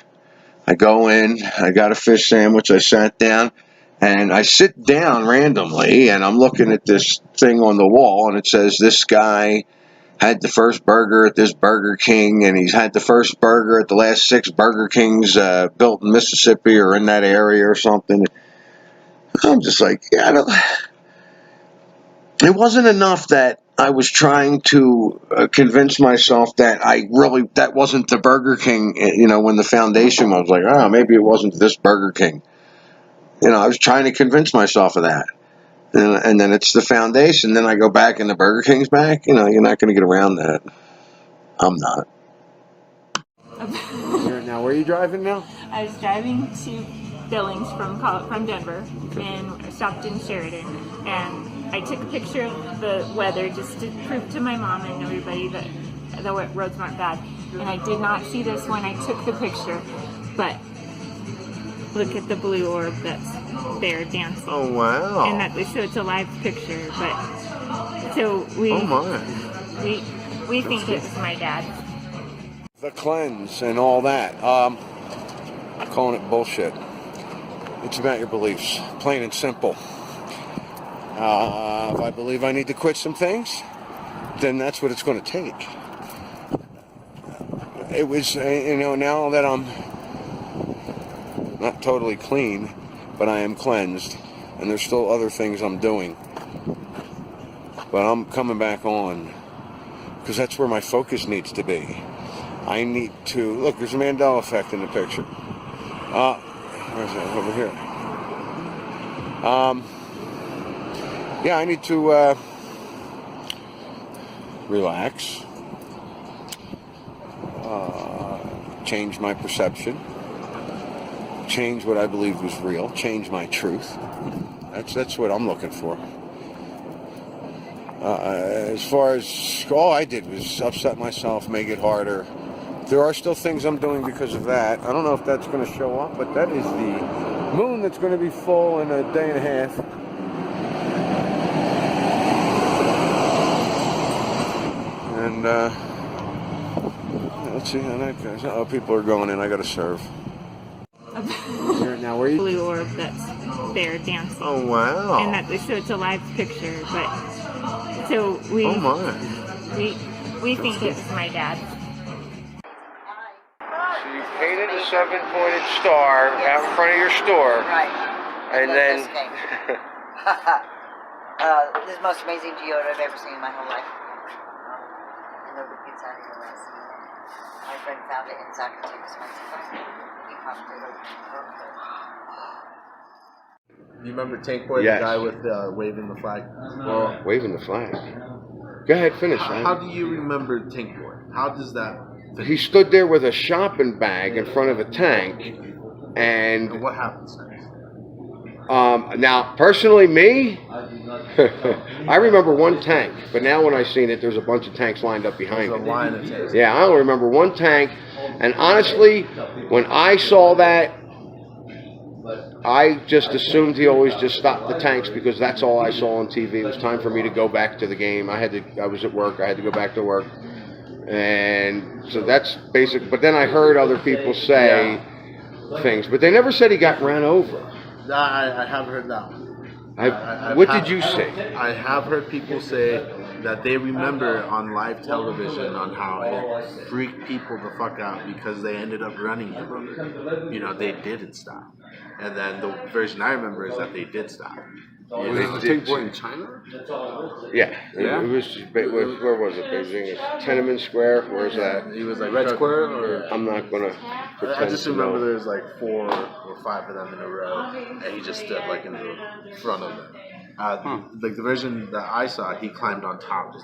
I go in, I got a fish sandwich, I sat down. And I sit down randomly, and I'm looking at this thing on the wall, and it says this guy had the first burger at this Burger King, and he's had the first burger at the last 6 Burger Kings built in Mississippi or in that area or something. I'm just like, yeah, it wasn't enough that I was trying to convince myself that that wasn't the Burger King, you know, when the foundation was like, oh, maybe it wasn't this Burger King. You know, I was trying to convince myself of that. And then it's the foundation. Then I go back and the Burger King's back. You know, you're not going to get around that. I'm not. Now, where are you driving now? I was driving to Billings from Denver, and I stopped in Sheridan. And I took a picture of the weather just to prove to my mom and everybody that the roads weren't bad. And I did not see this when I took the picture, but look at the blue orb that's there dancing. Oh wow! And that so it's a live picture, but so we we think it was my dad. The cleanse and all that. I'm calling it bullshit. It's about your beliefs, plain and simple. If I believe I need to quit some things, then that's what it's going to take. It was, now that I'm not totally clean, but I am cleansed, and there's still other things I'm doing. But I'm coming back on, because that's where my focus needs to be. I need to, look, there's a Mandela Effect in the picture. Where's that? Over here. Yeah, I need to relax, change my perception, change what I believed was real, change my truth. That's what I'm looking for. As far as all I did was upset myself, make it harder. There are still things I'm doing because of that. I don't know if that's going to show up, but that is the moon that's going to be full in a day and a half. And let's see how that goes. Oh, people are going in. I got to serve. Now, where are you? Blue orb that's there dancing. Oh wow! And that so it's a live picture, but so we we think it was my dad. So you painted a 7-pointed star out in front of your store, Right. and then This is the most amazing geode I've ever seen in my whole life. And nobody gets out of here when I see it. My friend found it in Zacatecas, Mexico. He popped it open. You remember Tank Boy, Yes. the guy with waving the flag? Well, waving the flag. Go ahead, finish. How do you remember Tank Boy? How does that? He stood there with a shopping bag in front of a tank, and what happens next? Now, personally, me, I remember one tank, but now when I seen it, there's a bunch of tanks lined up behind There's it. a line of tanks. Yeah, I only remember one tank, and honestly, when I saw that, I just assumed he always just stopped the tanks because that's all I saw on TV. It was time for me to go back to the game. I was at work. I had to go back to work. And so that's basic. But then I heard other people say things, but they never said he got ran over. I have heard that one. What did you say? I have heard people say that they remember on live television on how it freaked people the fuck out because they ended up running him over. You know, they didn't stop. And then the version I remember is that they did stop. Was it in China? Yeah. It was, where was it? Beijing? Tiananmen Square? Where's that? He was like Red Square? Or? I'm not going to pretend. I just remember there was like 4 or 5 of them in a row, and he just stood like in the front of them. Like the version that I saw, he climbed on top.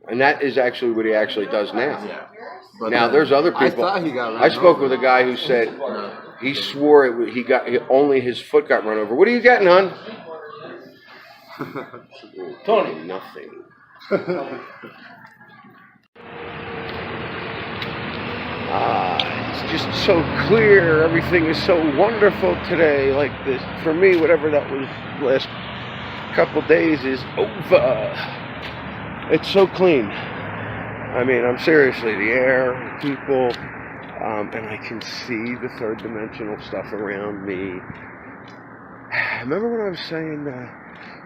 And that is actually what he actually does now. Yeah. But now there's other people. I thought he got run I spoke over. with a guy who said he swore only his foot got run over. What are you getting, hon? Tony, nothing. It's just so clear. Everything is so wonderful today. Like this, for me, whatever that was last couple days is over. It's so clean. I mean, I'm seriously, the air, the people, and I can see the third dimensional stuff around me. Remember when I was saying,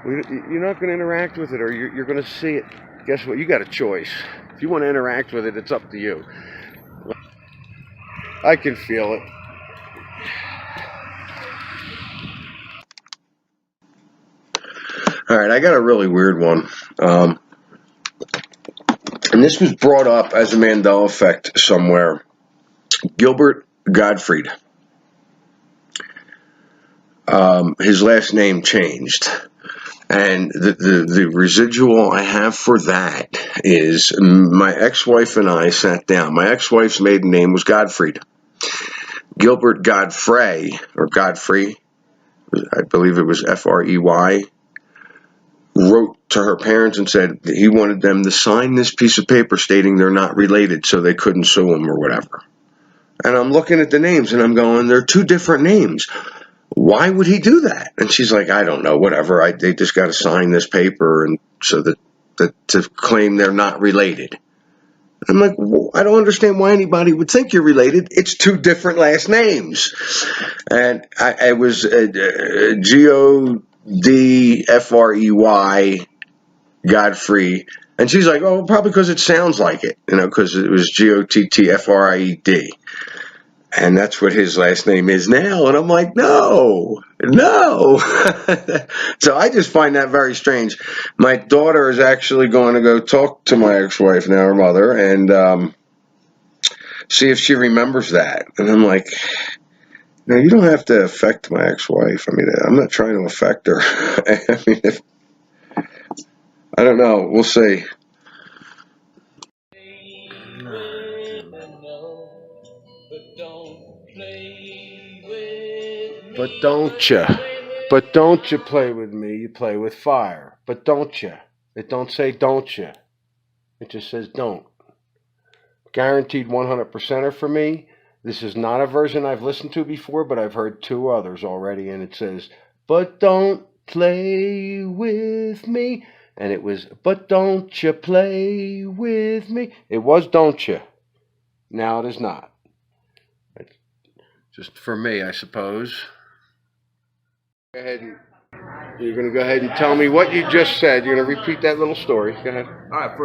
you're not going to interact with it, or you're going to see it. Guess what? You got a choice. If you want to interact with it, it's up to you. I can feel it. All right, I got a really weird one. And this was brought up as a Mandela Effect somewhere. Gilbert Gottfried. His last name changed. And the residual I have for that is my ex-wife and I sat down. My ex-wife's maiden name was Gottfried. Gilbert Godfrey, or Godfrey, I believe it was Frey. wrote to her parents and said that he wanted them to sign this piece of paper stating they're not related so they couldn't sue him or whatever. And I'm looking at the names and I'm going, they're two different names. Why would he do that? And she's like, I don't know, whatever. They just got to sign this paper and so that to claim they're not related. I'm like, well, I don't understand why anybody would think you're related. It's two different last names. And I was Godfrey, Godfrey. And she's like, oh, probably because it sounds like it, because it was Gottfried. And that's what his last name is now. And I'm like, no. So I just find that very strange. My daughter is actually going to go talk to my ex-wife, now her mother, and see if she remembers that. And I'm like, no, you don't have to affect my ex-wife. I mean, I'm not trying to affect her. I mean, I don't know. We'll see. But don't you play with me, you play with fire. But don't you. It don't say don't you. It just says don't. Guaranteed 100%er for me. This is not a version I've listened to before, but I've heard two others already, and it says, but don't play with me. And it was, but don't you play with me. It was don't you. Now it is not. It's just for me, I suppose. Go ahead and you're going to go ahead and tell me what you just said. You're going to repeat that little story. Go ahead. All right.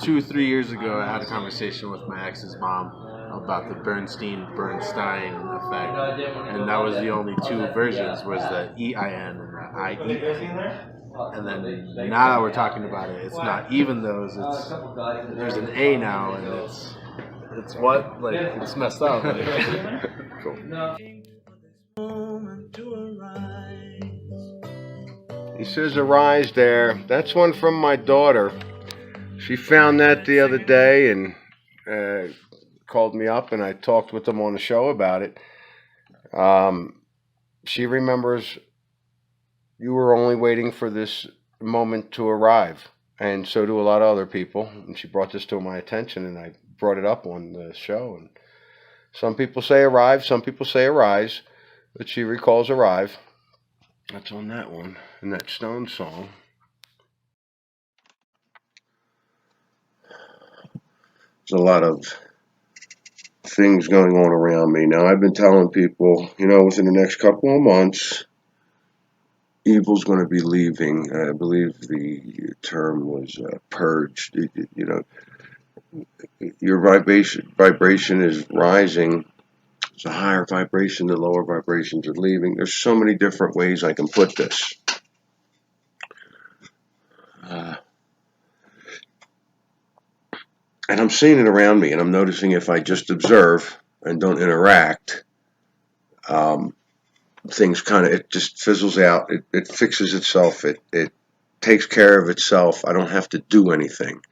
2 or 3 years ago, I had a conversation with my ex's mom about the Bernstein effect, and that was the only two versions, was the EIN and the IEN. And then now that we're talking about it, it's not even those. There's an A now, and it's what, like, it's messed up. Like. Cool. He says arise there. That's one from my daughter. She found that the other day and called me up, and I talked with them on the show about it. She remembers you were only waiting for this moment to arrive, and so do a lot of other people. And she brought this to my attention, and I brought it up on the show. And some people say arrive, some people say arise, but she recalls arrive. That's on that one, in that Stone song. There's a lot of things going on around me. Now, I've been telling people, within the next couple of months, evil's going to be leaving. I believe the term was purged. Your vibration is rising. It's a higher vibration, the lower vibrations are leaving. There's so many different ways I can put this. And I'm seeing it around me, and I'm noticing if I just observe and don't interact, things it just fizzles out. It fixes itself. It takes care of itself. I don't have to do anything.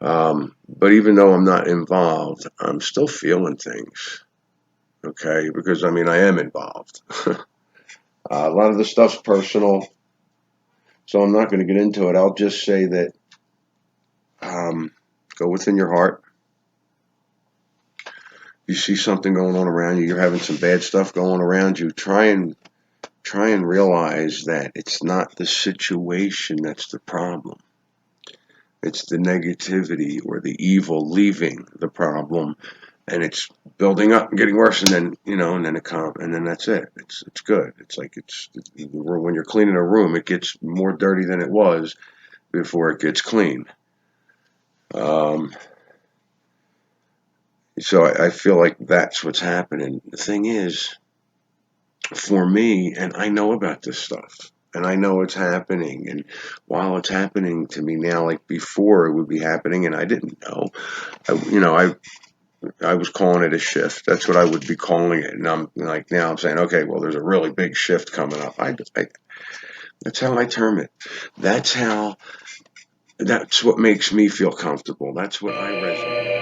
But even though I'm not involved, I'm still feeling things. Okay, because I am involved. A lot of the stuff's personal, so I'm not going to get into it. I'll just say that go within your heart. You see something going on around you, you're having some bad stuff going around you, try and realize that it's not the situation that's the problem. It's the negativity or the evil leaving the problem, and it's building up and getting worse, and then and then that's it. It's good. It's like when you're cleaning a room, it gets more dirty than it was before it gets clean. So I feel like that's what's happening. The thing is, for me, and I know about this stuff, and I know it's happening, and while it's happening to me now, like before it would be happening, and I didn't know, I was calling it a shift. That's what I would be calling it, and I'm like, now I'm saying, okay, well, there's a really big shift coming up. That's how I term it. That's what makes me feel comfortable. That's what I resonate.